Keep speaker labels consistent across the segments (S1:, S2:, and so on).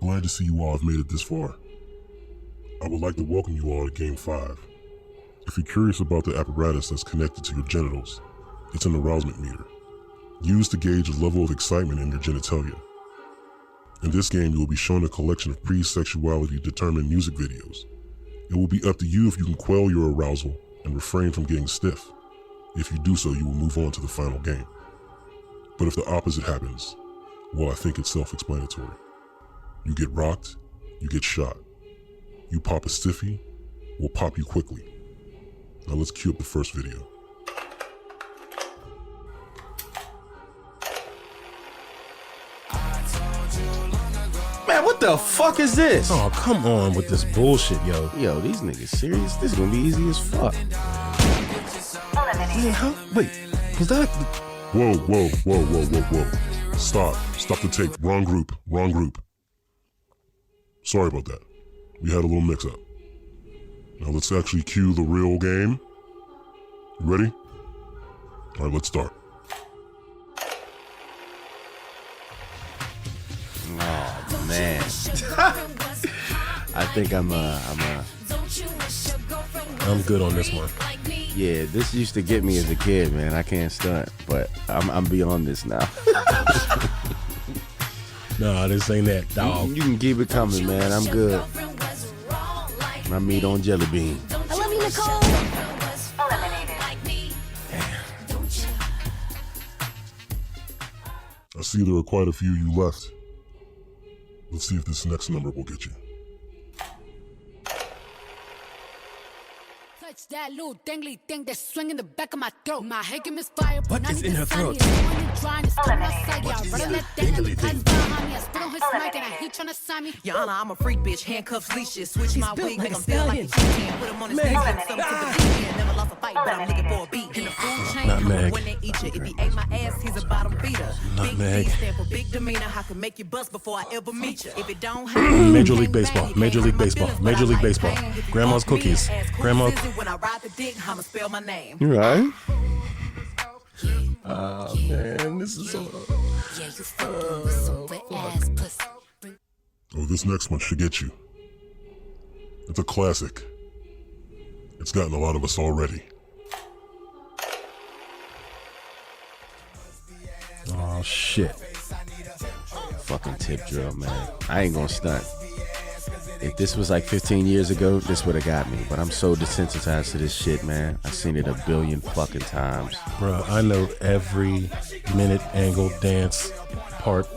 S1: Glad to see you all have made it this far. I would like to welcome you all to Game 5. If you're curious about the apparatus that's connected to your genitals, it's an arousement meter, used to gauge the level of excitement in your genitalia. In this game, you will be shown a collection of pre-sexuality-determined music videos. It will be up to you if you can quell your arousal and refrain from getting stiff. If you do so, you will move on to the final game. But if the opposite happens, well, I think it's self-explanatory. You get rocked, you get shot. You pop a stiffy, we'll pop you quickly. Now let's cue up the first video.
S2: Man, what the fuck is this?
S3: Oh, come on with this bullshit, yo.
S2: Yo, these niggas serious? This is gonna be easy as fuck. Man, huh? Wait, was that?
S1: Whoa. Stop the tape. Wrong group. Sorry about that. We had a little mix up. Now let's actually cue the real game. You ready? All right, let's start.
S2: Oh man. I think I'm
S3: good on this one.
S2: Yeah, this used to get me as a kid, man. I can't stunt, but I'm beyond this now.
S3: Nah, this ain't that, dog.
S2: You can keep it coming, man. I'm good. My meat on jelly bean.
S4: I love you, Nicole.
S1: I see there are quite a few you left. Let's see if this next number will get you.
S4: Touch that little dangly thing that's swinging the back of my throat. My head can misfire.
S5: What is in her throat?
S6: Your Honor, I'm a freak bitch, handcuffs, leashes. Switch my wig, make him feel like a G10. Put him on his knees, something to the beat. Never lost a fight, but I'm looking for a beat. In the food chain,
S3: Nutmeg.
S6: when they eat you, if he ate my ass, he's a bottom feeder.
S3: Nutmeg.
S6: Big D stand for big demeanor. I can make you bust before I ever meet you. If it don't happen,
S3: Major League Baseball. Grandma's cookies. Grandma.
S6: When I ride the dick, I'ma spell my name.
S2: You right?
S3: Oh man, this is so.
S4: Yeah, you fucking with some wet ass pussy.
S1: Oh, this next one should get you. It's a classic. It's gotten a lot of us already.
S3: Oh shit.
S2: Fucking tip drill, man. I ain't gonna stunt. If this was like 15 years ago, this would have got me. But I'm so desensitized to this shit, man. I've seen it a billion fucking times.
S3: Bro, I know every minute, angle, dance, part,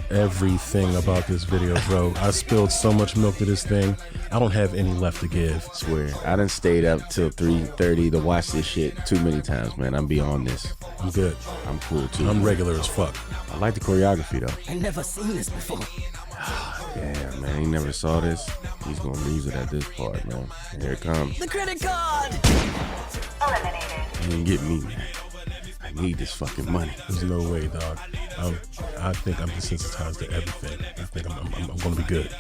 S3: everything about this video, bro. I spilled so much milk to this thing. I don't have any left to give.
S2: I swear. I done stayed up till 3:30 to watch this shit too many times, man. I'm beyond this.
S3: I'm good.
S2: I'm cool too.
S3: I'm regular as fuck.
S2: I like the choreography though.
S5: I never seen this before.
S2: Yeah, man. He never saw this. He's gonna lose it at this part, man. Here it comes.
S5: The credit card.
S2: You didn't get me, man. I need this fucking money.
S3: There's no way, dog. I think I'm desensitized to everything. I think I'm gonna be good.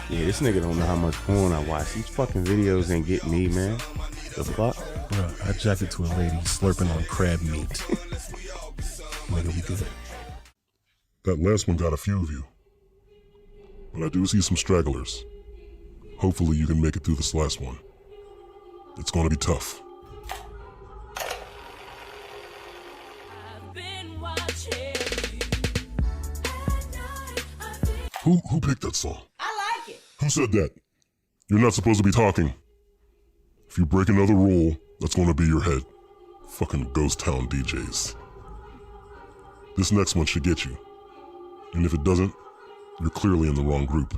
S2: Yeah, this nigga don't know how much porn I watch. These fucking videos ain't getting me, man. The fuck?
S3: Bro, I jacked it to a lady slurping on crab meat. Nigga, we good.
S1: That last one got a few of you. But I do see some stragglers. Hopefully you can make it through this last one. It's gonna be tough. Who picked that song?
S6: I like it.
S1: Who said that? You're not supposed to be talking. If you break another rule, that's gonna be your head. Fucking ghost town DJs. This next one should get you. And if it doesn't, you're clearly in the wrong group.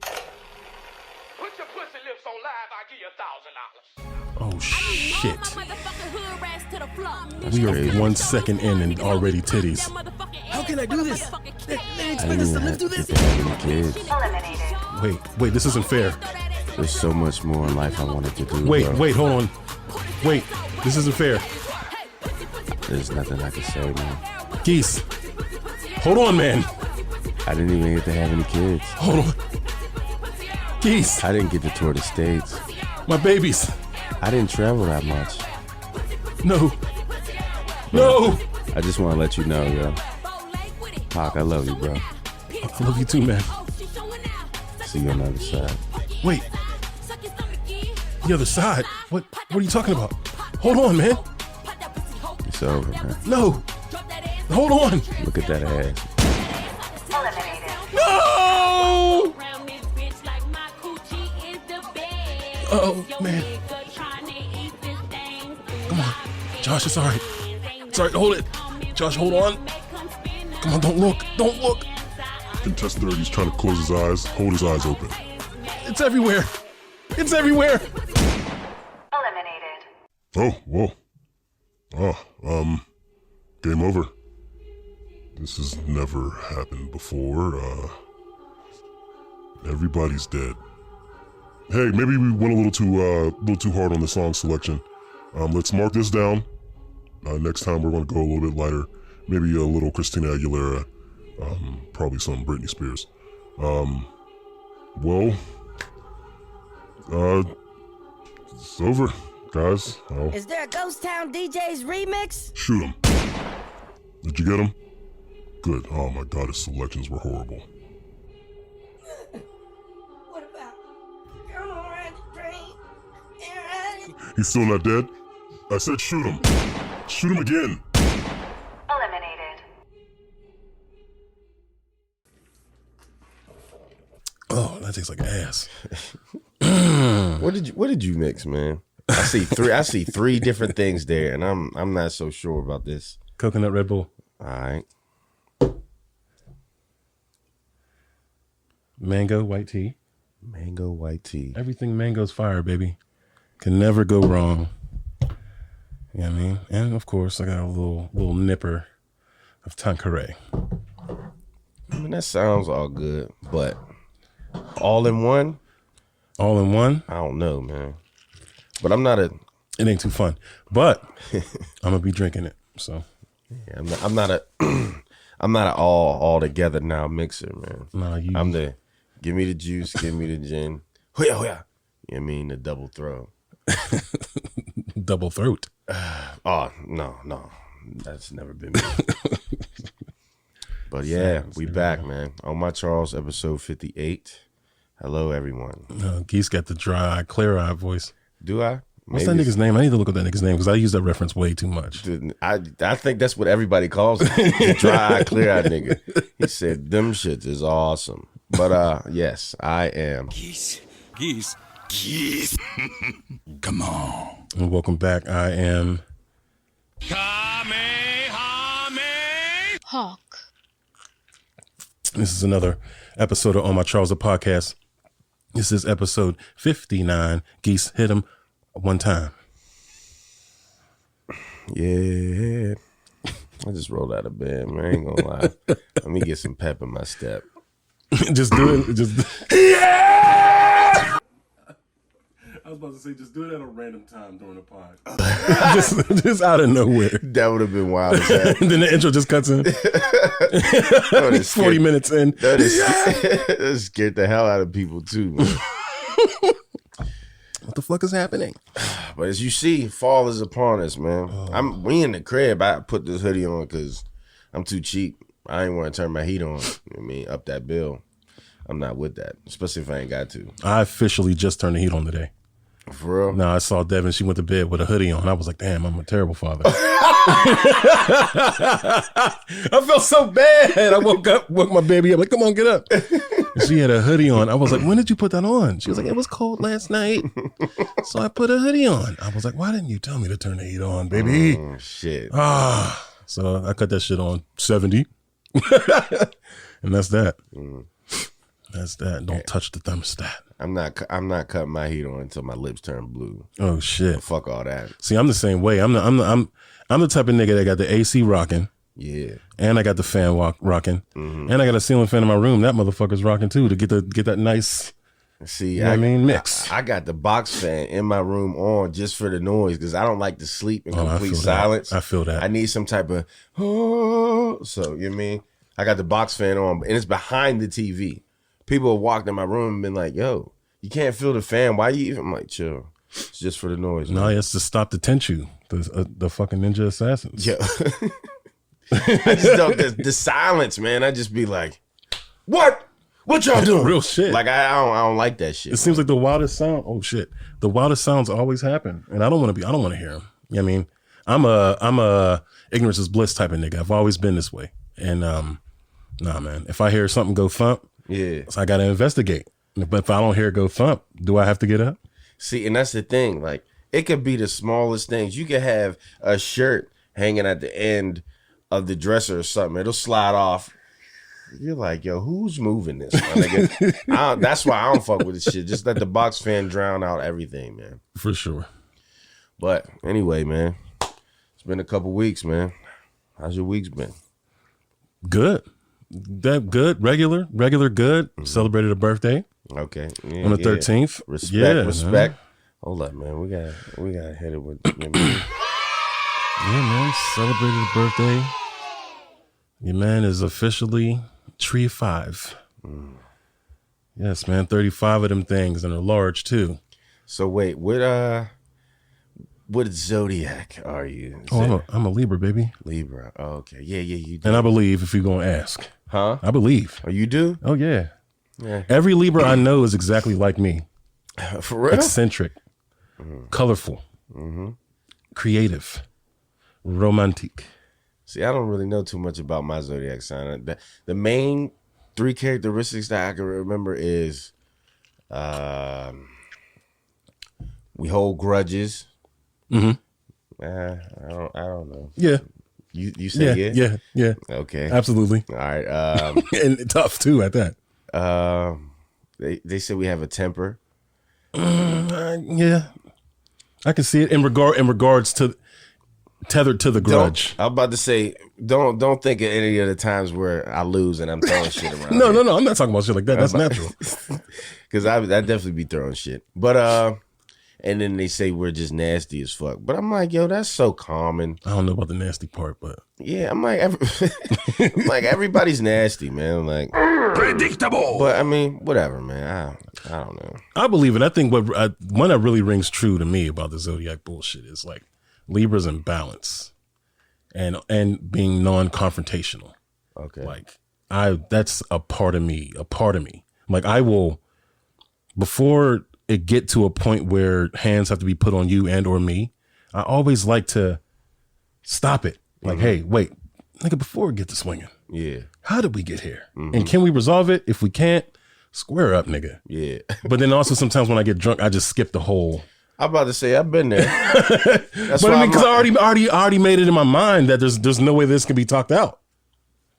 S7: Put your pussy lips on live, I'll give you $1,000.
S3: Oh shit.
S2: That's
S3: We
S2: crazy.
S3: are 1 second in and already titties.
S5: How can I do this? They
S2: I
S5: expect
S2: didn't
S5: us
S2: even
S5: to live
S2: have
S5: through
S2: to
S5: this.
S2: get to have any kids.
S3: Wait, this isn't fair.
S2: There's so much more in life I wanted to do.
S3: Wait,
S2: bro.
S3: hold on. Wait, this isn't fair.
S2: There's nothing I can say, man.
S3: Geese. Hold on, man.
S2: I didn't even get to have any kids.
S3: Hold on. Geese,
S2: I didn't get to tour the States.
S3: my babies.
S2: I didn't travel that much.
S3: No. No.
S2: I just want to let you know, yo. Pac, I love you, bro.
S3: I love you too, man.
S2: See you on the other side.
S3: Wait. The other side? What are you talking about? Hold on, man.
S2: It's over, man.
S3: No. Hold on.
S2: Look at that ass.
S3: No! Oh, man. Come on. Josh, it's all right. It's all right. Hold it. Josh, hold on. Come on, don't look. Don't look.
S1: Contestant 30 is trying to close his eyes, hold his eyes open.
S3: It's everywhere. It's everywhere.
S1: Oh, whoa. Game over. This has never happened before. Everybody's dead. Hey, maybe we went a little too hard on the song selection. Let's mark this down. Next time we're gonna go a little bit lighter. Maybe a little Christina Aguilera. Probably some Britney Spears. It's over, guys.
S8: Is there a Ghost Town DJs remix?
S1: Shoot him. Did you get him? Good. Oh my God, his selections were horrible.
S8: What about? Come on, ride the train.
S1: He's still not dead? I said shoot him. Shoot him again.
S3: Oh, that tastes like ass.
S2: What did you mix, man? I see three different things there, and I'm not so sure about this.
S3: Coconut Red Bull.
S2: All right.
S3: Mango white tea.
S2: Mango white tea.
S3: Everything mango's fire, baby. Can never go wrong. You know what I mean? And of course, I got a little nipper of Tanqueray.
S2: I mean, that sounds all good, but all in one?
S3: All in one?
S2: I don't know, man. But I'm not a...
S3: It ain't too fun. But I'm going to be drinking it, so...
S2: Yeah, I'm not an all together now mixer, man.
S3: No,
S2: I'm the give me the juice, give me the gin. Hoya hoya. You know what I mean? The double throw.
S3: Double throat.
S2: Oh, no. That's never been me. But yeah, we back, man. On My Charles, episode 58. Hello, everyone.
S3: Geese got the dry, clear eye voice.
S2: Do I?
S3: What's that nigga's name? I need to look up that nigga's name because I use that reference way too much.
S2: Dude, I think that's what everybody calls him. The dry, clear-eyed nigga. He said, them shits is awesome. But yes, I am.
S5: Geese. Come on.
S3: And welcome back. I am...
S4: Hawk.
S3: This is another episode of On My Charles, the podcast. This is episode 59. Geese, hit him one time.
S2: Yeah. I just rolled out of bed, man. I ain't gonna lie. Let me get some pep in my step.
S3: Just do it. Yeah! I was about to say, just do it at a random time during the pod. just out of nowhere.
S2: That would have been wild as hell.
S3: And then the intro just cuts in. 40 minutes in.
S2: That scared the hell out of people too, man.
S3: What the fuck is happening?
S2: But as you see, fall is upon us, man. We in the crib. I put this hoodie on because I'm too cheap. I ain't want to turn my heat on. You know what I mean? Up that bill. I'm not with that, especially if I ain't got to.
S3: I officially just turned the heat on today.
S2: For real?
S3: No, I saw Devin. She went to bed with a hoodie on. I was like, damn, I'm a terrible father. I felt so bad. I woke my baby up. Like, come on, get up. And she had a hoodie on. I was like, when did you put that on? She was like, it was cold last night. So I put a hoodie on. I was like, why didn't you tell me to turn the heat on, baby?
S2: Oh, shit.
S3: So I cut that shit on 70. And that's that. That's that. Don't touch the thermostat.
S2: I'm not cutting my heat on until my lips turn blue.
S3: Oh shit!
S2: But fuck all that.
S3: See, I'm the same way. I'm the type of nigga that got the AC rocking.
S2: Yeah.
S3: And I got the fan rocking. Mm-hmm. And I got a ceiling fan in my room. That motherfucker's rocking too to get that nice.
S2: See,
S3: you know what I mean, mix.
S2: I got the box fan in my room on just for the noise because I don't like to sleep in complete silence.
S3: I feel that.
S2: I need some type of so you know what I mean. I got the box fan on, and it's behind the TV. People have walked in my room and been like, yo, you can't feel the fan. Why you even? I'm like, chill. It's just for the noise.
S3: No, it's to stop the Tenchu, the fucking ninja assassins.
S2: Yeah. I just don't, the silence, man. I just be like, What? What y'all doing?
S3: Real shit.
S2: Like I don't like that shit.
S3: It seems like the wildest sound. Oh shit, the wildest sounds always happen, and I don't want to hear them. You know what I mean, I'm a ignorance is bliss type of nigga. I've always been this way, and nah, man. If I hear something go thump, so I got to investigate. But if I don't hear it go thump, do I have to get up?
S2: See, and that's the thing. Like, it could be the smallest things. You could have a shirt hanging at the end of the dresser or something. It'll slide off. You're like, yo, who's moving this? That's why I don't fuck with this shit. Just let the box fan drown out everything, man.
S3: For sure.
S2: But anyway, man, it's been a couple weeks, man. How's your weeks been?
S3: Good. That good. Regular good. Celebrated a birthday.
S2: Okay.
S3: On the 13th.
S2: Respect. Man. Hold up, man. We gotta hit it with
S3: Yeah, man. Celebrated a birthday. Your man is officially 35. Yes, man. 35 of them things, and they're large too.
S2: So wait, what zodiac are you?
S3: I'm a Libra, baby.
S2: Libra. Oh, okay. Yeah, you do.
S3: And I believe, if you're gonna ask.
S2: Huh?
S3: I believe.
S2: Oh, you do?
S3: Oh yeah.
S2: Yeah.
S3: Every Libra I know is exactly like me.
S2: For real?
S3: Eccentric, colorful, creative, romantic.
S2: See, I don't really know too much about my zodiac sign. The main 3 characteristics that I can remember is we hold grudges. I don't know.
S3: Yeah.
S2: You say
S3: yeah.
S2: Okay.
S3: Absolutely.
S2: All right.
S3: And tough too at that.
S2: They say we have a temper.
S3: Yeah. I can see it in regards to tethered to the grudge.
S2: I'm about to say, don't think of any of the times where I lose and I'm throwing shit around.
S3: No. I'm not talking about shit like that. That's natural.
S2: Because I'd definitely be throwing shit. But and then they say we're just nasty as fuck. But I'm like, yo, that's so common.
S3: I don't know about the nasty part, but
S2: yeah, I'm like, everybody's nasty, man. Like,
S5: Predictable.
S2: but I mean, whatever, man. I don't know.
S3: I believe it. I think one that really rings true to me about the zodiac bullshit is like Libra's in balance and being non-confrontational.
S2: Okay.
S3: Like that's a part of me. Like I will, before it get to a point where hands have to be put on you and or me, I always like to stop it. Like, hey, wait, nigga, before we get to swinging, how did we get here? And can we resolve it? If we can't, square up, nigga.
S2: Yeah.
S3: But then also sometimes when I get drunk, I just skip the whole.
S2: I'm about to say I've been there.
S3: But I mean, because I already made it in my mind that there's no way this can be talked out.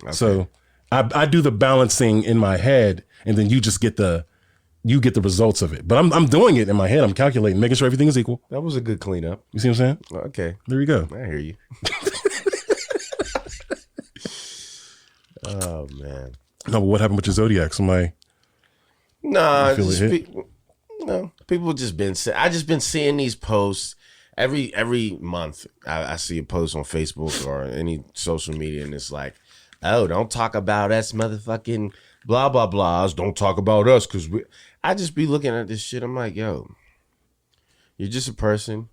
S3: Okay. So I do the balancing in my head, and then you just get the results of it. But I'm doing it in my head. I'm calculating, making sure everything is equal.
S2: That was a good cleanup.
S3: You see what I'm saying?
S2: Okay.
S3: There you go.
S2: I hear you. Oh man.
S3: No, but what happened with your zodiac? Somebody?
S2: Nah, people just been. I just been seeing these posts every month. I see a post on Facebook or any social media, and it's like, oh, don't talk about us, motherfucking blah blah blahs. Don't talk about us because I just be looking at this shit. I'm like, yo, you're just a person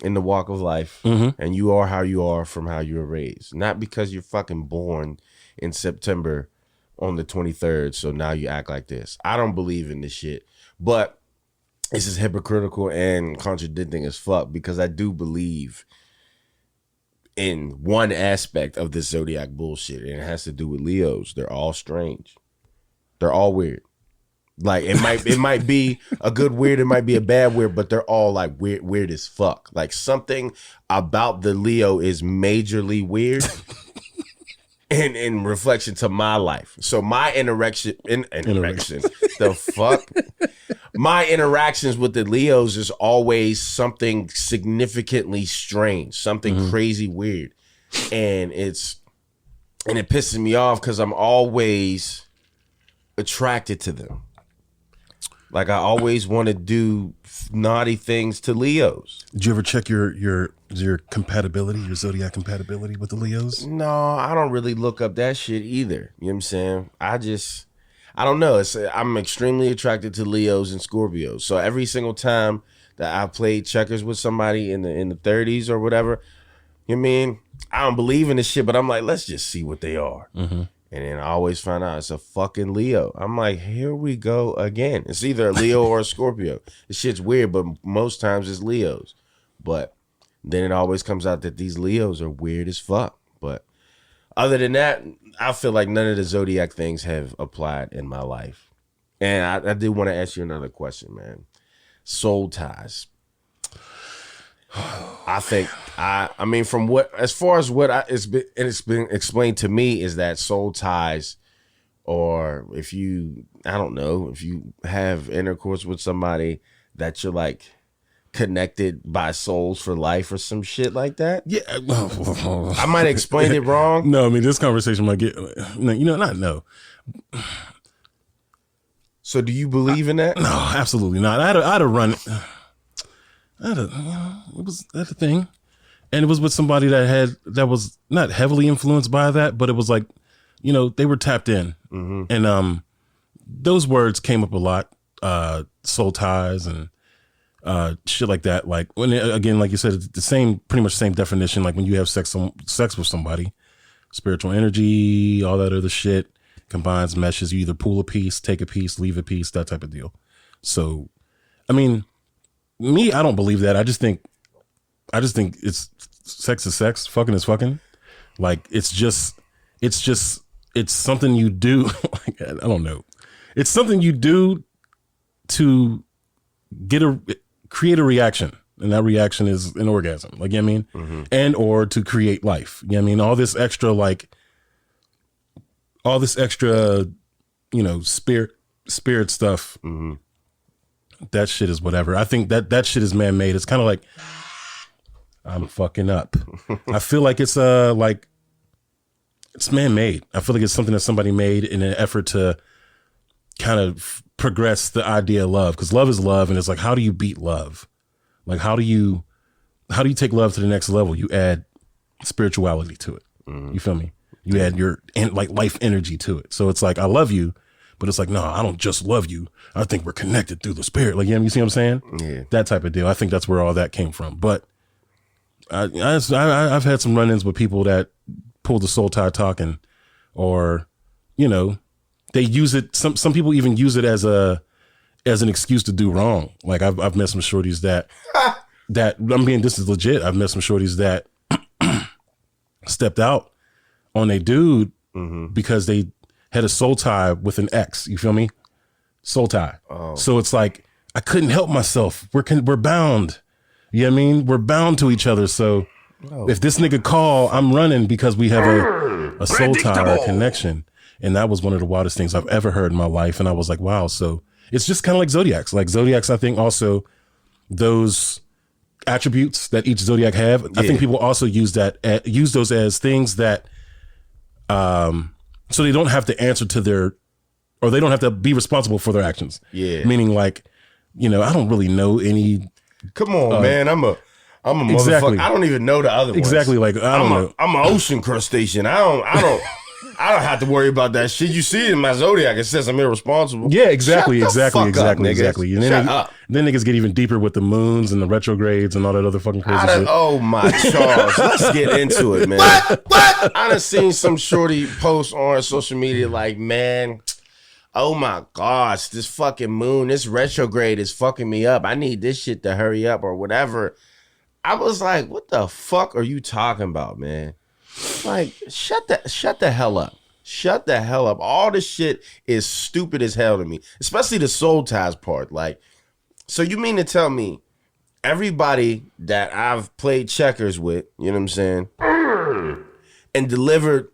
S2: in the walk of life, and you are how you are from how you were raised, not because you're fucking born in September on the 23rd, so now you act like this. I don't believe in this shit, but this is hypocritical and contradicting as fuck, because I do believe in one aspect of this zodiac bullshit, and it has to do with Leos. They're all strange. They're all weird. Like it might be a good weird, it might be a bad weird, but they're all like weird as fuck. Like something about the Leo is majorly weird. In reflection to my life. So my my interactions with the Leos is always something significantly strange, something crazy weird. And it pisses me off because I'm always attracted to them. Like I always want to do naughty things to Leos.
S3: Did you ever check your compatibility, your zodiac compatibility with the Leos?
S2: No, I don't really look up that shit either. You know what I'm saying? I don't know. I'm extremely attracted to Leos and Scorpios. So every single time that I played checkers with somebody in the 30s or whatever, you know what I mean? I don't believe in this shit, but I'm like, let's just see what they are. And then I always find out it's a fucking Leo. I'm like, here we go again. It's either a Leo or a Scorpio. This shit's weird, but most times it's Leos. But then it always comes out that these Leos are weird as fuck. But other than that, I feel like none of the zodiac things have applied in my life. And I do want to ask you another question, man. Soul ties. I think I mean from what as far as what it's been explained to me is that soul ties, or if you if you have intercourse with somebody that you're like connected by souls for life or some shit like that.
S3: Yeah,
S2: I might explain it wrong.
S3: No, I mean this conversation might get not no.
S2: So do you believe in that?
S3: No, absolutely not. I had a run. It was a thing, and it was with somebody that was not heavily influenced by that, but it was like, they were tapped in, and those words came up a lot, soul ties and shit like that. Like when again, like you said, it's pretty much the same definition. Like when you have sex with somebody, spiritual energy, all that other shit combines, meshes. You either pull a piece, take a piece, leave a piece, that type of deal. So, I mean. Me, I don't believe that. I just think it's sex is sex, fucking is fucking. Like it's something you do. Like, I don't know. It's something you do to create a reaction, and that reaction is an orgasm. Like, you know what I mean? Mm-hmm. And or to create life. You know what I mean? All this extra, spirit stuff. Mm-hmm. That shit is whatever. I think that shit is man-made. It's kind of like I'm fucking up. I feel like it's it's man-made. I feel like it's something that somebody made in an effort to kind of progress the idea of love, because love is love, and it's like, how do you beat love? Like how do you take love to the next level? You add spirituality to it. You feel me? You add your life energy to it. So it's like, I love you. But it's like, no, I don't just love you. I think we're connected through the spirit. Like, you see what I'm saying? Yeah. That type of deal. I think that's where all that came from. But I've had some run-ins with people that pull the soul tie talking, or, they use it. Some people even use it as an excuse to do wrong. Like I've met some shorties that this is legit. I've met some shorties that stepped out on a dude because they had a soul tie with an ex. You feel me? Soul tie. Oh. So it's like, I couldn't help myself. We're bound. You know what I mean? We're bound to each other. So if this nigga call, I'm running because we have a soul tie or a connection. And that was one of the wildest things I've ever heard in my life. And I was like, wow. So it's just kind of like zodiacs. Like zodiacs, I think also those attributes that each zodiac have, I think people also use those as things that, so they don't have to answer to they don't have to be responsible for their actions. Yeah. Meaning like, I don't really know any.
S2: Come on, man. I'm a motherfucker. I don't even know the other ones.
S3: Exactly. Like, I don't know.
S2: I'm an ocean crustacean. I don't have to worry about that shit. You see it in my zodiac. It says I'm irresponsible.
S3: Yeah, exactly.
S2: Shut the fuck up,
S3: Exactly. And then niggas get even deeper with the moons and the retrogrades and all that other fucking crazy shit.
S2: Oh my Charles. Let's get into it, man. What? I done seen some shorty post on social media like, man, oh my gosh, this fucking moon, this retrograde is fucking me up. I need this shit to hurry up or whatever. I was like, what the fuck are you talking about, man? Like, shut the hell up. Shut the hell up. All this shit is stupid as hell to me, especially the soul ties part. Like, so you mean to tell me everybody that I've played checkers with, you know what I'm saying, and delivered,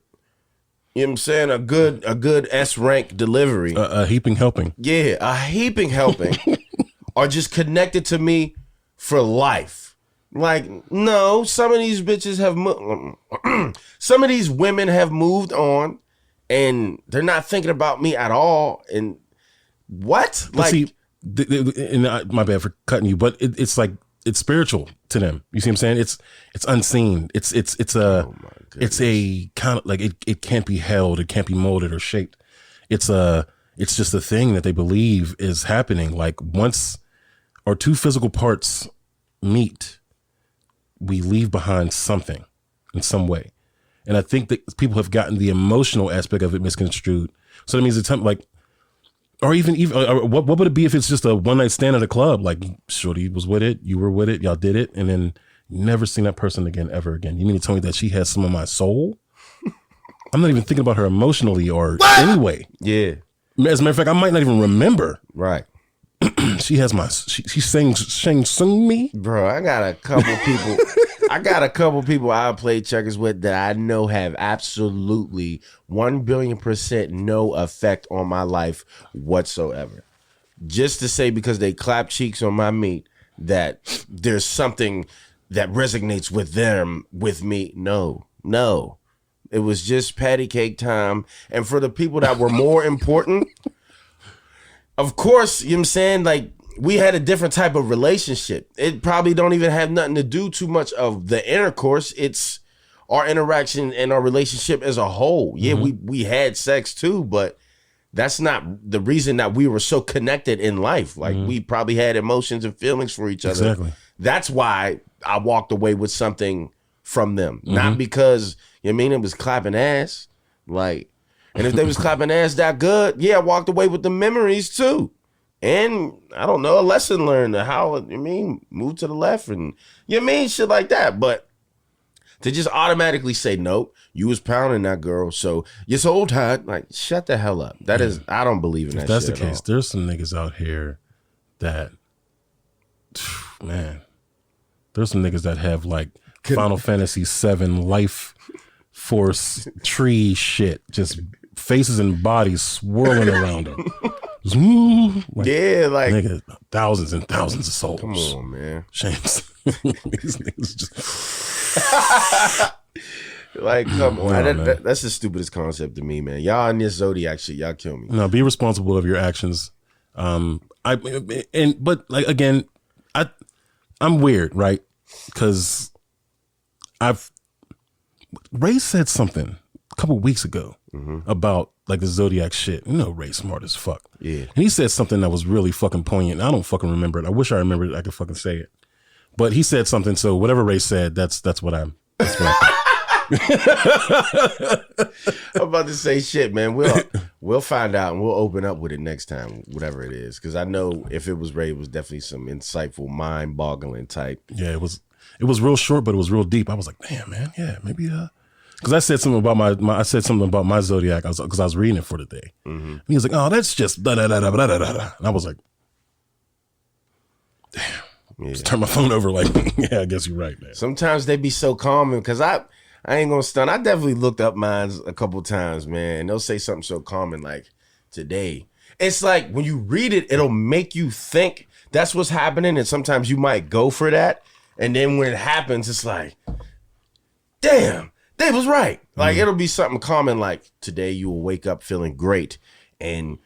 S2: you know what I'm saying, a good S-rank delivery.
S3: A heaping helping.
S2: Yeah, a heaping helping are just connected to me for life. Like, no, some of these bitches some of these women have moved on and they're not thinking about me at all. And what?
S3: But see, my bad for cutting you, but it's like, it's spiritual to them. You see what I'm saying? It's unseen. It's a kind of like, it can't be held. It can't be molded or shaped. It's just a thing that they believe is happening. Like once or two physical parts meet, we leave behind something in some way. And I think that people have gotten the emotional aspect of it misconstrued. So that means it's like, or even what would it be if it's just a one night stand at a club? Like shorty was with it, you were with it, y'all did it, and then never seen that person again, ever again. You mean to tell me that she has some of my soul? I'm not even thinking about her emotionally or anyway.
S2: Yeah.
S3: As a matter of fact, I might not even remember.
S2: Right.
S3: She has my, she sung me.
S2: Bro, I got a couple people I played checkers with that I know have absolutely 1,000,000,000% no effect on my life whatsoever. Just to say because they clap cheeks on my meat that there's something that resonates with them, with me. No. It was just patty cake time. And for the people that were more important, of course, you know what I'm saying? Like, we had a different type of relationship. It probably don't even have nothing to do too much of the intercourse. It's our interaction and our relationship as a whole. Yeah, we had sex too, but that's not the reason that we were so connected in life. Like, we probably had emotions and feelings for each other.
S3: Exactly.
S2: That's why I walked away with something from them. Not because, you know what I mean, it was clapping ass. Like, and if they was clapping ass that good, yeah, I walked away with the memories too. And I don't know, a lesson learned how, you mean, move to the left and, you mean, shit like that. But to just automatically say, nope, you was pounding that girl, so you're so tired, like, shut the hell up. That is, I don't believe in that shit.
S3: If that's the case, there's some niggas out here that, man, there's some niggas that have like Final Fantasy VII life force tree shit, just faces and bodies swirling around them. Like,
S2: yeah, like
S3: nigga, thousands and thousands of souls.
S2: Come on, man.
S3: James. These niggas just
S2: like, come on. That's the stupidest concept to me, man. Y'all in this zodiac shit, y'all kill me.
S3: No, be responsible of your actions. But like again, I'm weird, right? Because Ray said something a couple weeks ago about like the zodiac shit. You know, Ray's smart as fuck.
S2: Yeah.
S3: And he said something that was really fucking poignant. I don't fucking remember it. I wish I remembered it. I could fucking say it. But he said something. So whatever Ray said, that's what I
S2: I'm about to say shit, man. We'll find out and we'll open up with it next time, whatever it is. Because I know if it was Ray, it was definitely some insightful, mind-boggling type.
S3: Yeah, it was real short, but it was real deep. I was like, damn, man, yeah, maybe because I said something about my zodiac. Because I was reading it for the day. And he was like, oh, that's just da da da da da da da. And I was like, damn. Yeah. Just turn my phone over like, yeah, I guess you're right, man.
S2: Sometimes they be so common because I ain't gonna stun. I definitely looked up mine a couple times, man. And they'll say something so common like today. It's like when you read it, it'll make you think that's what's happening. And sometimes you might go for that. And then when it happens, it's like, damn, Dave was right. Like it'll be something common like today you will wake up feeling great. And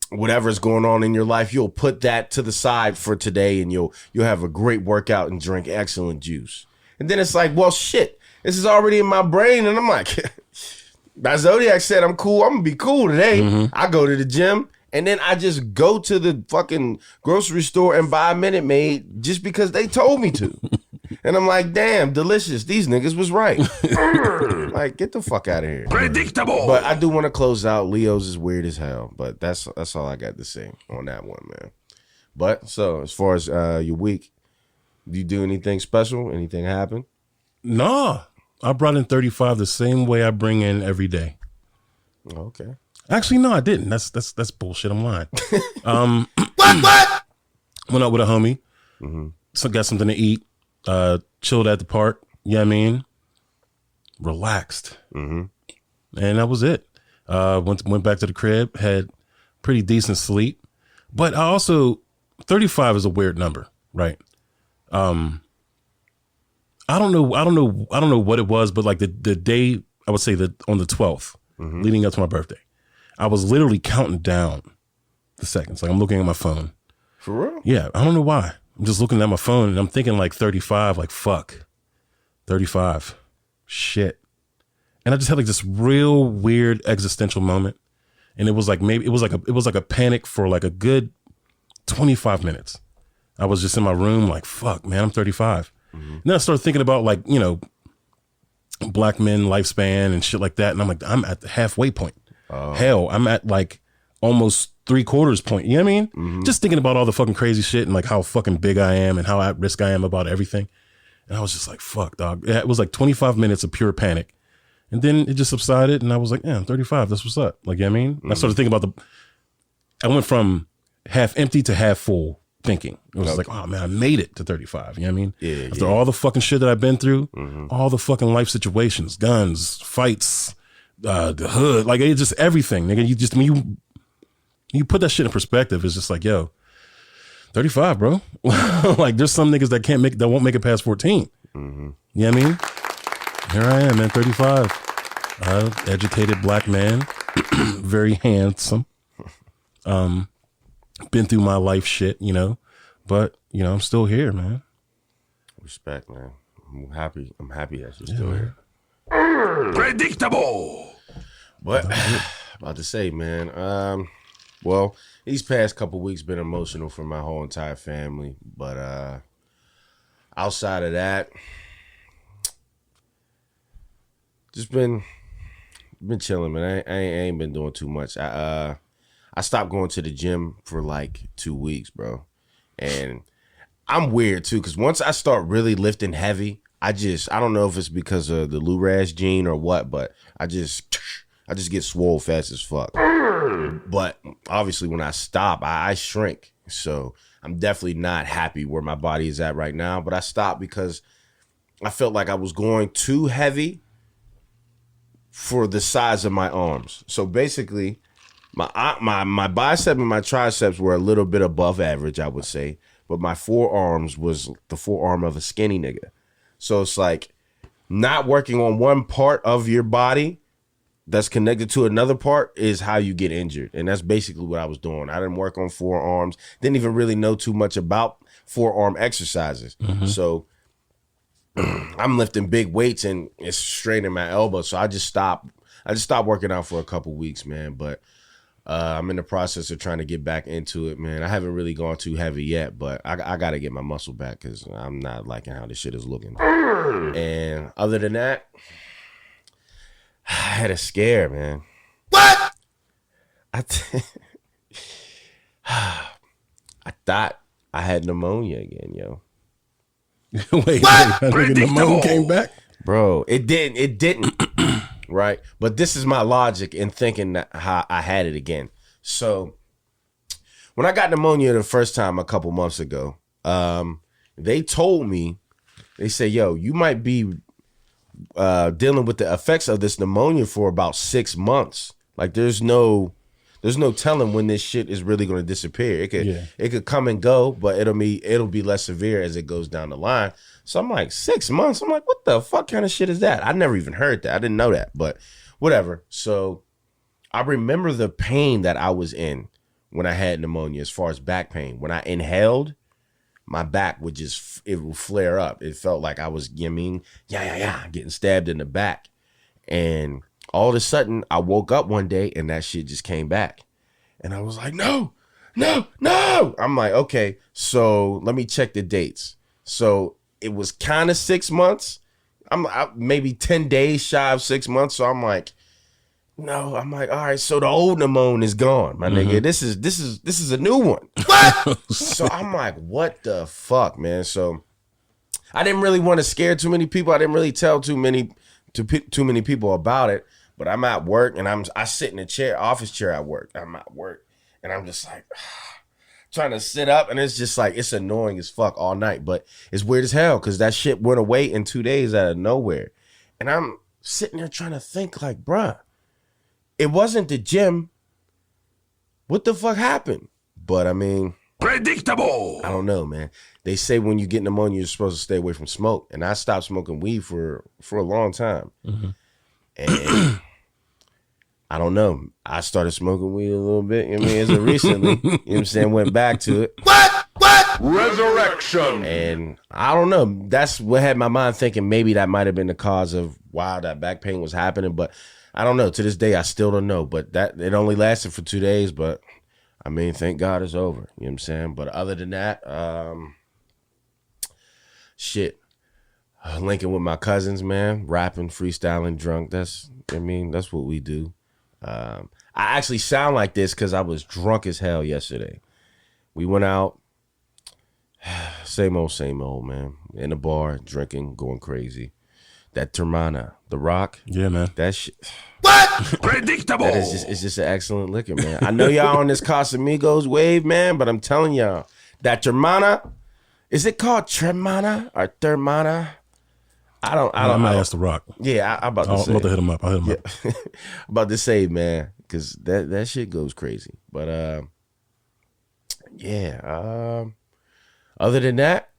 S2: whatever's going on in your life, you'll put that to the side for today and you'll have a great workout and drink excellent juice. And then it's like, well, shit, this is already in my brain. And I'm like, my zodiac said I'm cool. I'm gonna be cool today. I go to the gym and then I just go to the fucking grocery store and buy a Minute Maid just because they told me to. And I'm like, damn, delicious. These niggas was right. Like, get the fuck out of here.
S5: Predictable.
S2: But I do want to close out. Leo's is weird as hell. But that's all I got to say on that one, man. But so as far as your week, do you do anything special? Anything happen?
S3: Nah. I brought in 35 the same way I bring in every day.
S2: Okay.
S3: Actually, no, I didn't. That's bullshit. I'm lying. What? Went out with a homie. So got something to eat. Chilled at the park. You know what I mean? Relaxed. And that was it. Went back to the crib. Had pretty decent sleep. But I also 35 is a weird number, right? I don't know what it was, but like the day, I would say that on the 12th, leading up to my birthday, I was literally counting down the seconds. Like I'm looking at my phone.
S2: For real?
S3: Yeah. I don't know why. I'm just looking at my phone and I'm thinking like 35, like fuck. 35. Shit. And I just had like this real weird existential moment. And it was like it was like a panic for like a good 25 minutes. I was just in my room like, fuck, man, I'm 35. And then I started thinking about like, you know, black men lifespan and shit like that. And I'm like, I'm at the halfway point. Hell, I'm at like almost 3/4 point. You know what I mean? Just thinking about all the fucking crazy shit and like how fucking big I am and how at risk I am about everything. And I was just like, fuck, dog. It was like 25 minutes of pure panic. And then it just subsided. And I was like, yeah, I'm 35. That's what's up. Like, you know what I mean? I started thinking about I went from half empty to half full thinking. It was like, oh man, I made it to 35. You know what I mean?
S2: Yeah,
S3: After all the fucking shit that I've been through, all the fucking life situations, guns, fights, the hood, like it's just everything. Nigga, you just, when you put that shit in perspective, it's just like, yo, 35, bro. Like there's some niggas that won't make it past 14. You know what I mean? Here I am, man, 35. Educated black man, very handsome. Been through my life shit, you know, but you know, I'm still here, man.
S2: Respect, man. I'm happy that you're still here.
S5: Predictable.
S2: But about to say, man, well, these past couple weeks been emotional for my whole entire family, but outside of that, just been chilling, man. I ain't been doing too much. I stopped going to the gym for like 2 weeks, bro. And I'm weird too, because once I start really lifting heavy, I don't know if it's because of the Lurash gene or what, but I just get swole fast as fuck. But obviously when I stop, I shrink. So I'm definitely not happy where my body is at right now. But I stopped because I felt like I was going too heavy for the size of my arms. So basically, my bicep and my triceps were a little bit above average, I would say, but my forearms was the forearm of a skinny nigga. So it's like not working on one part of your body that's connected to another part is how you get injured. And that's basically what I was doing. I didn't work on forearms, didn't even really know too much about forearm exercises. So I'm lifting big weights and it's straining my elbow. So I just stopped working out for a couple weeks, man. But I'm in the process of trying to get back into it, man. I haven't really gone too heavy yet, but I got to get my muscle back because I'm not liking how this shit is looking. And other than that, I had a scare, man. What? I thought I had pneumonia again, yo.
S3: Wait, pneumonia came back?
S2: Bro, it didn't. Right? But this is my logic in thinking that how I had it again. So when I got pneumonia the first time a couple months ago, they told me, they said, yo, you might be dealing with the effects of this pneumonia for about 6 months. Like there's no telling when this shit is really going to disappear. It could come and go, but it'll be less severe as it goes down the line. So I'm like, 6 months? I'm like, what the fuck kind of shit is that? I never even heard that. I didn't know that, but whatever. So I remember the pain that I was in when I had pneumonia as far as back pain. When I inhaled, my back would flare up. It felt like I was, getting stabbed in the back. And all of a sudden, I woke up one day and that shit just came back. And I was like, no. I'm like, okay, so let me check the dates. So it was kind of 6 months. I'm maybe 10 days shy of 6 months. So I'm like, no. I'm like, all right. So the old pneumonia is gone, my nigga. This is a new one. What? So I'm like, what the fuck, man? So I didn't really want to scare too many people. I didn't really tell too many people about it. But I'm at work and I sit in a office chair at work. I'm at work and I'm just like trying to sit up, and it's just like, it's annoying as fuck all night. But it's weird as hell because that shit went away in 2 days out of nowhere. And I'm sitting there trying to think like, bruh, it wasn't the gym. What the fuck happened? But I mean,
S5: Predictable.
S2: I don't know, man. They say when you get pneumonia, you're supposed to stay away from smoke. And I stopped smoking weed for a long time. And I don't know. I started smoking weed a little bit. I mean, as of recently, you know what I'm saying, went back to it.
S5: What? Resurrection.
S2: And I don't know. That's what had my mind thinking maybe that might have been the cause of why that back pain was happening. But I don't know. To this day, I still don't know. But that it only lasted for 2 days. But I mean, thank God it's over. You know what I'm saying? But other than that, shit. linking with my cousins, man, rapping, freestyling, drunk. That's what we do. I actually sound like this because I was drunk as hell yesterday. We went out, same old, man. In the bar, drinking, going crazy. That Termana, The Rock.
S3: Yeah, man.
S2: That shit.
S5: What? Predictable.
S2: It's just an excellent liquor, man. I know y'all on this Casamigos wave, man, but I'm telling y'all, that Termana, is it called Tremana or Thermana? I don't.
S3: I'm gonna ask The Rock.
S2: Yeah, I'm about to say.
S3: I'm about to hit him up. I'll hit him up.
S2: I'm about to say, man, because that shit goes crazy. But other than that,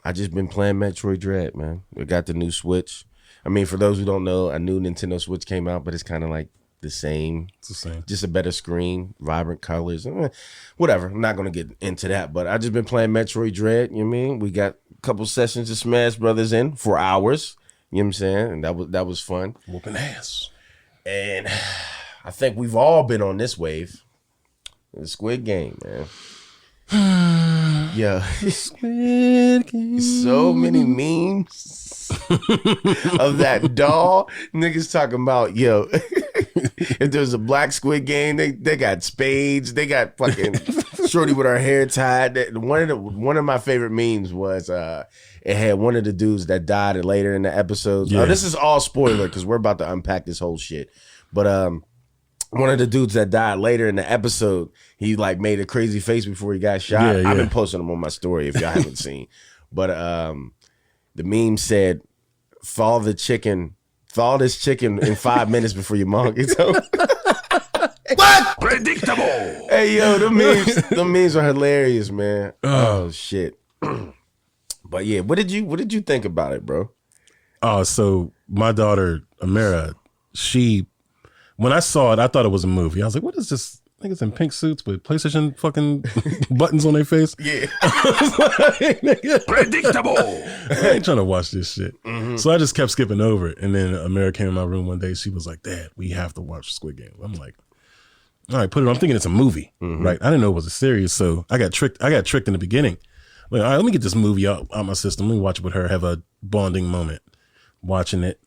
S2: I just been playing Metroid Dread, man. We got the new Switch. I mean, for those who don't know, a new Nintendo Switch came out, but it's kind of like the same.
S3: It's the same.
S2: Just a better screen, vibrant colors, whatever. I'm not gonna get into that, but I just been playing Metroid Dread. You know what I mean? We got a couple sessions of Smash Brothers in for hours. You know what I'm saying? And that was fun.
S3: Whooping ass.
S2: And I think we've all been on this wave. The Squid Game, man. Yeah.
S3: Squid Game.
S2: So many memes of that doll. Niggas talking about, yo, if there's a black Squid Game, they got spades. They got fucking shorty with her hair tied. One of my favorite memes was it had one of the dudes that died later in the episodes.
S3: Yeah.
S2: Oh, this is all spoiler because we're about to unpack this whole shit. But one of the dudes that died later in the episode, he like made a crazy face before he got shot.
S3: Yeah.
S2: I've been posting them on my story if y'all haven't seen. But the meme said, thaw this chicken in 5 minutes before your mom gets home.
S5: What? Predictable.
S2: Hey yo, the memes are hilarious, man. Oh shit. But yeah, what did you think about it, bro?
S3: Oh, so my daughter Amira, when I saw it, I thought it was a movie. I was like, what is this? Niggas in pink suits with PlayStation fucking buttons on their face.
S2: Yeah.
S5: Predictable.
S3: I ain't trying to watch this shit. Mm-hmm. So I just kept skipping over it. And then Amira came in my room one day. She was like, Dad, we have to watch Squid Game. I'm like, all right, put it on. I'm thinking it's a movie, right? I didn't know it was a series. So I got tricked in the beginning. Like, all right, let me get this movie out my system. Let me watch it with her, have a bonding moment watching it.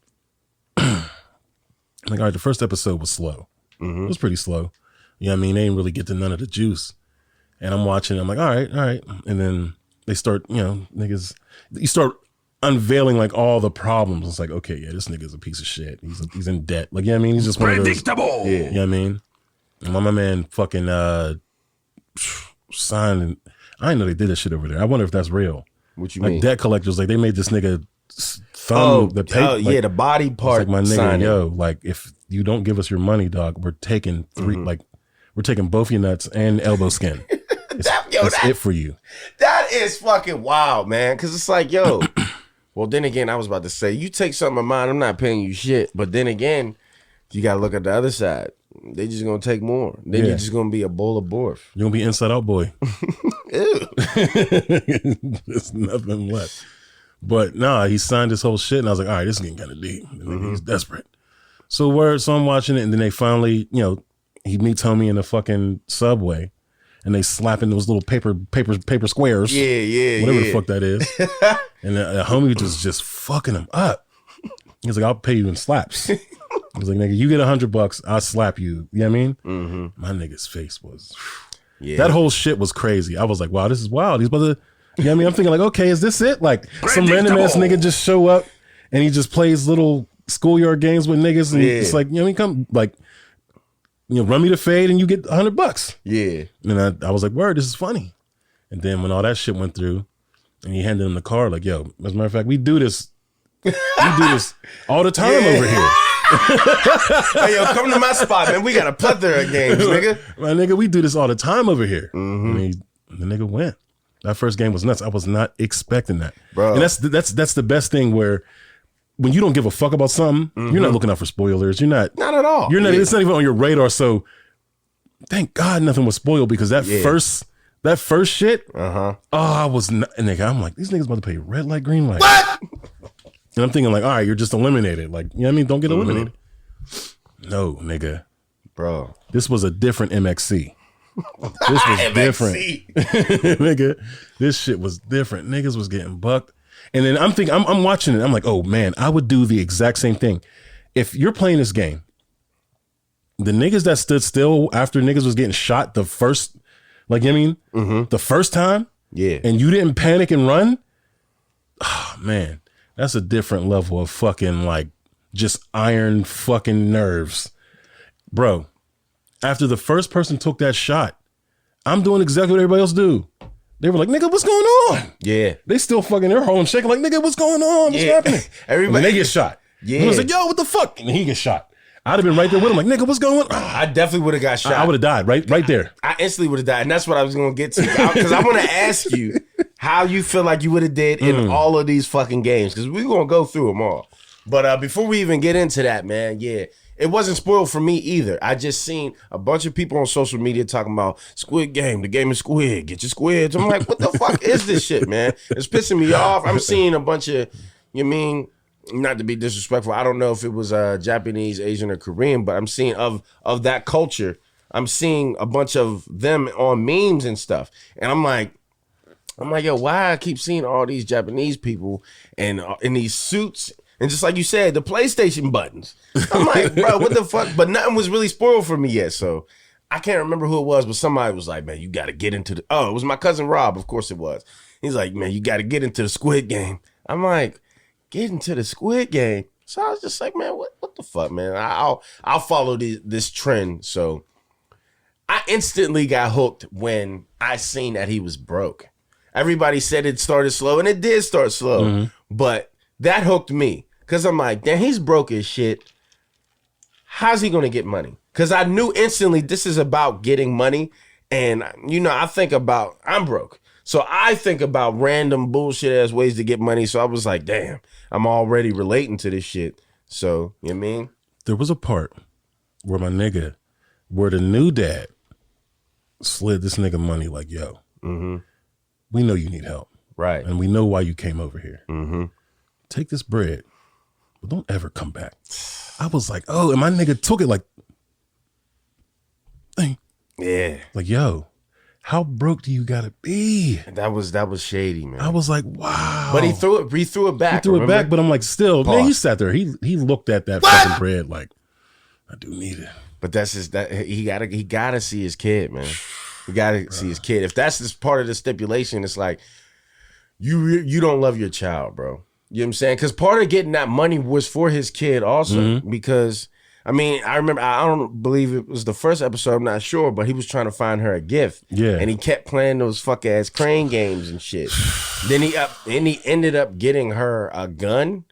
S3: Like, all right, the first episode was slow. Mm-hmm. It was pretty slow. You know what I mean? They didn't really get to none of the juice. And I'm watching, I'm like, all right. And then they start, niggas, you start unveiling like all the problems. It's like, okay, yeah, this nigga's a piece of shit. He's in debt. Like, you know what I mean? He's just one of those.
S5: Predictable.
S2: Yeah.
S3: You know what I mean? And my man fucking signed, and I didn't know they did this shit over there. I wonder if that's real.
S2: What you
S3: like
S2: mean?
S3: Debt collectors, like they made this nigga thumb the paper.
S2: Yeah, the body part.
S3: Like, my nigga,
S2: signing.
S3: yo, like if you don't give us your money, dog, we're taking we're taking both your nuts and elbow skin. That's it for you.
S2: That is fucking wild, man. Because it's like, yo. Well, then again, I was about to say, you take something of mine, I'm not paying you shit. But then again, you got to look at the other side. They just going to take more. Then you're just going to be a bowl of borf.
S3: You're going to be inside out boy.
S2: Ew.
S3: There's nothing left. But nah, he signed this whole shit. And I was like, all right, this is getting kind of deep. He's desperate. So I'm watching it. And then they finally, he meets homie in the fucking subway. And they slapping those little paper squares.
S2: Yeah.
S3: Whatever the fuck that is. And the homie was just fucking him up. He's like, I'll pay you in slaps. He's like, nigga, you get $100, I'll slap you. You know what I mean? Mm-hmm. My nigga's face was, that whole shit was crazy. I was like, wow, this is wild. He's about to, you know what I mean? I'm thinking like, okay, is this it? Like some random ass nigga just show up and he just plays little schoolyard games with niggas. And it's like, you know what I mean? Come like, run me the fade and you get $100.
S2: Yeah.
S3: And I was like, word, this is funny. And then when all that shit went through and he handed him the card, like, yo, as a matter of fact, we do this all the time over here.
S2: Hey, yo, come to my spot, man. We got a plethora of games, nigga.
S3: My nigga, we do this all the time over here.
S2: Mm-hmm.
S3: And the nigga went. That first game was nuts. I was not expecting that.
S2: Bro.
S3: And that's the best thing where when you don't give a fuck about something, you're not looking out for spoilers. You're not
S2: at all.
S3: You're not. It's not even on your radar. So thank God nothing was spoiled because that first shit. Oh, I was not. And nigga, I'm like, these niggas about to pay red light, green light. What? And I'm thinking like, all right, you're just eliminated. Like, you know what I mean? Don't get eliminated. No, nigga.
S2: Bro.
S3: This was a different MXC. This was different. Nigga, this shit was different. Niggas was getting bucked. And then I'm watching it. I'm like, oh man, I would do the exact same thing. If you're playing this game, the niggas that stood still after niggas was getting shot the first, like, you know what I mean? The first time, and you didn't panic and run, oh man, that's a different level of fucking, like, just iron fucking nerves. Bro, after the first person took that shot, I'm doing exactly what everybody else do. They were like, nigga, what's going on?
S2: Yeah.
S3: They still fucking, they're holding shaking like, nigga, what's going on? What's happening?
S2: Everybody,
S3: and then they get shot.
S2: Yeah.
S3: He was like, yo, what the fuck? And he gets shot. I'd have been right there with him like, nigga, what's going on?
S2: I definitely would have got shot.
S3: I would have died right there.
S2: I instantly would have died. And that's what I was going to get to. Because I want to ask you how you feel like you would have did in all of these fucking games. Because we're going to go through them all. But before we even get into that, man, it wasn't spoiled for me either. I just seen a bunch of people on social media talking about Squid Game, the game of Squid, get your squids. I'm like, what the fuck is this shit, man? It's pissing me off. I'm seeing a bunch of, not to be disrespectful, I don't know if it was Japanese, Asian, or Korean, but I'm seeing of that culture, I'm seeing a bunch of them on memes and stuff. And I'm like, yo, why I keep seeing all these Japanese people and in these suits? And just like you said, the PlayStation buttons. I'm like, bro, what the fuck? But nothing was really spoiled for me yet. So I can't remember who it was, but somebody was like, man, you got to get into the... Oh, it was my cousin Rob. Of course it was. He's like, man, you got to get into the Squid Game. I'm like, get into the Squid Game? So I was just like, man, what the fuck, man? I'll follow this trend. So I instantly got hooked when I seen that he was broke. Everybody said it started slow, and it did start slow. But that hooked me. Because I'm like, damn, he's broke as shit. How's he going to get money? Because I knew instantly this is about getting money. And, I think about, I'm broke. So I think about random bullshit ass ways to get money. So I was like, damn, I'm already relating to this shit. So, you know what I mean?
S3: There was a part where where the new dad slid this nigga money like, yo, we know you need help.
S2: Right.
S3: And we know why you came over here. Take this bread, but don't ever come back. I was like, oh, and my nigga took it like,
S2: yeah,
S3: like, yo, how broke do you gotta be?
S2: That was shady, man.
S3: I was like, wow.
S2: But he threw it back.
S3: He threw it back, but I'm like, still, man, he sat there. He looked at that fucking bread like, I do need it.
S2: But that's he gotta see his kid, man. He gotta see his kid. If that's this part of the stipulation, it's like you don't love your child, bro. You know what I'm saying? Because part of getting that money was for his kid also. Because, I remember, I don't believe it was the first episode, I'm not sure, but he was trying to find her a gift. Yeah. And he kept playing those fuck-ass crane games and shit. Then he ended up getting her a gun.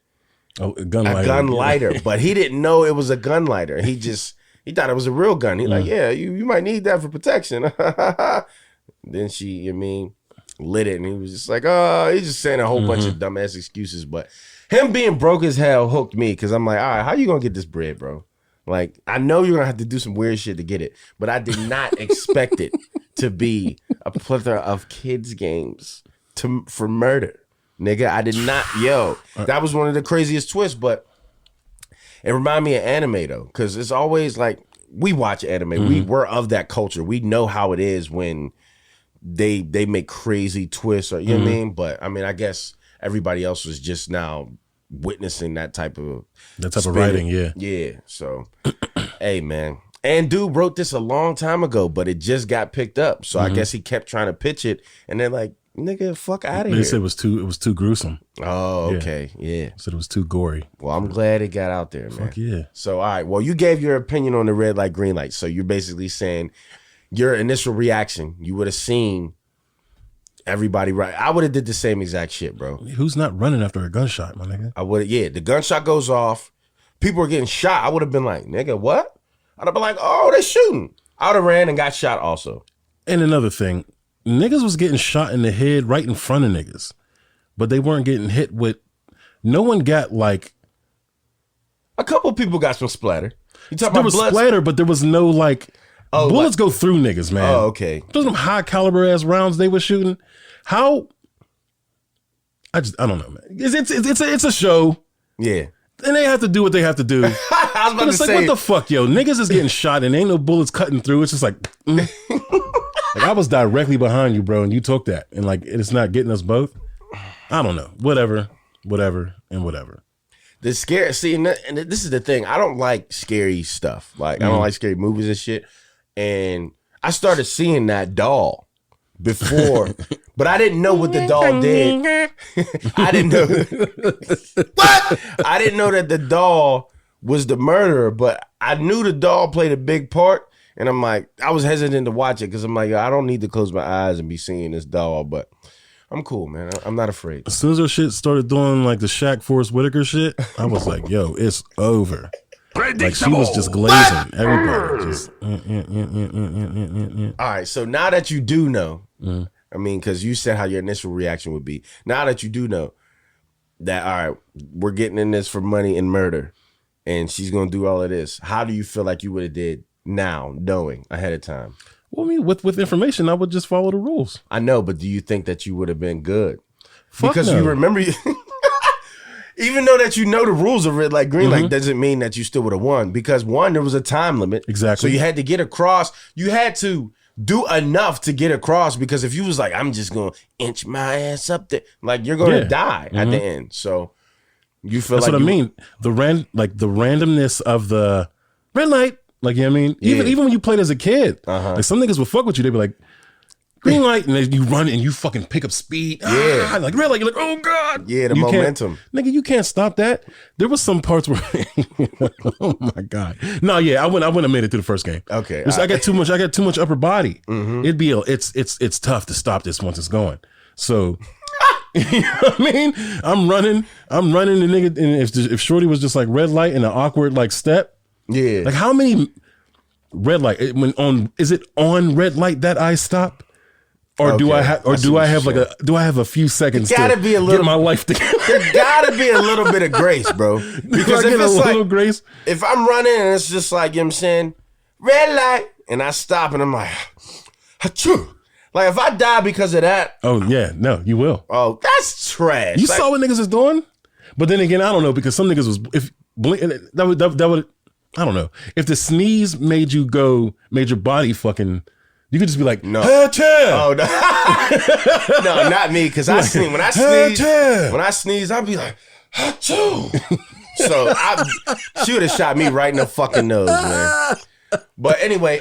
S3: Oh, a gun lighter.
S2: A gun lighter. But he didn't know it was a gun lighter. He thought it was a real gun. He like, yeah, you might need that for protection. Then she, lit it, and he was just like, oh, he's just saying a whole bunch of dumbass excuses. But him being broke as hell hooked me, because I'm like, all right, how you gonna get this bread, bro? Like, I know you're gonna have to do some weird shit to get it, but I did not expect it to be a plethora of kids games for murder, nigga. I did not. That was one of the craziest twists. But it reminded me of anime though, because it's always like, we watch anime, we're of that culture, we know how it is when they make crazy twists, or you know what I mean? But I guess everybody else was just now witnessing that type of writing, yeah. So, hey man, and dude wrote this a long time ago, but it just got picked up. So I guess he kept trying to pitch it, and they're like, nigga, fuck out of here.
S3: They said it was too gruesome.
S2: Oh, okay, yeah.
S3: Said it was too gory.
S2: Well, I'm glad it got out there, man.
S3: Fuck yeah.
S2: So all right, well, you gave your opinion on the red light, green light. So you're basically saying, your initial reaction, you would have seen everybody right. I would have did the same exact shit, bro.
S3: Who's not running after a gunshot, my nigga?
S2: I would have, the gunshot goes off. People are getting shot. I would have been like, nigga, what? I'd have been like, oh, they're shooting. I would have ran and got shot also.
S3: And another thing, niggas was getting shot in the head right in front of niggas, but they weren't getting hit with, no one got like.
S2: A couple of people got some splatter. You talking
S3: there
S2: about
S3: was
S2: blood?
S3: Splatter, but there was no like. Oh, bullets go through niggas, man.
S2: Oh, okay.
S3: Those some high caliber ass rounds they were shooting. How? I don't know, man. It's a show. Yeah. And they have to do what they have to do.
S2: I was about
S3: but it's
S2: to
S3: like,
S2: say,
S3: what the fuck, yo? Niggas is getting shot and ain't no bullets cutting through. It's just like, like I was directly behind you, bro, and you took that, and like it's not getting us both. I don't know. Whatever.
S2: The scare, see, and this is the thing. I don't like scary stuff. Like, I don't like scary movies and shit. And I started seeing that doll before, but I didn't know what the doll did. I didn't know. What? I didn't know that the doll was the murderer, but I knew the doll played a big part. And I'm like, I was hesitant to watch it because I'm like, I don't need to close my eyes and be seeing this doll, but I'm cool, man. I'm not afraid.
S3: As soon as her shit started doing like the Shaq Forrest Whitaker shit, I was like, yo, it's over. Like she was just glazing everybody. Just,
S2: All right, so now that you do know, I mean, because you said how your initial reaction would be. Now that you do know that, all right, we're getting in this for money and murder, and she's gonna do all of this. How do you feel like you would have did now, knowing ahead of time?
S3: Well, I mean, with information, I would just follow the rules.
S2: I know, but do you think that you would have been good?
S3: Fuck
S2: Because
S3: no.
S2: you remember, even though that you know the rules of red light, green light, doesn't mean that you still would have won. Because one, there was a time limit.
S3: Exactly.
S2: So you had to get across. You had to do enough to get across. Because if you was like, I'm just going to inch my ass up there, like you're going to die at the end. So you feel
S3: That's
S2: like
S3: what I mean. The randomness of the red light. Like, you know what I mean?
S2: Yeah.
S3: Even when you played as a kid, like some niggas would fuck with you. They'd be like, green light, and then you run and you fucking pick up speed.
S2: Yeah.
S3: Like red light, you're like, oh God.
S2: Yeah, the
S3: You can't-
S2: momentum.
S3: Nigga, you can't stop that. There was some parts where oh my God. No, yeah, I wouldn't have made it through the first game.
S2: Okay.
S3: I got too much upper body. It'd be it's tough to stop this once it's going. So you know what I mean? I'm running the nigga, and if Shorty was just like red light and an awkward like step.
S2: Yeah.
S3: Like how many red light is it on red light that I stop? Or do I have a few seconds
S2: gotta
S3: to
S2: be a little,
S3: get my life together?
S2: There gotta be a little bit of grace, bro. Because
S3: I
S2: if
S3: get a
S2: it's
S3: little
S2: like,
S3: grace.
S2: if I'm running and it's just like, you know what I'm saying, red light, and I stop and I'm like, achoo. Like if I die because of that,
S3: Oh yeah, no, you will.
S2: oh, that's trash.
S3: You
S2: Like,
S3: saw what niggas is doing, but then again, I don't know because some niggas was that would I don't know if the sneeze made your body fucking. You could just be like,
S2: No.
S3: "Ha-cha!"
S2: Oh no, no, not me. Because I sneeze when I sneeze, I'll be like, achoo. So she would have shot me right in the fucking nose, man. But anyway,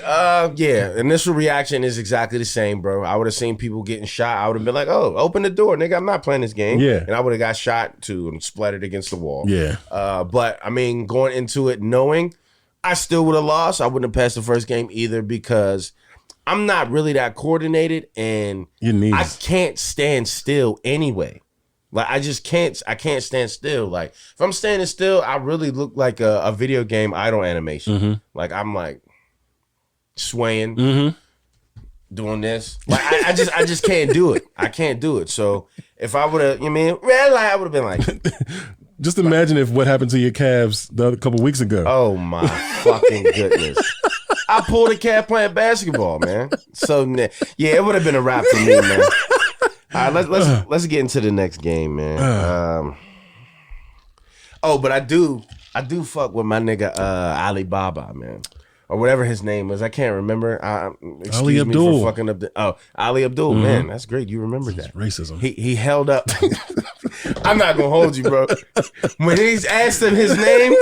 S2: yeah, initial reaction is exactly the same, bro. I would have seen people getting shot. I would have been like, oh, open the door, nigga. I'm not playing this game.
S3: Yeah.
S2: And I would have got shot too and splattered against the wall.
S3: Yeah.
S2: But I mean, going into it knowing I still would have lost, I wouldn't have passed the first game either because I'm not really that coordinated and
S3: Your knees.
S2: I can't stand still anyway. Like I can't stand still. Like if I'm standing still, I really look like a video game idle animation. Like I'm like swaying, doing this. Like I just can't do it. I can't do it. So if I would have, you mean red light, I would have been like,
S3: Just imagine if what happened to your calves a couple weeks ago.
S2: oh my fucking goodness. I pulled a calf playing basketball, man. So yeah, it would have been a wrap for me, man. All right, let's get into the next game, man. But I do fuck with my nigga Alibaba, man, or whatever his name is. I can't remember. Excuse
S3: Ali
S2: me
S3: Abdul.
S2: for fucking up Ali Abdul, man. That's great. You remember that?
S3: Racism.
S2: He held up. I'm not gonna hold you, bro. When he's asked him his name,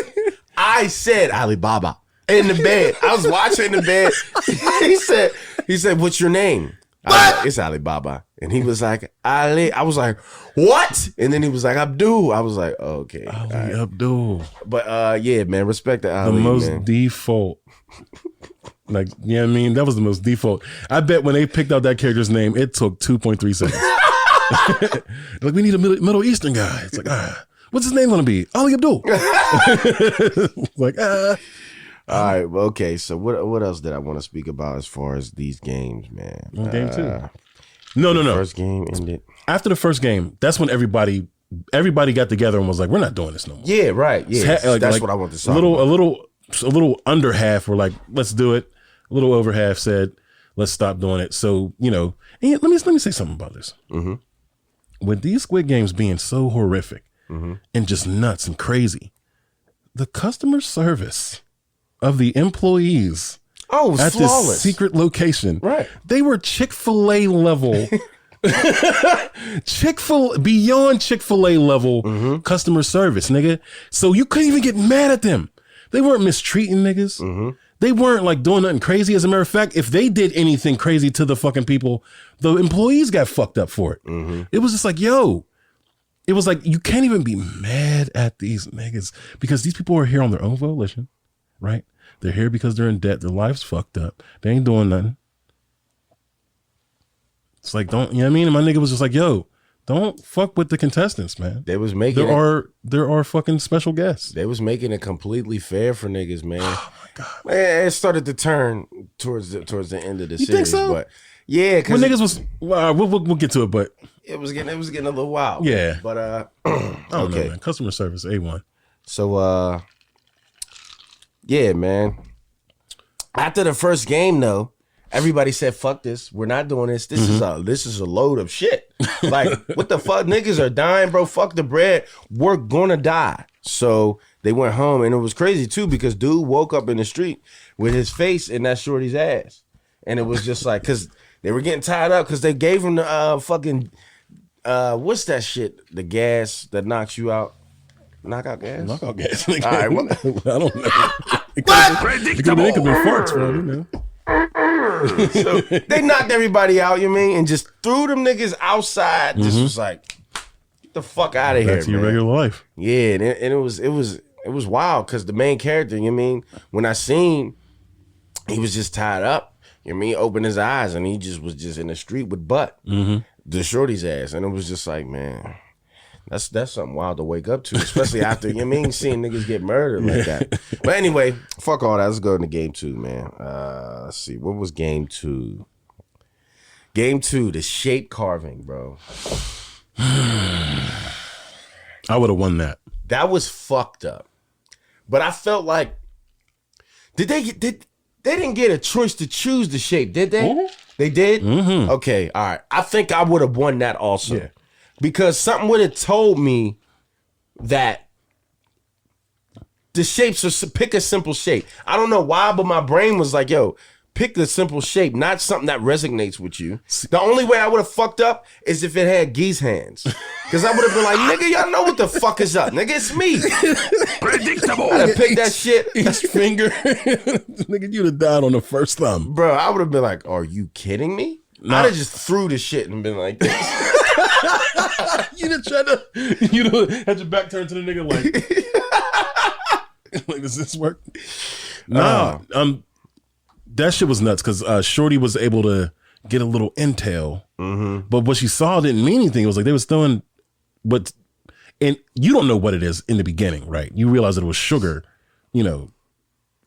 S2: I said Alibaba in the bed. I was watching in the bed. he said, "What's your name?" I was like, it's Alibaba. And he was like, Ali. I was like, what? And then he was like, Abdul. I was like, oh, okay.
S3: Ali Abdul.
S2: But yeah, man, respect to Ali,
S3: The most
S2: man.
S3: default. Like, you know what I mean? That was the most default. I bet when they picked out that character's name, it took 2.3 seconds. Like, we need a Middle Eastern guy. It's like, what's his name gonna be? Ali Abdul. Like,
S2: All right, well, okay. So what else did I want to speak about as far as these games, man?
S3: Game two. No.
S2: First game ended.
S3: After the first game, that's when everybody got together and was like, we're not doing this no more.
S2: Yeah, right. Yeah, that's what I want to say.
S3: A little under half were like, let's do it. A little over half said, let's stop doing it. So, you know, and let me say something about this. With these Squid Games being so horrific and just nuts and crazy, the customer service of the employees
S2: it was
S3: at
S2: flawless.
S3: this secret location,
S2: Right.
S3: They were Chick-fil-A level beyond Chick-fil-A level customer service, nigga. So you couldn't even get mad at them. They weren't mistreating niggas. They weren't like doing nothing crazy. As a matter of fact, if they did anything crazy to the fucking people, the employees got fucked up for it. It was just like, yo, it was like, you can't even be mad at these niggas because these people are here on their own volition, right? They're here because they're in debt. Their life's fucked up. They ain't doing nothing. It's like, don't, you know what I mean? And my nigga was just like, yo, don't fuck with the contestants, man.
S2: They was making
S3: there are fucking special guests.
S2: They was making it completely fair for niggas, man.
S3: Oh my God.
S2: Man, it started to turn towards the end of the series.
S3: Think so?
S2: But yeah,
S3: when niggas was we'll get to it, but
S2: it was getting a little wild.
S3: Yeah.
S2: But
S3: I don't know, man. Customer service, A1.
S2: So yeah, man. After the first game though, everybody said, fuck this. We're not doing this. This is a load of shit. Like, what the fuck? Niggas are dying, bro. Fuck the bread. We're gonna die. So they went home, and it was crazy too because dude woke up in the street with his face in that shorty's ass. And it was just like, because they were getting tied up because they gave him the fucking, what's that shit? The gas that knocks you out. Knockout gas?
S3: Knockout gas.
S2: All right,
S3: I don't know.
S5: What? Predictable.
S3: It could be farts, bro, you know.
S2: So they knocked everybody out, you mean, and just threw them niggas outside. Just was like, get the fuck out of here,
S3: Back to your
S2: man.
S3: regular life.
S2: Yeah, and it was wild because the main character, you mean, when I seen, he was just tied up. You mean, opened his eyes and he just was just in the street with butt, the shorty's ass, and it was just like, man, that's something wild to wake up to, especially after seeing niggas get murdered like that. But anyway, fuck all that. Let's go into game 2, man. Let's see, what was game 2? Game 2, the shape carving, bro.
S3: I would have won that.
S2: That was fucked up. But I felt like, they didn't get a choice to choose the shape, did they? They did? Okay, all right. I think I would have won that also. Yeah. Because something would have told me that the shapes are, pick a simple shape. I don't know why, but my brain was like, yo, pick the simple shape, not something that resonates with you. The only way I would have fucked up is if it had Geese hands. Because I would have been like, nigga, y'all know what the fuck is up. Nigga, it's me.
S5: Predictable.
S2: I'd have picked that shit.
S3: Each finger. Nigga, you'd have died on the first thumb.
S2: Bro, I would have been like, are you kidding me?
S3: No.
S2: I'd have just threw the shit and been like this.
S3: You'd have tried to, had your back turned to the nigga like, does this work? Nah. That shit was nuts because Shorty was able to get a little intel, but what she saw didn't mean anything. It was like they was throwing, and you don't know what it is in the beginning, right? You realize that it was sugar,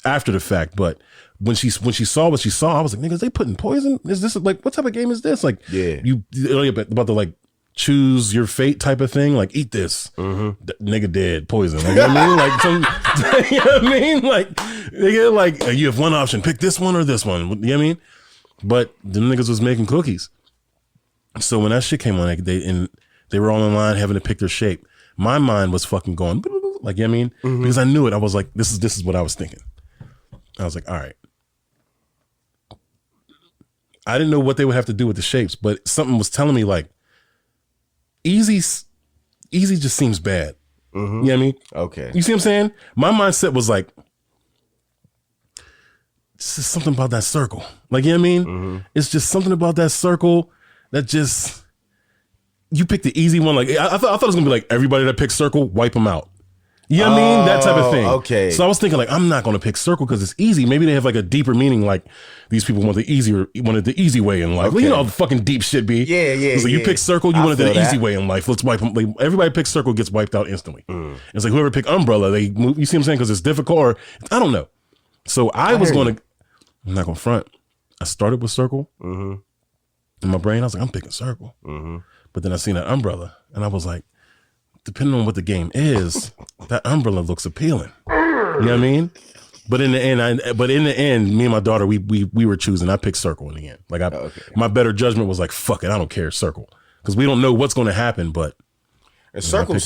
S3: after the fact. But when she saw what she saw, I was like, niggas, they putting poison? Is this like, what type of game is this? Like,
S2: yeah,
S3: you about the like choose your fate type of thing, like eat this, nigga dead, poison. Like, you know what I mean? Like, you know what I mean? Like, nigga, like you have one option, pick this one or this one. You know what I mean? But the niggas was making cookies. So when that shit came on, like, they were all in line having to pick their shape. My mind was fucking going, like, you know what I mean? Because I knew it. I was like, this is what I was thinking. I was like, all right. I didn't know what they would have to do with the shapes, but something was telling me like, easy just seems bad. You know what I mean?
S2: Okay.
S3: You see what I'm saying? My mindset was like, it's just something about that circle. Like, you know what I mean? It's just something about that circle that just, you pick the easy one. Like, I thought it was gonna be like, everybody that picks circle, wipe them out. You know what I mean? That type of thing.
S2: Okay.
S3: So I was thinking like, I'm not going to pick circle because it's easy. Maybe they have like a deeper meaning. Like these people wanted the easy way in life.
S2: Okay.
S3: Like, you know how fucking deep shit be.
S2: Yeah.
S3: It's like you pick circle, you wanted the easy way in life. Let's wipe them. Like, everybody picks circle gets wiped out instantly. It's like whoever pick umbrella, they move. You see what I'm saying? Because it's difficult or I don't know. So I'm not going to front. I started with circle. In my brain, I was like, I'm picking circle. But then I seen that umbrella and I was like, depending on what the game is, that umbrella looks appealing. You know what I mean? But in the end, me and my daughter, we were choosing. I picked circle in the end. Like my better judgment was like, fuck it, I don't care, circle, because we don't know what's going to happen. But
S2: circle is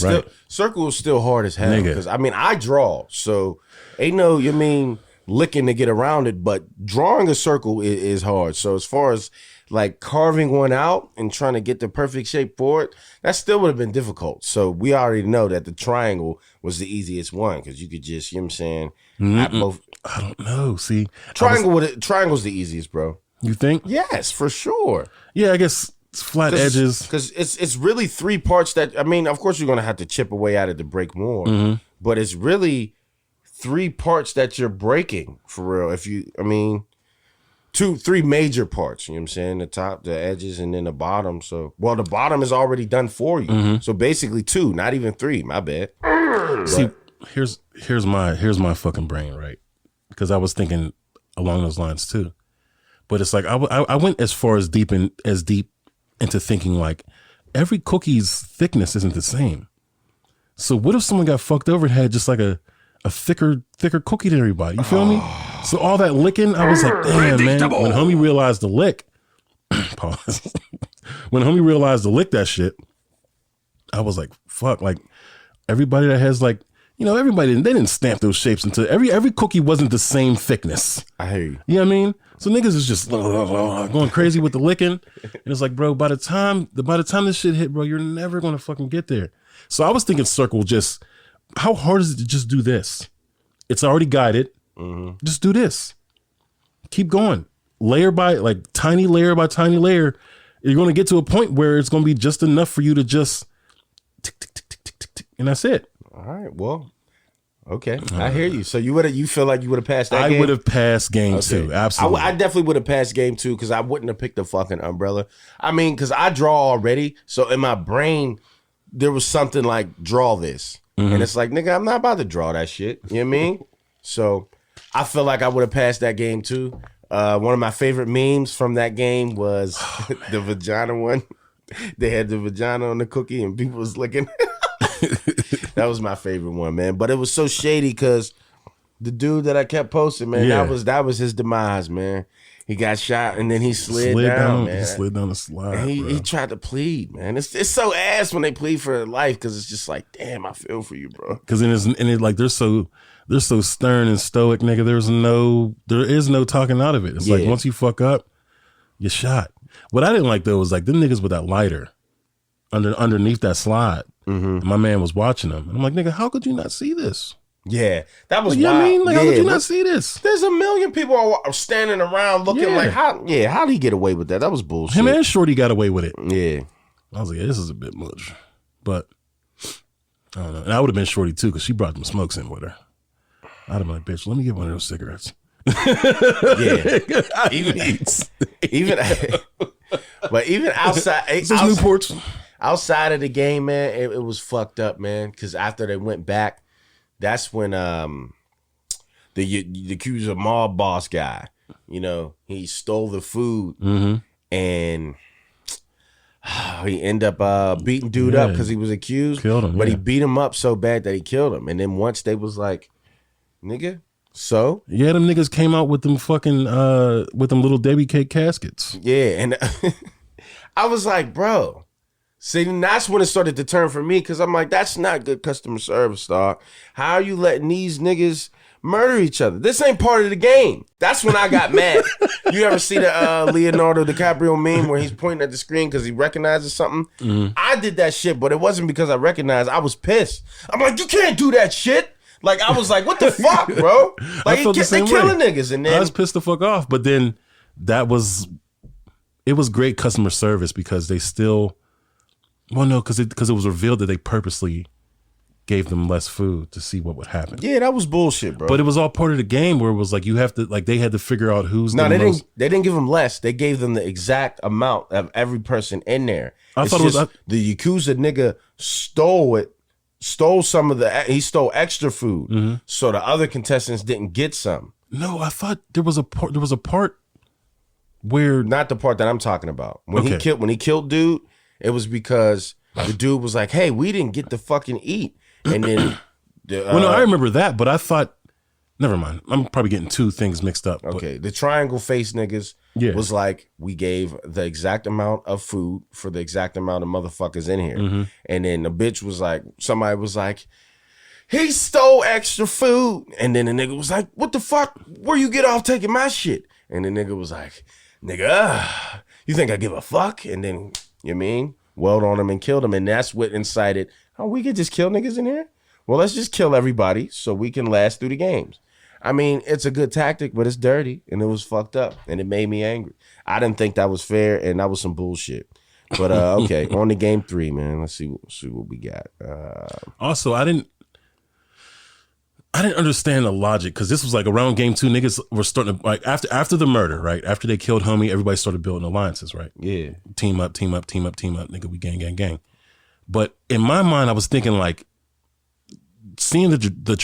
S2: still hard as hell. Because I mean, I draw, so ain't no. You mean licking to get around it, but drawing a circle is hard. So as far as like carving one out and trying to get the perfect shape for it, that still would have been difficult. So we already know that the triangle was the easiest one because you could just, you know what I'm saying?
S3: I don't know. See,
S2: triangle's the easiest, bro.
S3: You think?
S2: Yes, for sure.
S3: Yeah, I guess it's flat edges.
S2: Because it's really 3 parts that, I mean, of course you're going to have to chip away at it to break more, but it's really 3 parts that you're breaking for real. If you, I mean, 3 major parts, you know what I'm saying? The top, the edges, and then the bottom. So, well, the bottom is already done for you. So basically 2, not even 3. My bad.
S3: See, here's my fucking brain, right? Because I was thinking along those lines too. But it's like I went as far as deep into thinking like every cookie's thickness isn't the same. So what if someone got fucked over and had just like a thicker cookie than everybody? You feel me? So all that licking, I was like, damn, man. When homie realized the lick, pause. When homie realized to lick that shit, I was like, fuck. Like everybody that has like, you know, everybody they didn't stamp those shapes until every cookie wasn't the same thickness.
S2: I hear you.
S3: You know what I mean? So niggas is just going crazy with the licking. And it's like, bro, by the time this shit hit, bro, you're never gonna fucking get there. So I was thinking circle, just how hard is it to just do this? It's already guided. Just do this. Keep going. Layer by like tiny layer by tiny layer. You're gonna get to a point where it's gonna be just enough for you to just tick, tick, tick, tick, tick, tick, tick, and that's it.
S2: All right. Well, okay. I hear you. So you feel like you would have passed that game?
S3: I would have passed game 2. Absolutely.
S2: I definitely would have passed game 2 because I wouldn't have picked the fucking umbrella. I mean, because I draw already. So in my brain, there was something like draw this. And it's like, nigga, I'm not about to draw that shit. You know what I mean? So I feel like I would have passed that game too. One of my favorite memes from that game was the vagina one. They had the vagina on the cookie and people was licking. That was my favorite one, man. But it was so shady because the dude that I kept posting, man, that was his demise, man. He got shot and then he slid down, man.
S3: He slid down the slide.
S2: And he tried to plead, man. It's so ass when they plead for their life because it's just like, damn, I feel for you, bro.
S3: Because like they're so stern and stoic, nigga. There is no talking out of it. It's like once you fuck up, you're shot. What I didn't like though was like them niggas with that lighter underneath that slide. My man was watching them. And I'm like, nigga, how could you not see this?
S2: Yeah, that was
S3: wild. You know what I mean? Like, how could you not see this?
S2: There's a million people are standing around looking like, how'd he get away with that? That was bullshit.
S3: Him and Shorty got away with it.
S2: Yeah.
S3: I was like, this is a bit much. But, I don't know. And I would have been Shorty too, because she brought them smokes in with her. I'd have been like, bitch, let me get one of those cigarettes.
S2: Yeah. even outside.
S3: Newports.
S2: Outside of the game, man, it was fucked up, man. Because after they went back, that's when the accuser mob boss guy, you know, he stole the food and he ended up beating dude up because he was accused.
S3: Killed him,
S2: but he beat him up so bad that he killed him. And then once they was like, nigga, so?
S3: Yeah, them niggas came out with them fucking, with them little Debbie cake caskets.
S2: Yeah, and I was like, bro. See, and that's when it started to turn for me because I'm like, that's not good customer service, dog. How are you letting these niggas murder each other? This ain't part of the game. That's when I got mad. You ever see the Leonardo DiCaprio meme where he's pointing at the screen because he recognizes something? I did that shit, but it wasn't because I recognized. I was pissed. I'm like, you can't do that shit. Like, I was like, what the fuck, bro? Like, they killing niggas. And then
S3: I was pissed the fuck off. But then it was great customer service because they still... Well, no, because it was revealed that they purposely gave them less food to see what would happen.
S2: Yeah, that was bullshit, bro.
S3: But it was all part of the game where it was like you have to they had to figure out who's
S2: they didn't give them less. They gave them the exact amount of every person in there.
S3: I thought it was
S2: the Yakuza nigga stole some of he stole extra food, so the other contestants didn't get some.
S3: No, I thought there was a part where
S2: not the part that I'm talking about. When he killed dude. It was because the dude was like, hey, we didn't get to fucking eat. And then...
S3: well, no, I remember that, but I thought... Never mind. I'm probably getting two things mixed up.
S2: Okay, the triangle face niggas was like, we gave the exact amount of food for the exact amount of motherfuckers in here. And then the bitch was like, somebody was like, he stole extra food. And then the nigga was like, what the fuck? Where you get off taking my shit? And the nigga was like, nigga, you think I give a fuck? And then, you mean, welled on him and killed him. And that's what incited, oh, we could just kill niggas in here? Well, let's just kill everybody so we can last through the games. I mean, it's a good tactic, but it's dirty and it was fucked up and it made me angry. I didn't think that was fair and that was some bullshit. But okay, on to game 3, man. Let's see what we got.
S3: Also, I didn't understand the logic because this was like around game 2. Niggas were starting to like after the murder, right? After they killed homie, everybody started building alliances, right?
S2: Yeah,
S3: team up, nigga. We gang. But in my mind, I was thinking like seeing the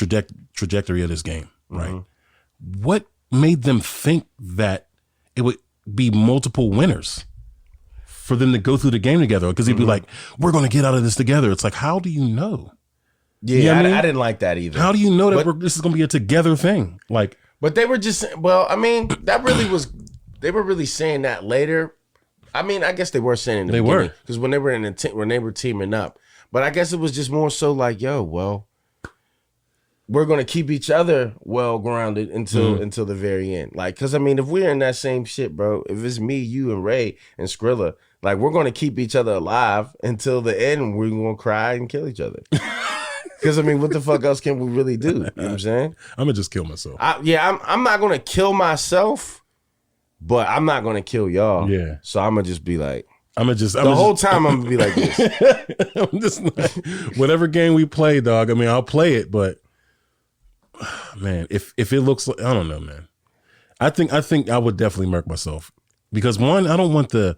S3: trajectory of this game, right? Mm-hmm. What made them think that it would be multiple winners for them to go through the game together? Because he'd be like, we're going to get out of this together. It's like, how do you know?
S2: Yeah,
S3: you know what I mean?
S2: I didn't like that either.
S3: How do you know that this is going to be a together thing? Like,
S2: but they were just, well, I mean, that really was, they were really saying that later. I mean, I guess they were saying it in the beginning. Because when they were when they were teaming up. But I guess it was just more so like, yo, well, we're going to keep each other well grounded until the very end. Like, because I mean, if we're in that same shit, bro, if it's me, you, and Ray and Skrilla, like, we're going to keep each other alive until the end. We're going to cry and kill each other. Because I mean, what the fuck else can we really do? You know what I'm saying?
S3: I'm gonna just kill myself.
S2: I'm not gonna kill myself, but I'm not gonna kill y'all.
S3: Yeah.
S2: So I'm gonna just be like,
S3: the
S2: whole time I'm gonna be like this.
S3: I'm just like, whatever game we play, dog. I mean, I'll play it, but man, if it looks like, I don't know, man. I think I would definitely murk myself because one, I don't want the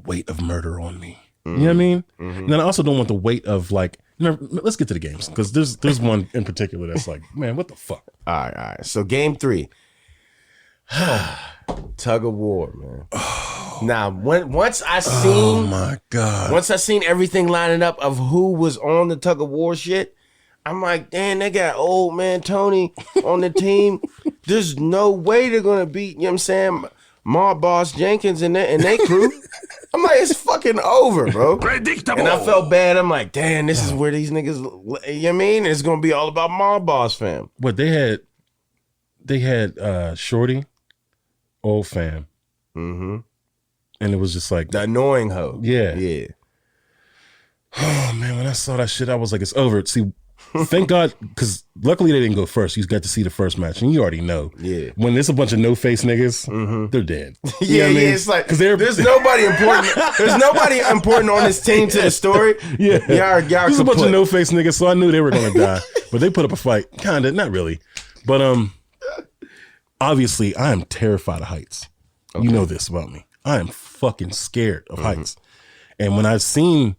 S3: weight of murder on me. You know what I mean? Mm-hmm. And then I also don't want the weight of like. Let's get to the games because there's one in particular that's like, man, what the fuck?
S2: All right. So game 3, tug of war, man. Now, once I seen,
S3: oh my god,
S2: once I seen everything lining up of who was on the tug of war shit, I'm like, damn, they got old man Tony on the team. There's no way they're gonna beat, you know what I'm saying, Mob Boss Jenkins and they crew. I'm like, it's fucking over, bro.
S5: Predictable.
S2: And I felt bad. I'm like, damn, this is where these niggas, you know what I mean? It's going to be all about Mob Boss fam.
S3: What they had Shorty, old fam. Mm-hmm. And it was just like.
S2: The annoying hoe.
S3: Yeah.
S2: Yeah.
S3: Oh, man, when I saw that shit, I was like, it's over. See, thank God, because luckily they didn't go first. You got to see the first match, and you already know.
S2: Yeah.
S3: When there's a bunch of no-face niggas, they're dead.
S2: Yeah, yeah. It's like, there's nobody important. There's nobody important on this team to the story.
S3: Yeah.
S2: Y'all
S3: there's a bunch of no-face niggas, so I knew they were going to die. But they put up a fight. Kind of, not really. But obviously, I am terrified of heights. Okay. You know this about me. I am fucking scared of heights. And when I've seen...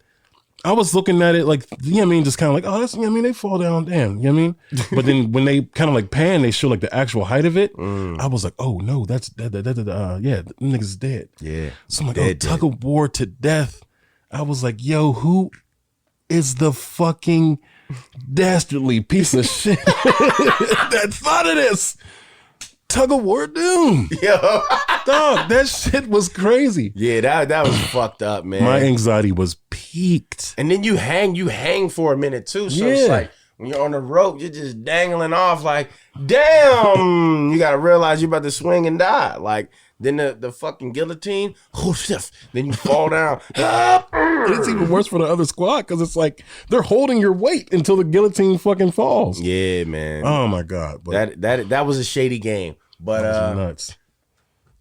S3: I was looking at it like, you know what I mean? Just kind of like, oh, that's, you know what I mean? They fall down, damn, you know what I mean? But then when they kind of like pan, they show like the actual height of it. I was like, oh no, that's, yeah, the niggas is dead.
S2: Yeah.
S3: So I'm like, tug of war to death. I was like, yo, who is the fucking dastardly piece of shit that thought of this? Tug of war doom.
S2: Yo.
S3: Dog, that shit was crazy.
S2: Yeah, that was fucked up, man.
S3: My anxiety was peaked.
S2: And then you hang for a minute too. So it's like when you're on the rope, you're just dangling off like, damn, you gotta realize you're about to swing and die. Like, then the fucking guillotine, then you fall down.
S3: And it's even worse for the other squad because it's like they're holding your weight until the guillotine fucking falls.
S2: Yeah, man.
S3: Oh my god. But
S2: that was a shady game. But
S3: nuts.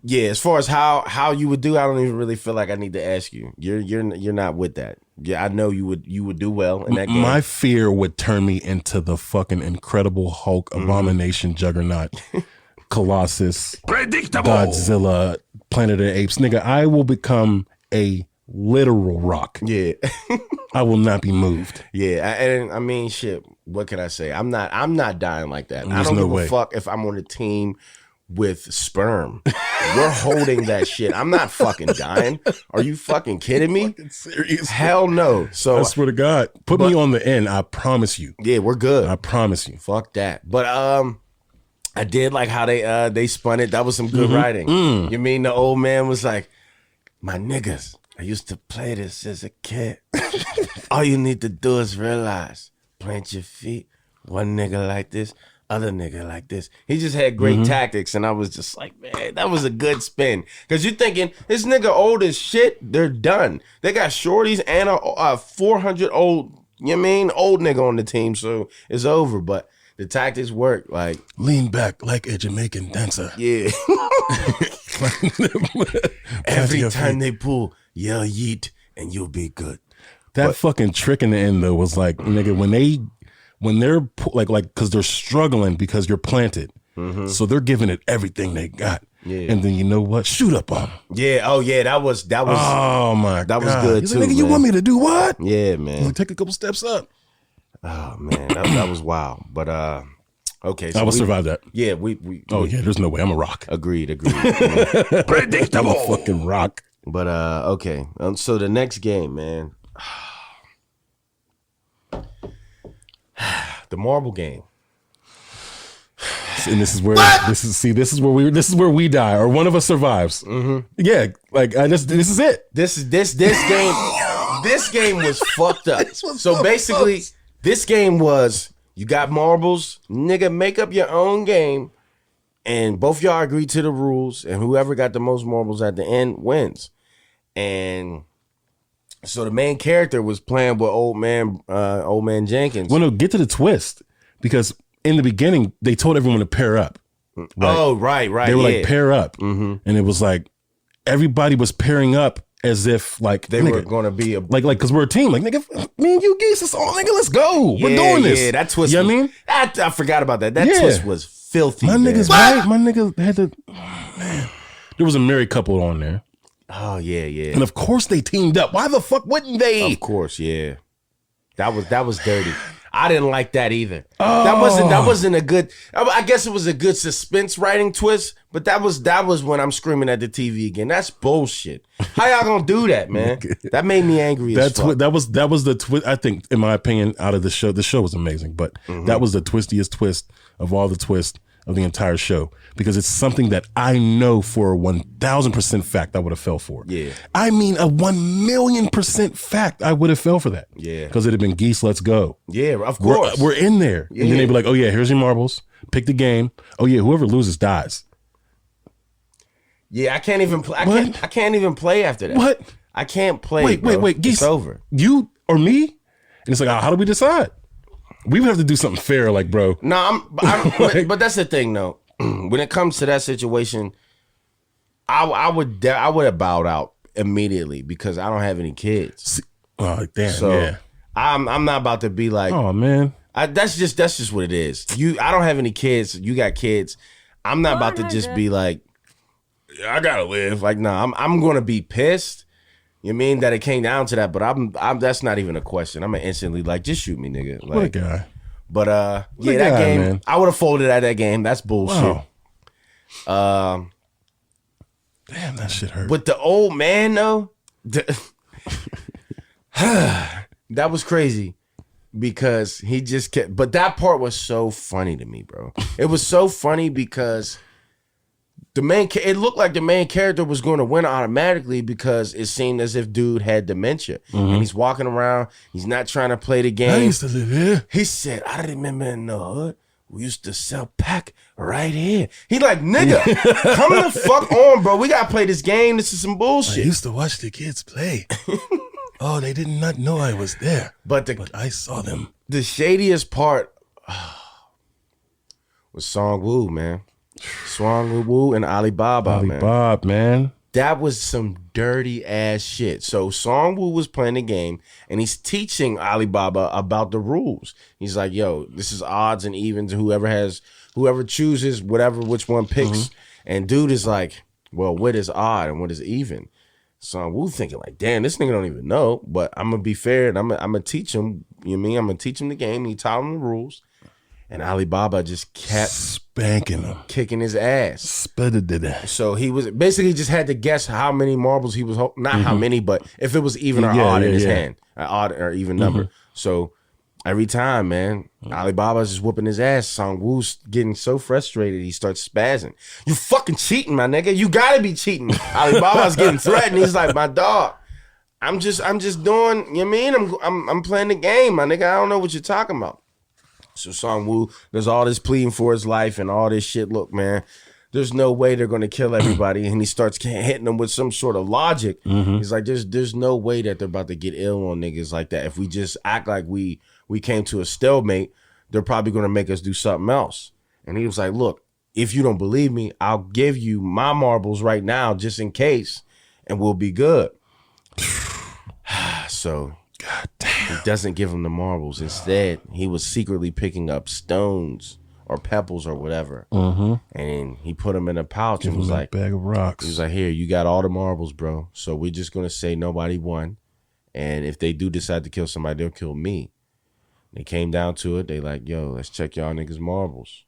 S2: Yeah, as far as how you would do, I don't even really feel like I need to ask you. You're not with that. Yeah, I know you would do well in that game.
S3: My fear would turn me into the fucking Incredible Hulk, Abomination, Juggernaut, Colossus,
S5: Predictable.
S3: Godzilla, Planet of the Apes. Nigga, I will become a literal rock.
S2: Yeah.
S3: I will not be moved.
S2: Yeah, and I mean, shit, what can I say? I'm not dying like that.
S3: There's
S2: I don't
S3: no
S2: give
S3: way.
S2: a fuck if I'm on a team with sperm. We're holding that shit. I'm not fucking dying. Are you fucking kidding me?
S3: Serious?
S2: Hell no. So
S3: I swear to God, put me on the end. I promise you.
S2: Yeah, we're good.
S3: I promise you.
S2: Fuck that. But I did like how they spun it. That was some good writing. You mean the old man was like, my niggas, I used to play this as a kid. All you need to do is realize, plant your feet, One nigga like this, other nigga like this. He just had great tactics, and I was just like, man, that was a good spin. Because you're thinking, this nigga old as shit, they're done. They got shorties and a 400 old, you know what I mean, old nigga on the team, so it's over. But the tactics work. Like,
S3: lean back like a Jamaican dancer.
S2: yeah. Every time they pull, yell yeet, and you'll be good.
S3: That fucking trick in the end though was like, nigga, when they're like, because they're struggling because you're planted, so they're giving it everything they got. Yeah. And then you know what? Shoot up on them.
S2: Yeah. Oh yeah. That was.
S3: Oh my God.
S2: That was good
S3: He's
S2: too.
S3: Like, nigga, you want me to do what?
S2: Yeah, man.
S3: Like, take a couple steps up.
S2: Oh man, that was wild. But okay. So
S3: I will survive that.
S2: Yeah. We.
S3: Oh yeah. There's no way. I'm a rock.
S2: Agreed.
S5: Predictable.
S3: I'm a fucking rock.
S2: But okay. So the next game, man. The marble game.
S3: And this is where this is where we die, or one of us survives. Yeah, like this is it.
S2: This game. This game was fucked up. So basically, this game was, you got marbles, nigga, make up your own game, and both y'all agreed to the rules, and whoever got the most marbles at the end wins. And so the main character was playing with old man Jenkins.
S3: Well, no, get to the twist, because in the beginning they told everyone to pair up.
S2: Right? Oh, right.
S3: They were like, pair up, and it was like everybody was pairing up as if like
S2: they were going to be a
S3: like because we're a team. Like, nigga, me and you, Geese, it's all, nigga, let's go. We're doing this.
S2: Yeah, that twist.
S3: You know what I mean?
S2: I forgot about that. That twist was filthy.
S3: My niggas, right? My nigga had to. Man, there was a married couple on there.
S2: Oh yeah.
S3: And of course they teamed up. Why the fuck wouldn't they?
S2: Of course, yeah. That was dirty. I didn't like that either. Oh. That wasn't a good. I guess it was a good suspense writing twist, but that was when I'm screaming at the TV again. That's bullshit. How y'all gonna do that, man? That made me angry. As fuck.
S3: That was the twist. I think, in my opinion, out of the show was amazing, but that was the twistiest twist of all the twists of the entire show, because it's something that I know for a 1,000% fact I would have fell for.
S2: Yeah.
S3: I mean, a 1,000,000% fact I would have fell for that.
S2: Yeah.
S3: Because it'd have been Geese, let's go.
S2: Yeah, of course.
S3: We're in there. Yeah. And then they'd be like, oh yeah, here's your marbles. Pick the game. Oh yeah, whoever loses dies.
S2: Yeah, I can't even play. I can't even play after that.
S3: What?
S2: I can't play.
S3: Wait, Geese.
S2: It's over.
S3: You or me? And it's like, how do we decide? We would have to do something fair, like, bro.
S2: No, but that's the thing, though. When it comes to that situation, I would have bowed out immediately because I don't have any kids.
S3: Oh damn!
S2: So
S3: yeah.
S2: I'm not about to be like,
S3: oh man,
S2: that's just what it is. I don't have any kids. You got kids. I'm not about to just be like, I gotta live. Like, no, I'm gonna be pissed. You mean that it came down to that? But I'm that's not even a question. I'm instantly like, just shoot me, nigga. Like,
S3: what a guy.
S2: But yeah, that game, man. I would have folded at that game. That's bullshit.
S3: Wow. Damn, that shit hurt.
S2: But the old man though, that was crazy because he just kept. But that part was so funny to me, bro. It was so funny because it looked like the main character was going to win automatically because it seemed as if dude had dementia. And he's walking around. He's not trying to play the game.
S3: I used to live here.
S2: He said, I remember in the hood, we used to sell pack right here. He like, nigga, come the fuck on, bro. We got to play this game. This is some bullshit.
S3: I used to watch the kids play. Oh, they did not know I was there. But I saw them.
S2: The shadiest part was Song Woo, man. Swang Woo and Alibaba,
S3: man.
S2: That was some dirty ass shit. So Song Woo was playing the game and he's teaching Alibaba about the rules. He's like, yo, this is odds and evens. Whoever chooses, which one picks. And dude is like, well, what is odd and what is even? Song Woo thinking like, damn, this nigga don't even know. But I'm gonna be fair and I'm gonna teach him. You know what I mean? I'm gonna teach him the game. He taught him the rules. And Alibaba just kept
S3: spanking him,
S2: kicking his ass.
S3: Sputtered it.
S2: So he was basically just had to guess how many marbles he was not how many, but if it was even or odd in his hand, an odd or even number. So every time, man, Alibaba's just whooping his ass. Song Woo's getting so frustrated, he starts spazzing. You fucking cheating, my nigga. You gotta be cheating. Alibaba's getting threatened. He's like, my dog, I'm just doing. You know what I mean? I'm playing the game, my nigga. I don't know what you're talking about. So Song-woo does all this pleading for his life and all this shit. Look, man, there's no way they're going to kill everybody. And he starts hitting them with some sort of logic. He's like, there's no way that they're about to get ill on niggas like that. If we just act like we came to a stalemate, they're probably going to make us do something else. And he was like, look, if you don't believe me, I'll give you my marbles right now just in case, and we'll be good. So God damn. He doesn't give him the marbles. Instead, he was secretly picking up stones or pebbles or whatever. And he put them in a pouch and was like,
S3: bag of rocks.
S2: He was like, here, you got all the marbles, bro. So we're just going to say nobody won. And if they do decide to kill somebody, they'll kill me. They came down to it. They like, yo, let's check y'all niggas' marbles.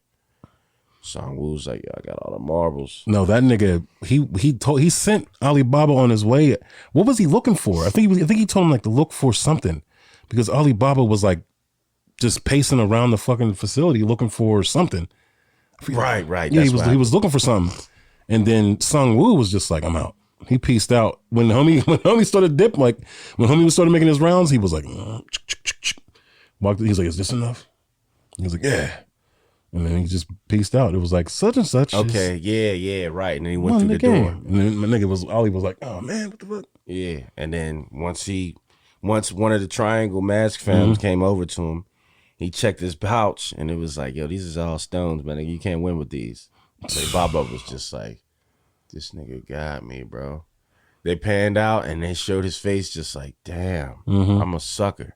S2: Song-woo's like, yo, I got all the marbles.
S3: No, that nigga, he sent Alibaba on his way. What was he looking for? I think he told him like to look for something, because Alibaba was like just pacing around the fucking facility looking for something.
S2: Right.
S3: Yeah, he was looking for something, and then Song-woo was just like, I'm out. He pieced out when homie started dipping. Like when homie started making his rounds, he was like, walked. He's like, is this enough? He was like, yeah. And then he just pieced out. It was like such and such.
S2: Okay, yeah, right. And then he went through the door.
S3: And then my nigga Ollie was like, oh man, what the fuck?
S2: Yeah. And then once one of the Triangle Mask fams came over to him, he checked his pouch and it was like, yo, these is all stones, man. You can't win with these. So Baba was just like, this nigga got me, bro. They panned out and they showed his face just like, damn, I'm a sucker.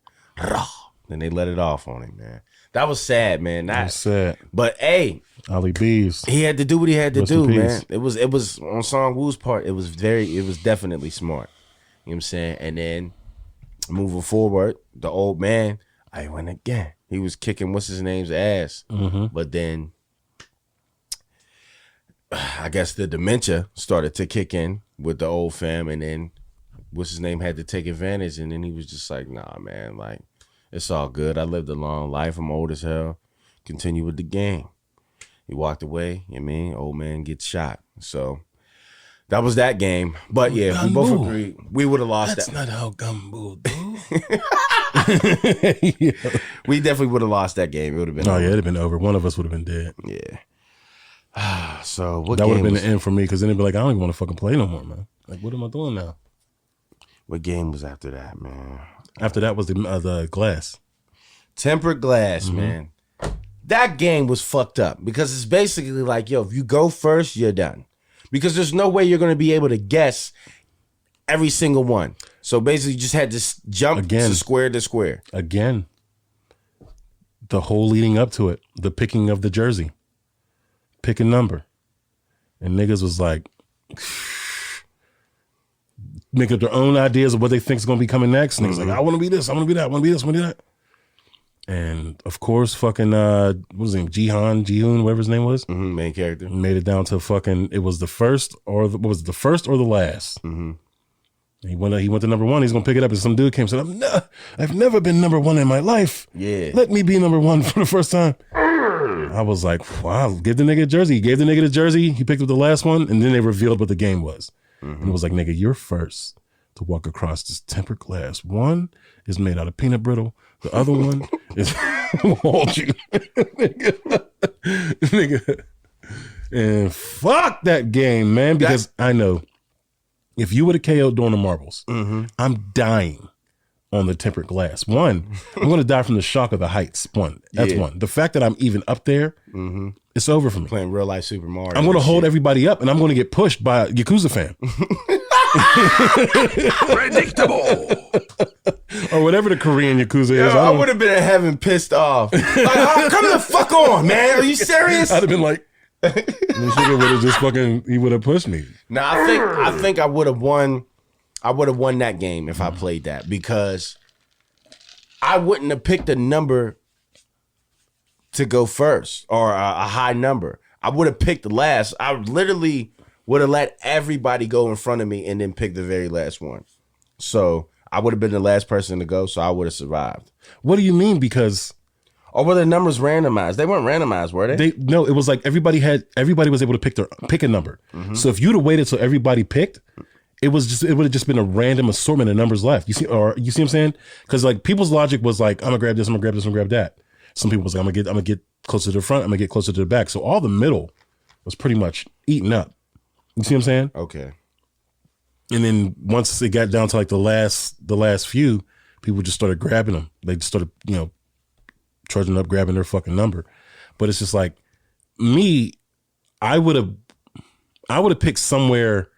S2: Then they let it off on him, man. That was sad, man. That was sad. But hey,
S3: Ali B's.
S2: He had to do what he had to do, man. It was on Song-woo's part, it was definitely smart. You know what I'm saying? And then moving forward, the old man, I went again. He was kicking what's his name's ass. But then I guess the dementia started to kick in with the old fam, and then what's his name had to take advantage, and then he was just like, nah, man, like, it's all good. I lived a long life. I'm old as hell. Continue with the game. He walked away. You know what I mean? Old man gets shot. So that was that game. But yeah,
S3: Gumbo.
S2: we both agreed we would have lost
S3: That's
S2: that.
S3: not how Gumbo do.
S2: We definitely would have lost that game. It would have been
S3: Oh,
S2: over.
S3: yeah, it'd have been over. One of us would have been dead.
S2: Yeah. So what
S3: that would have
S2: game
S3: been
S2: was,
S3: the end for me, because then it'd be like, I don't even want to fucking play no more, man. Like, what am I doing now?
S2: what game was after that, man?
S3: After that was the glass.
S2: Tempered glass, man. That game was fucked up because it's basically like, yo, if you go first, you're done. Because there's no way you're going to be able to guess every single one. So basically, you just had to jump to square.
S3: Again, the whole leading up to it, the picking of the jersey, pick a number. And niggas was like, making up their own ideas of what they think is going to be coming next. Niggas like, I want to be this, I want to be that, I want to be this, I want to be that. And of course, fucking, what was his name? Jihoon, whatever his name was.
S2: Main character.
S3: Made it down to fucking, it was the first or the last? He went to number one. He's going to pick it up. And some dude came and said, I've never been number one in my life.
S2: Yeah.
S3: Let me be number one for the first time. I was like, wow, give the nigga a jersey. He gave the nigga the jersey. He picked up the last one. And then they revealed what the game was. And it was like, nigga, you're first to walk across this tempered glass. One is made out of peanut brittle. The other one is hold you. nigga. And fuck that game, man. Because I know if you would have KO'd during the marbles, I'm dying on the tempered glass. One, I'm going to die from the shock of the heights. That's one. The fact that I'm even up there, it's over for me.
S2: Playing real life Super Mario.
S3: I'm going to hold everybody up, and I'm going to get pushed by a Yakuza fan.
S5: Predictable.
S3: Or whatever the Korean Yakuza is.
S2: Yo, I would have been in heaven pissed off. Like, come the fuck on, man. Are you serious?
S3: I'd have been like, this nigga would have just fucking, he would have pushed me.
S2: Now I think I would have won. I would have won that game if I played that, because I wouldn't have picked a number to go first or a high number. I would have picked the last. I literally would have let everybody go in front of me and then pick the very last one. So I would have been the last person to go, so I would have survived.
S3: What do you mean? Because
S2: or were the numbers randomized? They weren't randomized, were they?
S3: No, it was like everybody was able to pick a number. So if you'd have waited till everybody picked, it would have just been a random assortment of numbers left. You see what I'm saying? Because like people's logic was like, I'm gonna grab this, I'm gonna grab this, I'm gonna grab that. Some people was like, I'm gonna get closer to the front. I'm gonna get closer to the back. So all the middle was pretty much eaten up. You see what I'm saying?
S2: Okay.
S3: And then once it got down to like the last few, people just started grabbing them. They just started, charging up, grabbing their fucking number. But it's just like me, I would have picked somewhere.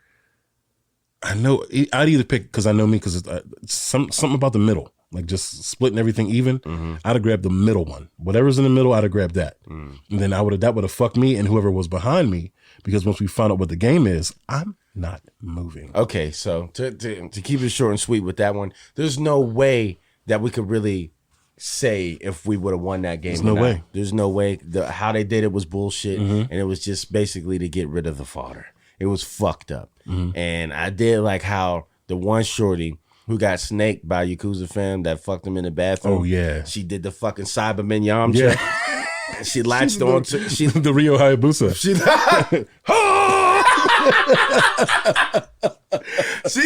S3: I know I'd either pick because I know me because it's something about the middle, like just splitting everything even. I'd have grabbed the middle one. Whatever's in the middle, I'd have grabbed that. And then that would have fucked me and whoever was behind me, because once we found out what the game is, I'm not moving.
S2: Okay, so to keep it short and sweet with that one, there's no way that we could really say if we would have won that game.
S3: There's no way.
S2: There's no way. How they did it was bullshit, and it was just basically to get rid of the fodder. It was fucked up. And I did like how the one shorty who got snaked by Yakuza fam that fucked him in the bathroom.
S3: Oh yeah,
S2: she did the fucking Cyberman Yamcha. Yeah. She latched on to
S3: the Rio Hayabusa.
S2: She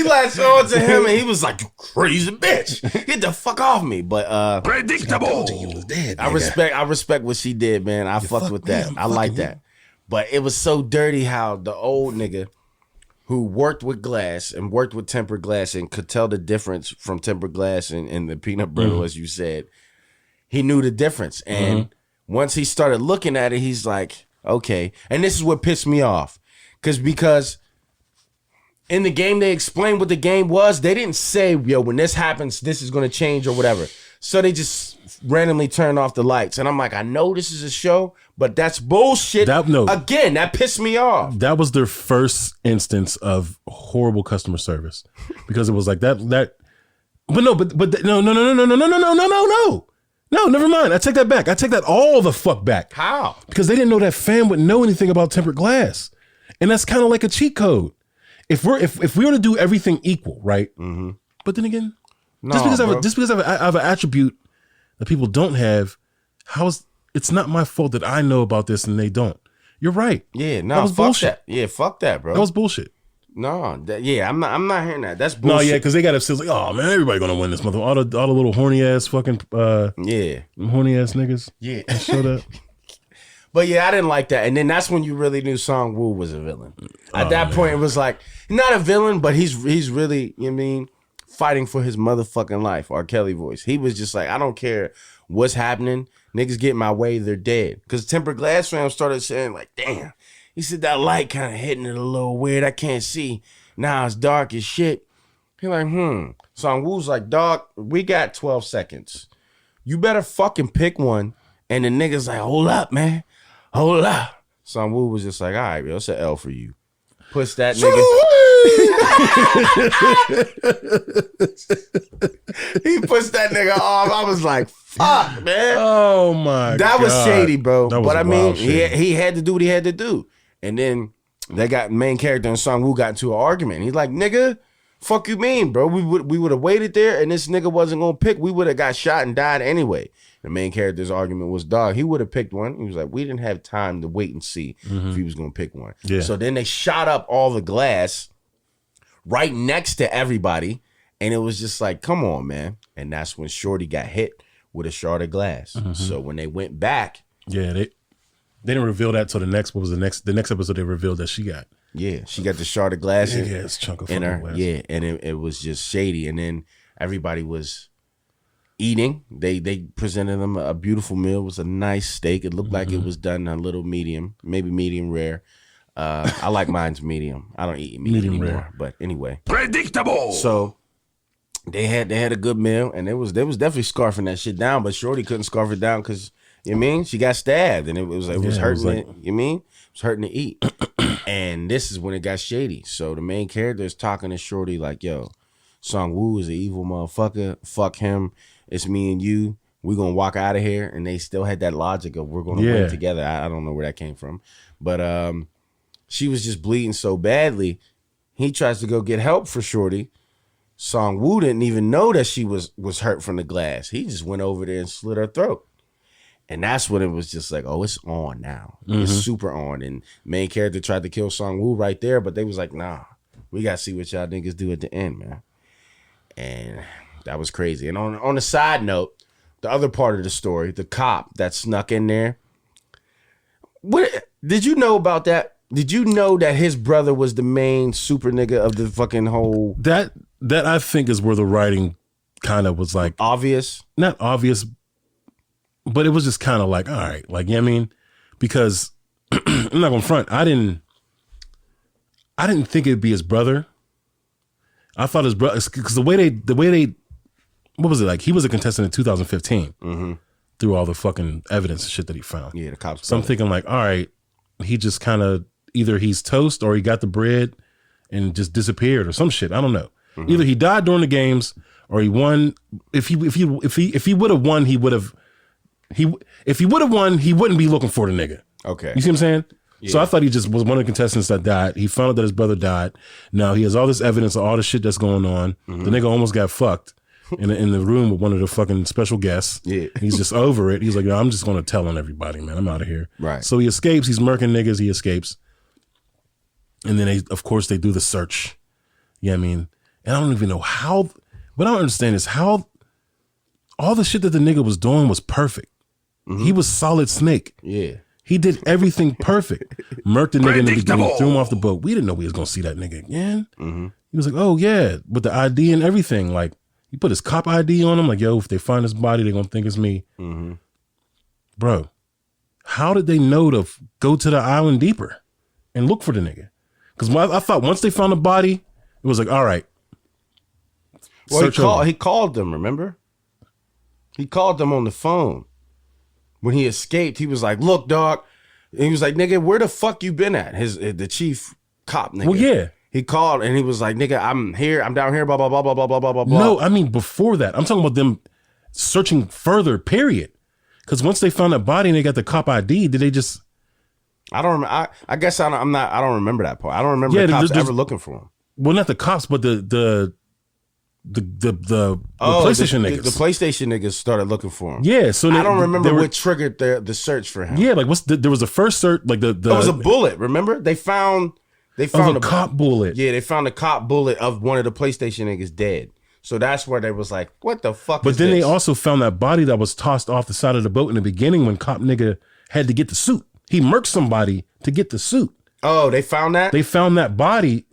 S2: latched on to him and he was like, "You crazy bitch, get the fuck off me!" But
S5: predictable.
S2: I respect what she did, man. I fucked with that. I like that. But it was so dirty how the old nigga who worked with glass and worked with tempered glass and could tell the difference from tempered glass and the peanut brittle, as you said, he knew the difference. And once he started looking at it, he's like, okay. And this is what pissed me off. Because in the game, they explained what the game was. They didn't say, yo, when this happens, this is going to change or whatever. So they just randomly turned off the lights. And I'm like, I know this is a show, but that's bullshit. Again, that pissed me off.
S3: That was their first instance of horrible customer service, because it was like that. But no, never mind. I take that back. I take that all the fuck back.
S2: How?
S3: Because they didn't know that fam would know anything about tempered glass, and that's kind of like a cheat code. If we were to do everything equal, right? But then again, just because I have an attribute that people don't have, it's not my fault that I know about this and they don't. You're right.
S2: Yeah, no,
S3: that was
S2: fuck
S3: bullshit.
S2: that. Yeah, fuck that, bro.
S3: That was bullshit.
S2: No, I'm not hearing that. That's bullshit.
S3: No, yeah, because they got upset like, oh man, everybody gonna win this month. All the little horny ass fucking horny ass niggas.
S2: Yeah,
S3: shut up.
S2: But yeah, I didn't like that. And then that's when you really knew Song Woo was a villain. At that point, it was like, not a villain, but he's really, you know what I mean, fighting for his motherfucking life. R. Kelly voice. He was just like, I don't care what's happening. Niggas get in my way, they're dead. Because Tempered Glass fam started saying like, damn, he said that light kind of hitting it a little weird. I can't see. Now it's dark as shit. He like, Song Woo's like, dog, we got 12 seconds. You better fucking pick one. And the nigga's like, hold up, man. Hold up. Song Woo was just like, all right, yo, it's an L for you. Push that nigga. He pushed that nigga off. I was like, fuck, man.
S3: Oh my God.
S2: That was shady, bro.
S3: That was
S2: but I mean,
S3: shady.
S2: he had to do what he had to do. And then they got main character and Song Woo got into an argument. He's like, nigga, fuck you mean, bro? We would have waited there and this nigga wasn't gonna pick. We would have got shot and died anyway. The main character's argument was, dog, he would have picked one. He was like, we didn't have time to wait and see if he was going to pick one.
S3: Yeah.
S2: So then they shot up all the glass right next to everybody. And it was just like, come on, man. And that's when Shorty got hit with a shard of glass. So when they went back.
S3: Yeah, they didn't reveal that till the next episode they revealed that she got.
S2: Yeah, she got the shard of glass
S3: it's chunk of
S2: in her.
S3: glass.
S2: Yeah, and it was just shady. And then everybody was eating. They presented them a beautiful meal. It was a nice steak. It looked like it was done a little medium, maybe medium rare. I like mine's medium. I don't eat meat anymore.
S3: Rare.
S2: But anyway.
S5: Predictable.
S2: So they had a good meal, and they was definitely scarfing that shit down, but Shorty couldn't scarf it down because, you know what I mean, she got stabbed and it was hurting it, you know what I mean? It was hurting to eat. And this is when it got shady. So the main character is talking to Shorty like, yo, Song Woo is an evil motherfucker. Fuck him. It's me and you. We're going to walk out of here. And they still had that logic of we're going to win together. I don't know where that came from. But she was just bleeding so badly. He tries to go get help for Shorty. Song Woo didn't even know that she was hurt from the glass. He just went over there and slit her throat. And that's when it was just like, oh, it's on now. It's super on. And main character tried to kill Song Woo right there. But they was like, nah, we got to see what y'all niggas do at the end, man. And that was crazy. And on a side note, the other part of the story, the cop that snuck in there. What did you know about that? Did you know that his brother was the main super nigga of the fucking whole?
S3: That I think is where the writing kind of was like
S2: obvious.
S3: Not obvious, but it was just kind of like, all right, like, you know what I mean? Because I'm not gonna front. I didn't think it'd be his brother. I thought his brother, because the way they, what was it like? He was a contestant in 2015 through all the fucking evidence and shit that he found.
S2: Yeah, the cops.
S3: So I'm thinking like, all right, he just kind of either he's toast or he got the bread and just disappeared or some shit. I don't know. Either he died during the games or he won. If he would have won, if he would have won, he wouldn't be looking for the nigga.
S2: Okay,
S3: you see what I'm saying?
S2: Yeah.
S3: So I thought he just was one of the contestants that died. He found out that his brother died. Now he has all this evidence of all the shit that's going on. The nigga almost got fucked in the room with one of the fucking special guests.
S2: Yeah.
S3: He's just over it. He's like, I'm just going to tell on everybody, man. I'm out of here.
S2: Right.
S3: So he escapes. He's murking niggas. He escapes. And then of course they do the search. Yeah, I mean, and I don't even know how. What I don't understand is how all the shit that the nigga was doing was perfect. He was Solid Snake.
S2: Yeah.
S3: He did everything perfect. Murked the nigga in the beginning, threw him off the boat. We didn't know we was gonna see that nigga again. He was like, oh yeah, with the ID and everything. Like, he put his cop ID on him. Like, yo, if they find his body, they're gonna think it's me. Bro, how did they know to go to the island deeper and look for the nigga? Because I thought once they found the body, it was like, all right.
S2: Well, he called them, remember? He called them on the phone. When he escaped, he was like, look, dog. And he was like, nigga, where the fuck you been at? The chief cop nigga.
S3: Well, yeah.
S2: He called and he was like, nigga, I'm here. I'm down here, blah, blah, blah, blah, blah, blah, blah, blah.
S3: No, I mean, before that. I'm talking about them searching further, period. Because once they found that body and they got the cop ID, did they just...
S2: I don't remember. I guess I don't remember that part. I don't remember the cops ever looking for him.
S3: Well, not the cops, but the PlayStation niggas.
S2: The PlayStation niggas started looking for him.
S3: Yeah, so
S2: I don't remember what triggered the search for him.
S3: Yeah, like there was a first search, like the
S2: it was a bullet. Remember, they found a
S3: cop bullet.
S2: Yeah, they found a cop bullet of one of the PlayStation niggas dead. So that's where they was like, what the fuck?
S3: But then they also found that body that was tossed off the side of the boat in the beginning when cop nigga had to get the suit. He murked somebody to get the suit.
S2: Oh, they found that?
S3: They found that body,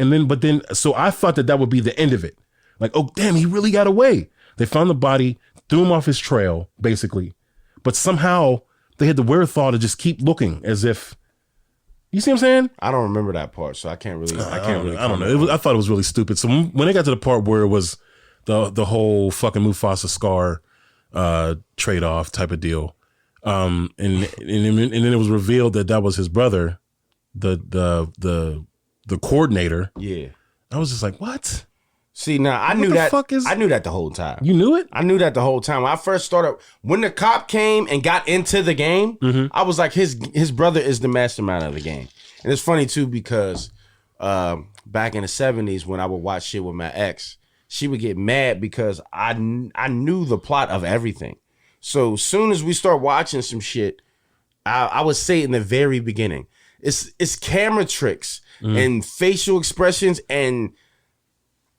S3: so I thought that would be the end of it. Like, oh, damn, he really got away. They found the body, threw him off his trail, basically. But somehow they had the wherewithal to just keep looking as if, you see what I'm saying?
S2: I don't remember that part, so I can't really.
S3: I don't know. I thought it was really stupid. So when they got to the part where it was the whole fucking Mufasa Scar trade-off type of deal, and then it was revealed that was his brother, the coordinator.
S2: Yeah,
S3: I was just like, what?
S2: See, now I knew that. I knew that the whole time.
S3: You knew it?
S2: I knew that the whole time. When I first started, when the cop came and got into the game, I was like, his brother is the mastermind of the game. And it's funny too because back in the 70s when I would watch shit with my ex, she would get mad because I knew the plot of everything. So as soon as we start watching some shit, I would say in the very beginning, it's camera tricks and facial expressions and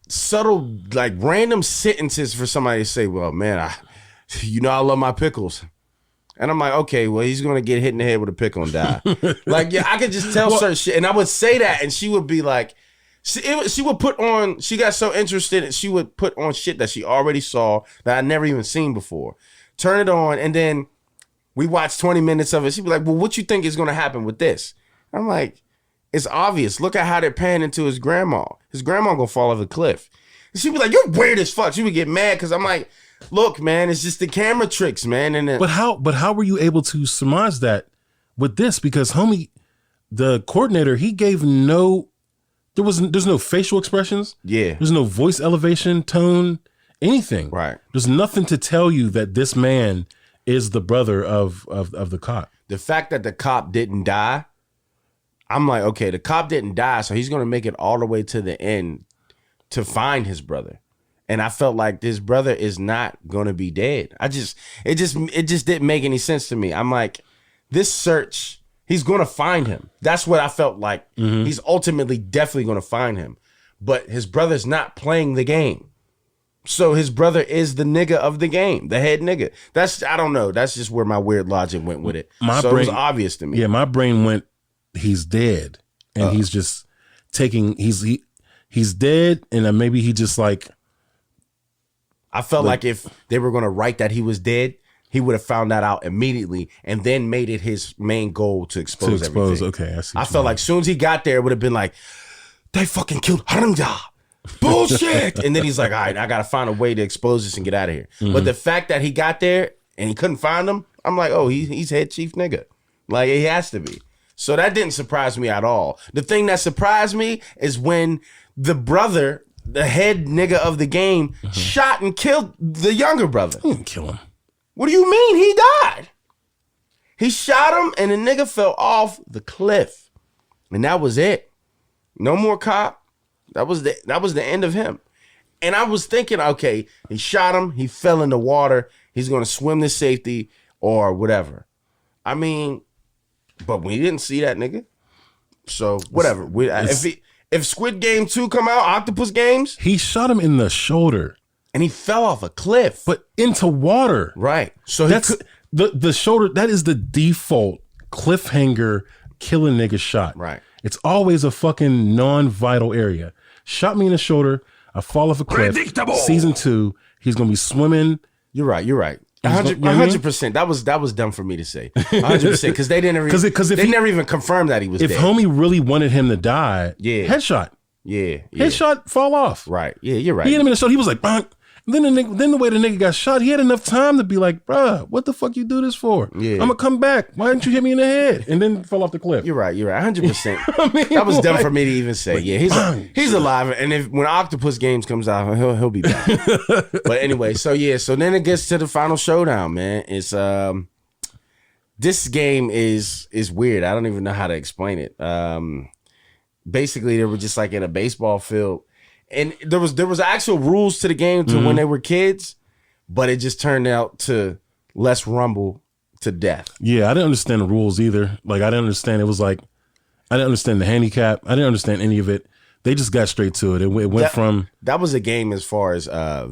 S2: subtle, like random sentences for somebody to say, well, man, I love my pickles. And I'm like, okay, well, he's going to get hit in the head with a pickle and die. Like, yeah, I could just tell certain shit. And I would say that and she would be like, she would put on, she got so interested and she would put on shit that she already saw that I never even seen before. Turn it on and then we watch 20 minutes of it. She'd be like, well, what you think is going to happen with this? I'm like, it's obvious. Look at how they're panning into his grandma. His grandma gonna fall off a cliff. And she'd be like, you're weird as fuck. She would get mad because I'm like, look, man, it's just the camera tricks, man. And then,
S3: but how were you able to surmise that with this? Because homie, the coordinator, he gave there's no facial expressions.
S2: Yeah.
S3: There's no voice elevation, tone, anything.
S2: Right.
S3: There's nothing to tell you that this man is the brother of the cop.
S2: The fact that the cop didn't die, I'm like, okay, the cop didn't die, so he's gonna make it all the way to the end to find his brother. And I felt like this brother is not gonna be dead. It just didn't make any sense to me. I'm like, this search, he's gonna find him. That's what I felt like. He's ultimately definitely gonna find him. But his brother's not playing the game. So his brother is the nigga of the game, the head nigga. I don't know. That's just where my weird logic went with it. It was obvious to me.
S3: Yeah, my brain went, he's dead. And he's just taking, he's dead. And then maybe he just like.
S2: I felt like if they were going to write that he was dead, he would have found that out immediately and then made it his main goal to expose everything.
S3: Okay, I see.
S2: I felt like as soon as he got there, it would have been like, they fucking killed Haranja. Bullshit. And then he's like, all right, I got to find a way to expose this and get out of here. But the fact that he got there and he couldn't find him, I'm like, oh, he's head chief nigga. Like, he has to be. So that didn't surprise me at all. The thing that surprised me is when the brother, the head nigga of the game, shot and killed the younger brother.
S3: He didn't kill him.
S2: What do you mean? He died. He shot him and the nigga fell off the cliff. And that was it. No more cop. That was the end of him. And I was thinking, okay, he shot him, he fell in the water, he's gonna swim to safety or whatever. I mean, but we didn't see that nigga. So whatever. If Squid Game 2 come out, Octopus Games,
S3: he shot him in the shoulder.
S2: And he fell off a cliff.
S3: But into water.
S2: Right. So
S3: that's the shoulder, that is the default cliffhanger kill a nigga shot.
S2: Right.
S3: It's always a fucking non-vital area. Shot me in the shoulder, I fall off a cliff.
S5: Predictable.
S3: Season 2, he's gonna be swimming.
S2: You're right. 100%. That was dumb for me to say. 100% because they didn't. They never even confirmed that he was dead.
S3: If homie really wanted him to die, headshot.
S2: Yeah.
S3: Headshot, fall off.
S2: Right. Yeah, you're right.
S3: He hit him in the shoulder. He was like, bonk. Then the way the nigga got shot, he had enough time to be like, bruh, what the fuck you do this for? Yeah. I'm gonna come back. Why didn't you hit me in the head? And then fell off the cliff.
S2: You're right. 100%. That was dumb for me to even say. Yeah, he's alive. And when Octopus Games comes out, he'll be back. But anyway, so then it gets to the final showdown, man. It's this game is weird. I don't even know how to explain it. Basically, they were just like in a baseball field. And there was actual rules to the game to when they were kids, but it just turned out to less rumble to death.
S3: Yeah, I didn't understand the rules either. Like, I didn't understand. It was like, I didn't understand the handicap. I didn't understand any of it. They just got straight to it. It went from
S2: that was a game as far as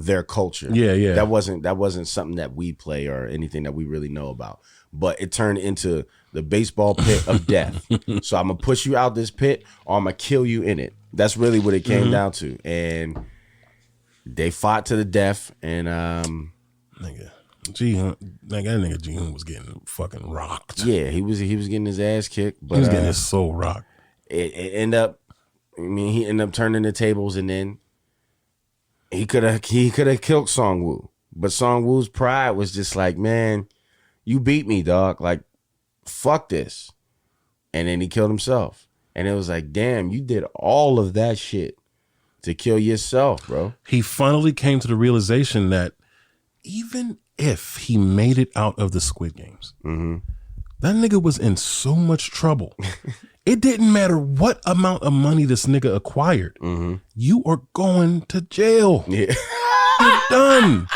S2: their culture.
S3: Yeah.
S2: That wasn't something that we play or anything that we really know about. But it turned into the baseball pit of death. So I'm gonna push you out this pit, or I'm gonna kill you in it. That's really what it came down to. And they fought to the death. And
S3: nigga, G-Hunt, that nigga G-Hunt was getting fucking rocked.
S2: Yeah, he was getting his ass kicked. But
S3: he was getting his soul rocked.
S2: It ended up. I mean, he ended up turning the tables, and then he could have killed Song-woo. But Song-woo's pride was just like, man, you beat me, dog. Like, fuck this. And then he killed himself. And it was like, damn, you did all of that shit to kill yourself, bro.
S3: He finally came to the realization that even if he made it out of the Squid Games, that nigga was in so much trouble. It didn't matter what amount of money this nigga acquired. You are going to jail.
S2: Yeah.
S3: You're done.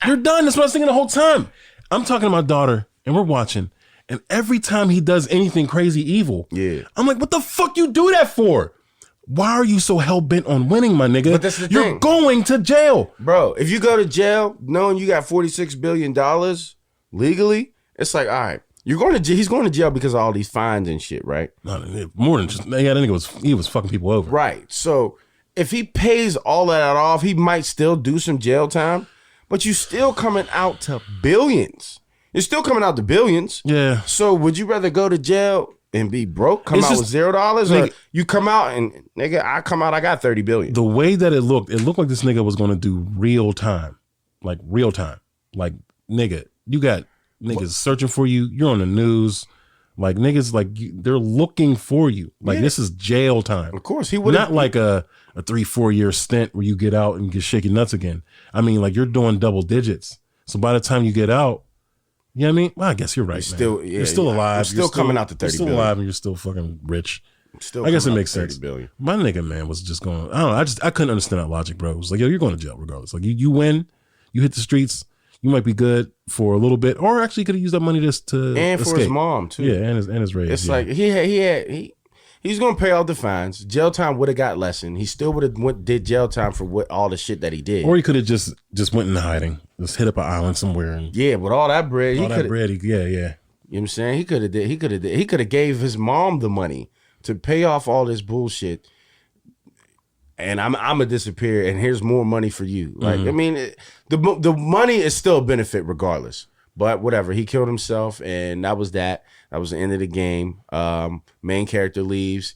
S3: You're done. That's what I was thinking the whole time. I'm talking to my daughter, and we're watching. And every time he does anything crazy evil, I'm like, what the fuck you do that for? Why are you so hell-bent on winning, my nigga?
S2: But that's the
S3: You're
S2: thing.
S3: going to jail.
S2: Bro, if you go to jail knowing you got $46 billion legally, it's like, all right, you're going to jail. He's going to jail because of all these fines and shit, right?
S3: No, more than just, yeah, that nigga was fucking people over.
S2: Right. So if he pays all of that off, he might still do some jail time, but you still coming out to billions. You're still coming out to billions.
S3: Yeah.
S2: So would you rather go to jail and be broke, come out with $0, or you come out and nigga, I come out, I got 30 billion.
S3: The way that it looked like this nigga was gonna do real time. Like nigga, you got niggas searching for you. You're on the news. Like niggas, like they're looking for you. Like this is jail time.
S2: Of course, he would
S3: not like a 3-4 year stint where you get out and get shaking nuts again. I mean, like you're doing double digits. So by the time you get out, you know what I mean? Well, I guess you're right, man. You're still alive.
S2: You're still coming out to 30
S3: You're still
S2: billion.
S3: alive and you're still fucking rich.
S2: Still
S3: I guess it
S2: coming out
S3: makes
S2: to 30
S3: sense.
S2: billion.
S3: My nigga, man, was just going, I don't know. I couldn't understand that logic, bro. It was like, yo, you're going to jail regardless. Like you win, you hit the streets, you might be good for a little bit, or actually could have used that money just to
S2: and
S3: escape.
S2: for his mom too.
S3: Yeah, and his raise.
S2: It's like he He's gonna pay all the fines. Jail time would have got lessened. He still would have did jail time for all the shit that he did.
S3: Or he could have just went into hiding, just hit up an island somewhere, and
S2: yeah, with all that bread,
S3: yeah.
S2: You know what I'm saying? He could have gave his mom the money to pay off all this bullshit. And I'm gonna disappear, and here's more money for you. Like, I mean, the money is still a benefit regardless. But whatever, he killed himself, and that was that. That was the end of the game. Main character leaves.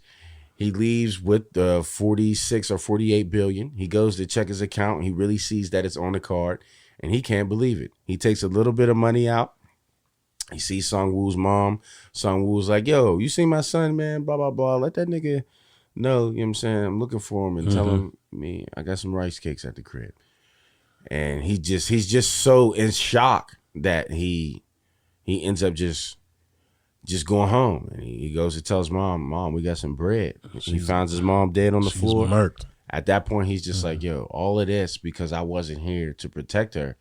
S2: He leaves with 46 or 48 billion. He goes to check his account, and he really sees that it's on the card, and he can't believe it. He takes a little bit of money out. He sees Sung-woo's mom. Sung-woo's like, yo, you see my son, man, blah, blah, blah. Let that nigga know, you know what I'm saying? I'm looking for him, and tell him I got some rice cakes at the crib. And he's just so in shock that he ends up just going home, and he goes to tell his mom, we got some bread. He finds his mom dead on the floor.
S3: Murked.
S2: At that point, he's just like, yo, all of this because I wasn't here to protect her,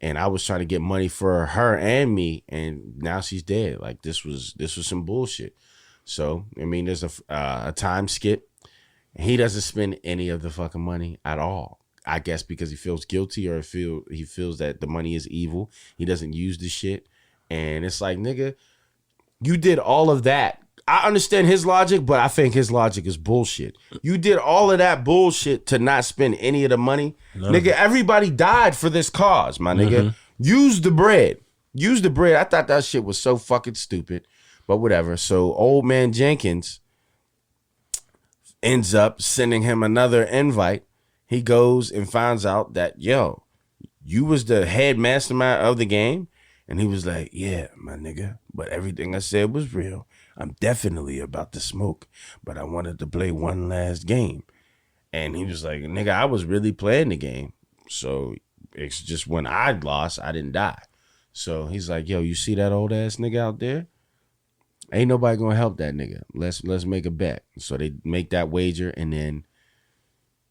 S2: and I was trying to get money for her and me, and now she's dead. Like, this was some bullshit. So, I mean, there's a time skip. He doesn't spend any of the fucking money at all. I guess because he feels guilty, or he feels that the money is evil. He doesn't use the shit. And it's like, nigga, you did all of that. I understand his logic, but I think his logic is bullshit. You did all of that bullshit to not spend any of the money. Nigga, everybody died for this cause, my nigga. Use the bread. Use the bread. I thought that shit was so fucking stupid, but whatever. So old man Jenkins ends up sending him another invite. He goes and finds out that, yo, you was the head mastermind of the game. And he was like, yeah, my nigga, but everything I said was real. I'm definitely about to smoke, but I wanted to play one last game. And he was like, nigga, I was really playing the game. So it's just when I lost, I didn't die. So he's like, yo, you see that old ass nigga out there? Ain't nobody gonna help that nigga. Let's make a bet. So they make that wager, and then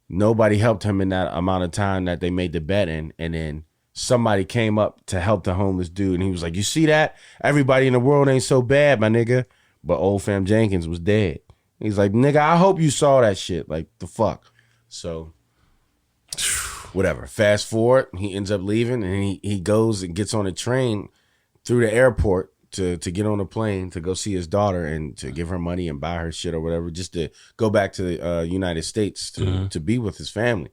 S2: nobody helped him in that amount of time that they made the bet in. And then somebody came up to help the homeless dude. And he was like, you see that? Everybody in the world ain't so bad, my nigga. But old fam Jenkins was dead. He's like, nigga, I hope you saw that shit. Like, the fuck? So, whatever. Fast forward, he ends up leaving, and he goes and gets on a train through the airport to get on a plane to go see his daughter and to give her money and buy her shit or whatever, just to go back to the United States to be with his family.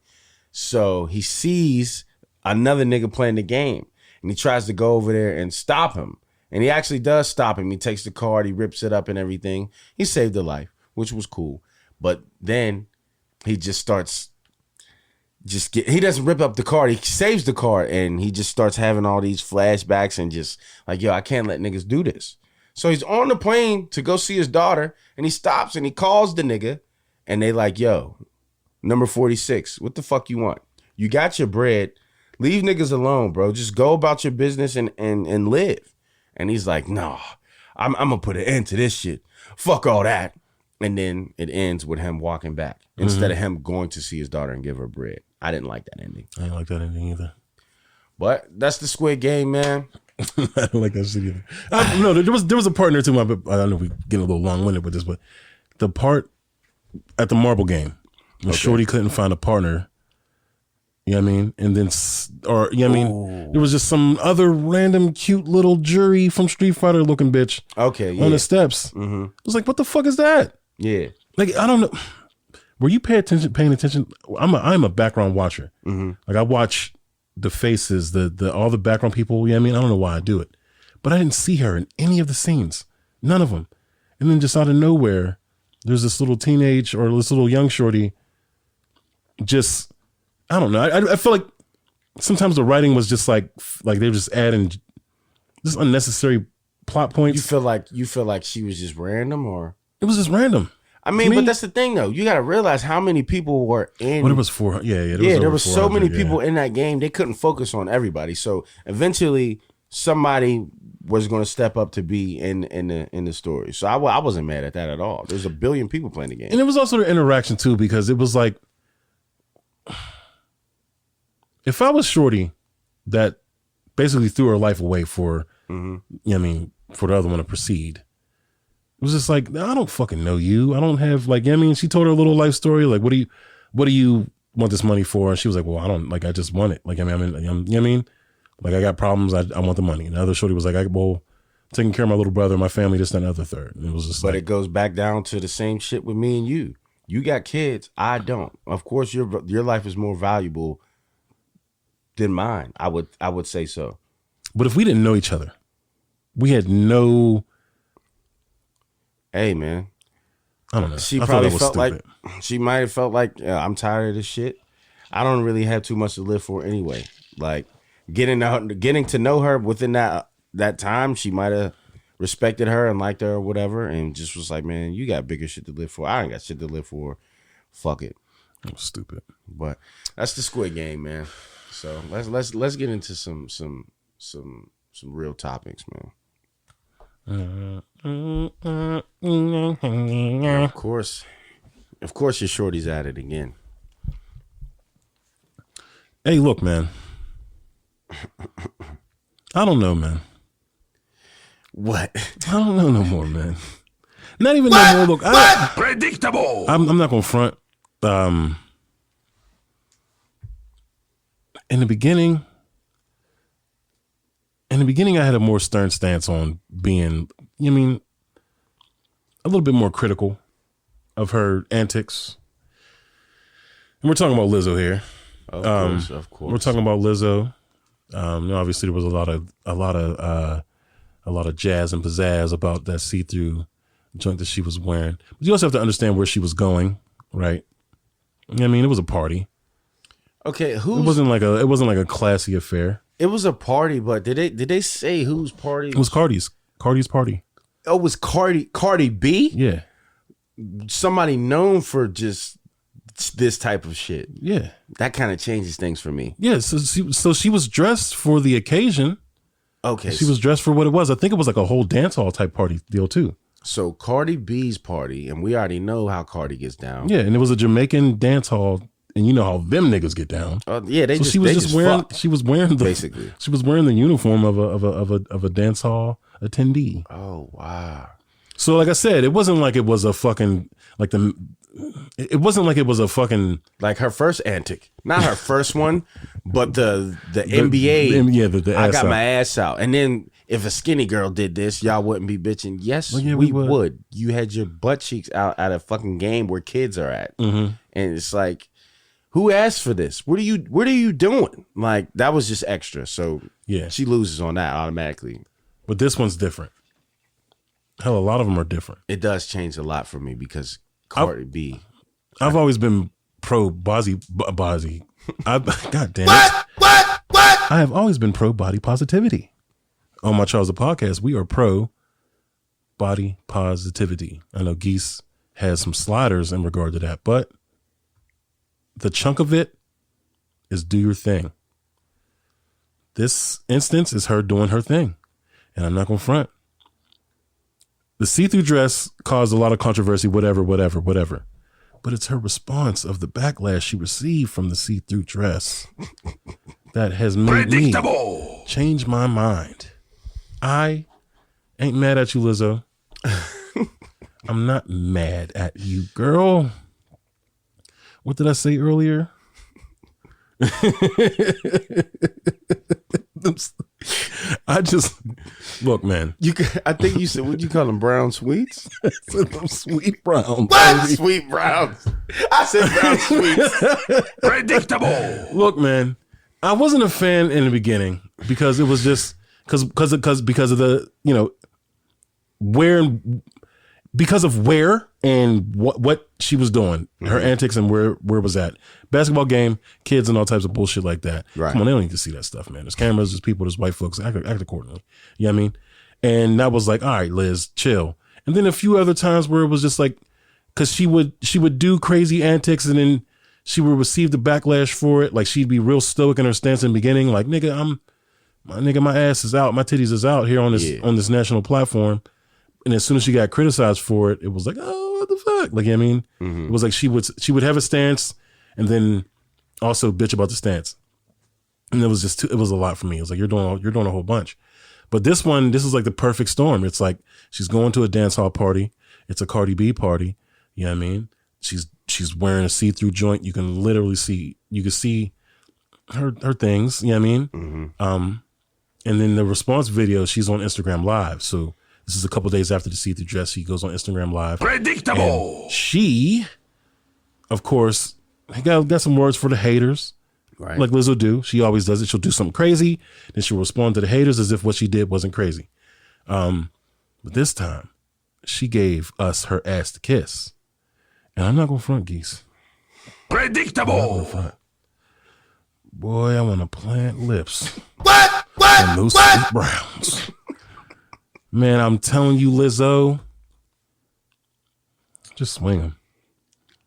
S2: So he sees another nigga playing the game, and he tries to go over there and stop him. And he actually does stop him. He takes the card, he rips it up and everything. He saved a life, which was cool. But then he just starts he doesn't rip up the card. He saves the card, and he just starts having all these flashbacks and just like, yo, I can't let niggas do this. So he's on the plane to go see his daughter, and he stops and he calls the nigga, and they like, yo, number 46, what the fuck you want? You got your bread. Leave niggas alone, bro. Just go about your business and live. And he's like, no, I'm gonna put an end to this shit. Fuck all that. And then it ends with him walking back instead of him going to see his daughter and give her bread. I didn't like that ending.
S3: I didn't like that ending either.
S2: But that's the Squid Game, man.
S3: I don't like that shit either. No, there was a part in there too. I don't know if we're getting a little long-winded with this, but the part at the marble game when Shorty couldn't find a partner, you know what I mean? And then, or you know what I mean? There was just some other random cute little jury from Street Fighter looking bitch.
S2: Okay, yeah.
S3: On the steps. It was like, what the fuck is that?
S2: Yeah.
S3: Like, I don't know. Were you paying attention? I'm a background watcher. Like, I watch the faces, the all the background people. You know what I mean? I don't know why I do it, but I didn't see her in any of the scenes, none of them. And then just out of nowhere, there's this little teenage or this little young shorty. Just, I don't know. I feel like sometimes the writing was just like they were just adding just unnecessary plot points.
S2: You feel like she was just random, or
S3: it was just random.
S2: I mean, but that's the thing, though. You got to realize how many people were in.
S3: Well, it was 400.
S2: There was so many people in that game. They couldn't focus on everybody. So eventually, somebody was going to step up to be in the story. So I wasn't mad at that at all. There's a billion people playing the game,
S3: and it was also the interaction too, because it was like, if I was Shorty, that basically threw her life away for, you know what I mean, for the other one to proceed. It was just like, I don't fucking know you. I don't have like, I mean, she told her little life story. Like, what do you want this money for? And she was like, well, I don't, like, I just want it. Like, I mean, you know what I mean? Like, I got problems. I want the money. And the other shorty was like, well, taking care of my little brother, my family, this, that, and the other third. And it was just
S2: But
S3: like,
S2: it goes back down to the same shit with me and you. You got kids. I don't. Of course, your life is more valuable than mine. I would say so.
S3: but if we didn't know each other, we had no,
S2: Hey, man.
S3: I don't know.
S2: She
S3: I thought
S2: probably
S3: that was
S2: felt
S3: stupid.
S2: like she might have felt like I'm tired of this shit. I don't really have too much to live for anyway. Like getting to know her within that time, she might have respected her and liked her or whatever, and just was like, man, you got bigger shit to live for. I ain't got shit to live for. Fuck it.
S3: That was stupid.
S2: But that's the Squid Game, man. So let's get into some real topics, man. Of course, your shorty's at it again.
S3: Hey, look, man. I don't know, man.
S2: What?
S3: I don't know no more, man. Not even no more. Look,
S5: Predictable.
S3: I'm not gonna front. In the beginning, I had a more stern stance on being, you know what I mean, a little bit more critical of her antics. And we're talking about Lizzo here.
S2: Of course.
S3: We're talking about Lizzo. You know, obviously, there was a lot of jazz and pizzazz about that see-through joint that she was wearing. But you also have to understand where she was going, right? I mean, it was a party.
S2: Okay,
S3: It wasn't like a classy affair.
S2: It was a party, but did they say whose party?
S3: It was Cardi's party.
S2: Oh, it was Cardi B?
S3: Yeah,
S2: Somebody known for just this type of shit.
S3: yeah,
S2: That kind of changes things for me.
S3: yeah. So she was dressed for the occasion.
S2: Okay.
S3: She was dressed for what it was. I think it was like a whole dance hall type party deal too.
S2: So Cardi B's party, and we already know how Cardi gets down.
S3: Yeah, and it was a Jamaican dance hall, and you know how them niggas get down.
S2: Yeah,
S3: So she was just wearing.
S2: fuck.
S3: She was wearing the
S2: Basically.
S3: She was wearing the uniform of a dance hall attendee.
S2: Oh wow.
S3: So like I said, it wasn't like it was a fucking like the. It wasn't like it was a fucking
S2: Like her first antic, not her first one, but the NBA.
S3: The
S2: I
S3: ass
S2: got
S3: out.
S2: my ass out, and then if a skinny girl did this, y'all wouldn't be bitching. Yes,
S3: Well, yeah,
S2: we
S3: we would.
S2: would. You had your butt cheeks out at a fucking game where kids are at, and it's like, who asked for this? What are you doing? Like that was just extra. So
S3: Yeah.
S2: she loses on that automatically.
S3: But this one's different. Hell, a lot of them are different.
S2: It does change a lot for me because Cardi B.
S3: I've always been pro God damn it. I have always been pro body positivity. On my Charles the podcast, we are pro body positivity. I know Geese has some sliders in regard to that, but the chunk of it is do your thing. This instance is her doing her thing, and I'm not going to front. The see-through dress caused a lot of controversy, whatever. But it's her response of the backlash she received from the see-through dress that has made me change my mind. I ain't mad at you, Lizzo. I'm not mad at you, girl. What did I say earlier? I just look, man.
S2: I think you said, what you call them, brown sweets?
S3: Them sweet brown.
S2: Sweet browns. I said brown sweets.
S5: Predictable.
S3: Look, man. I wasn't a fan in the beginning because it was just because of the, you know, because of where and what she was doing, her antics and where it was at. Basketball game, kids and all types of bullshit like that.
S2: Right.
S3: Come on, they don't need to see that stuff, man. There's cameras, there's people, there's white folks. Act accordingly. You know what I mean? And that was like, all right, Liz, chill. And then a few other times where it was just like, because she would do crazy antics and then she would receive the backlash for it. Like she'd be real stoic in her stance in the beginning. Like, my ass is out, my titties is out here on this national platform. And as soon as she got criticized for it, it was like, oh, what the fuck? Like, you know what I mean? It was like she would have a stance and then also bitch about the stance. And it was a lot for me. It was like, you're doing a whole bunch. But this is like the perfect storm. It's like she's going to a dance hall party. It's a Cardi B party. You know what I mean? She's wearing a see-through joint. You can literally see her things. You know what I mean?
S2: Mm-hmm.
S3: And then the response video, she's on Instagram Live. So this is a couple days after the see-through dress. She goes on Instagram Live.
S5: Predictable.
S3: And she, of course, got some words for the haters.
S2: Right.
S3: Like Lizzo do. She always does it. She'll do something crazy, then she'll respond to the haters as if what she did wasn't crazy. But this time, she gave us her ass to kiss. And I'm not going to front, Geese.
S5: Predictable.
S3: Boy, I want to plant lips. What? And those sweet browns. Man, I'm telling you, Lizzo, just swing them.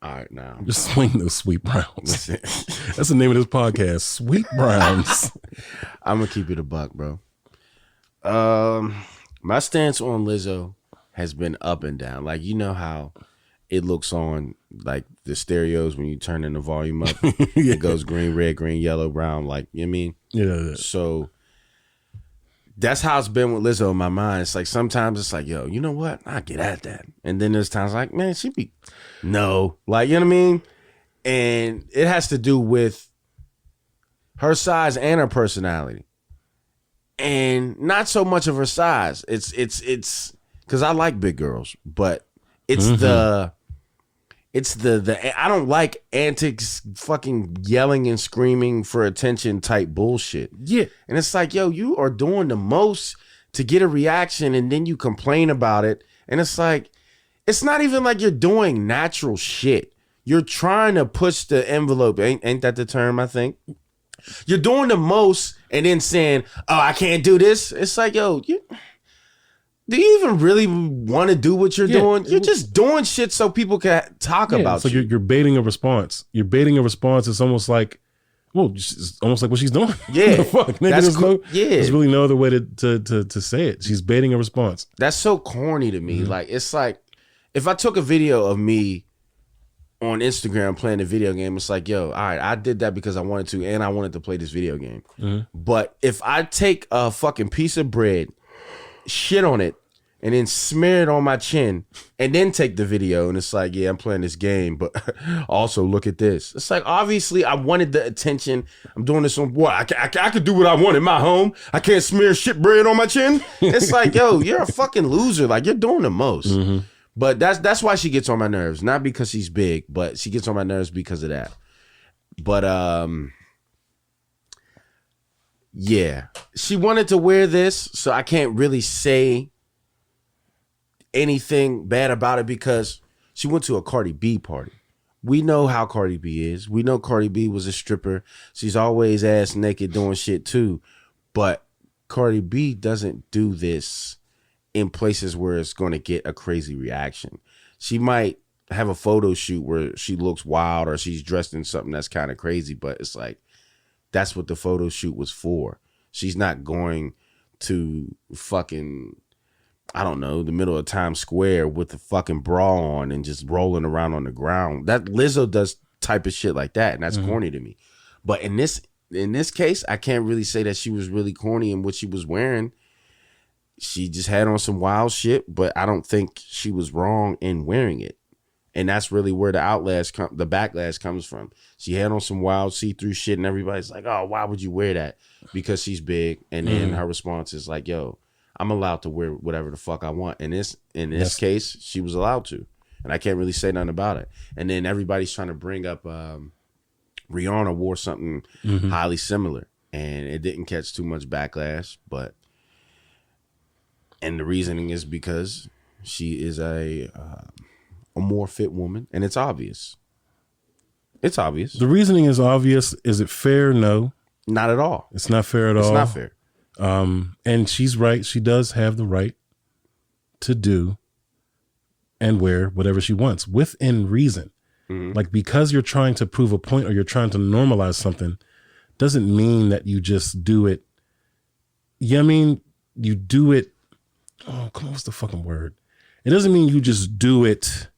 S2: All right, now.
S3: Just swing those sweet browns. That's the name of this podcast, Sweet Browns.
S2: I'm gonna keep it a buck, bro. My stance on Lizzo has been up and down. Like, you know how it looks on like the stereos when you turn in the volume up.
S3: Yeah.
S2: It goes green, red, green, yellow, brown. Like, you know what I mean?
S3: Yeah.
S2: So that's how it's been with Lizzo in my mind. It's like sometimes it's like, yo, you know what? I get at that. And then there's times like, man, she be no. Like, you know what I mean? And it has to do with her size and her personality. And not so much of her size. It's because I like big girls, but it's the I don't like antics, fucking yelling and screaming for attention type bullshit.
S3: Yeah.
S2: And it's like, yo, you are doing the most to get a reaction and then you complain about it. And it's like, it's not even like you're doing natural shit. You're trying to push the envelope. Ain't that the term, I think? You're doing the most and then saying, oh, I can't do this. It's like, yo, do you even really want to do what you're doing? You're just doing shit so people can talk about
S3: so
S2: you.
S3: You're baiting a response. You're baiting a response. It's almost like, well, it's almost like what she's doing.
S2: Yeah.
S3: The fuck? Nigga, there's really no other way to say it. She's baiting a response.
S2: That's so corny to me. Like, it's like, if I took a video of me on Instagram playing a video game, it's like, yo, all right, I did that because I wanted to, and I wanted to play this video game. But if I take a fucking piece of bread, shit on it, and then smear it on my chin, and then take the video, and it's like, yeah, I'm playing this game, but also look at this. It's like, obviously, I wanted the attention. I'm doing this on what? I could do what I want in my home. I can't smear shit bread on my chin. It's like, yo, you're a fucking loser. Like, you're doing the most. But that's why she gets on my nerves. Not because she's big, but she gets on my nerves because of that. But yeah, she wanted to wear this, so I can't really say anything bad about it because she went to a Cardi B party. We know how Cardi B is. We know Cardi B was a stripper. She's always ass naked doing shit too. But Cardi B doesn't do this in places where it's going to get a crazy reaction. She might have a photo shoot where she looks wild or she's dressed in something that's kind of crazy, but it's like, that's what the photo shoot was for. She's not going to fucking, I don't know, the middle of Times Square with the fucking bra on and just rolling around on the ground. That Lizzo does type of shit like that, and that's corny to me. But in this case, I can't really say that she was really corny in what she was wearing. She just had on some wild shit, but I don't think she was wrong in wearing it. And that's really where the backlash comes from. She had on some wild see-through shit, and everybody's like, oh, why would you wear that? Because she's big. And then her response is like, yo, I'm allowed to wear whatever the fuck I want. And in this case, she was allowed to. And I can't really say nothing about it. And then everybody's trying to bring up Rihanna wore something highly similar. And it didn't catch too much backlash. And the reasoning is because she is a more fit woman. And it's obvious. It's obvious.
S3: The reasoning is obvious. Is it fair? No.
S2: Not at all.
S3: It's not fair at all.
S2: It's not fair.
S3: And she's right. She does have the right to do and wear whatever she wants within reason. Like, because you're trying to prove a point or you're trying to normalize something doesn't mean that you just do it. Yeah, I mean, you do it. Oh, come on. What's the fucking word? It doesn't mean you just do it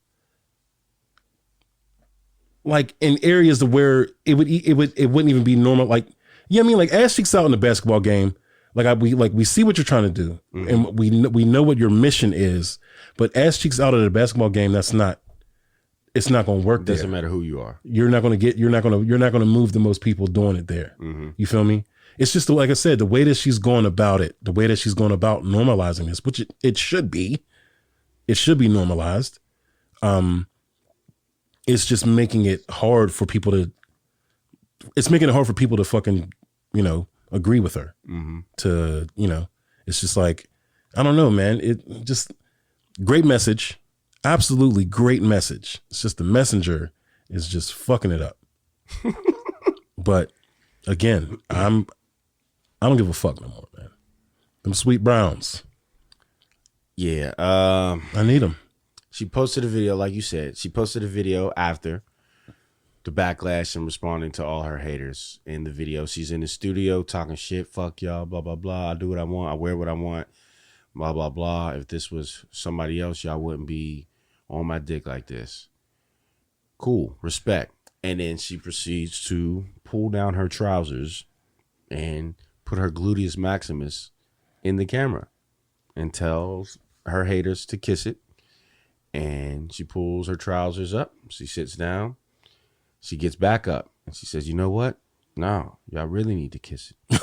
S3: like in areas where it wouldn't even be normal. Like, yeah, I mean, like, ass cheeks out in the basketball game. we see what you're trying to do, and we know what your mission is. But ass cheeks out at a basketball game, it's not going to work.
S2: Doesn't matter who you are.
S3: You're not going to move the most people doing it there. You feel me? It's just like I said, the way that she's going about it, the way that she's going about normalizing this, which it should be normalized. It's just making it hard for people to. It's making it hard for people to fucking, agree with her. To, it's just like, I don't know, man. It just great message, absolutely great message. It's just the messenger is just fucking it up. But again, I don't give a fuck no more, man. Them sweet browns.
S2: Yeah.
S3: I need them.
S2: She posted a video, like you said. She posted a video after the backlash and responding to all her haters. In the video, she's in the studio talking shit. Fuck y'all, blah, blah, blah. I do what I want. I wear what I want. Blah, blah, blah. If this was somebody else, y'all wouldn't be on my dick like this. Cool. Respect. And then she proceeds to pull down her trousers and put her gluteus maximus in the camera and tells her haters to kiss it. And she pulls her trousers up. She sits down. She gets back up. And she says, you know what? No, y'all really need to kiss it.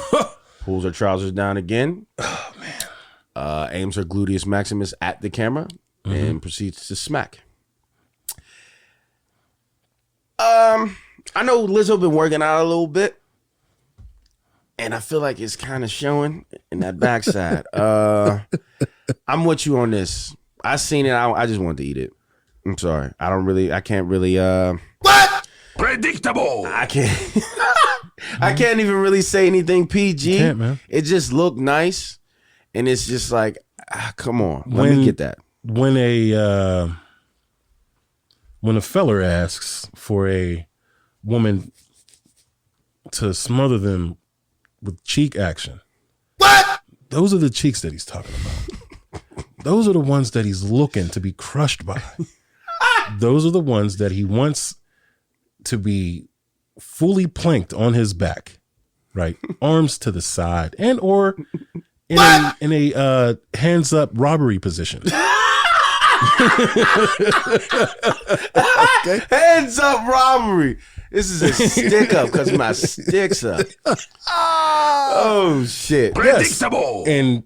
S2: Pulls her trousers down again.
S3: Oh, man.
S2: Aims her gluteus maximus at the camera and proceeds to smack. I know Lizzo been working out a little bit. And I feel like it's kind of showing in that backside. I'm with you on this. I seen it. I just wanted to eat it. I'm sorry. I can't really.
S5: What? Predictable.
S2: I can't. I can't even really say anything PG.
S3: You can't, man.
S2: It just looked nice, and it's just like, come on, let me get that.
S3: When a feller asks for a woman to smother them with cheek action,
S5: What?
S3: those are the cheeks that he's talking about. Those are the ones that he's looking to be crushed by. Those are the ones that he wants to be fully planked on his back, right? Arms to the side and or in a hands up robbery position.
S2: Okay. Hands up robbery. This is a stick up because my stick's up. Oh shit.
S5: Predictable.
S3: Yes. And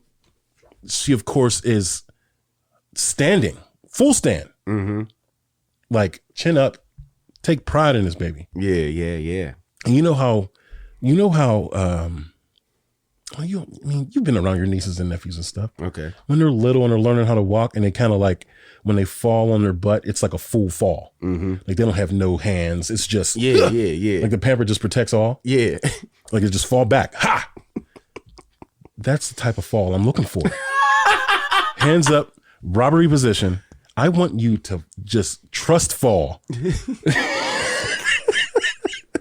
S3: she, of course, is standing, full stand. Like chin up, take pride in this baby.
S2: Yeah.
S3: And you know how you've been around your nieces and nephews and stuff.
S2: Okay.
S3: When they're little and they're learning how to walk and they kind of like, when they fall on their butt, it's like a full fall. Like they don't have no hands. It's just,
S2: Yeah.
S3: like the pamper just protects all.
S2: Yeah.
S3: Like it just fall back. Ha! That's the type of fall I'm looking for. Hands up, robbery position. I want you to just trust fall. I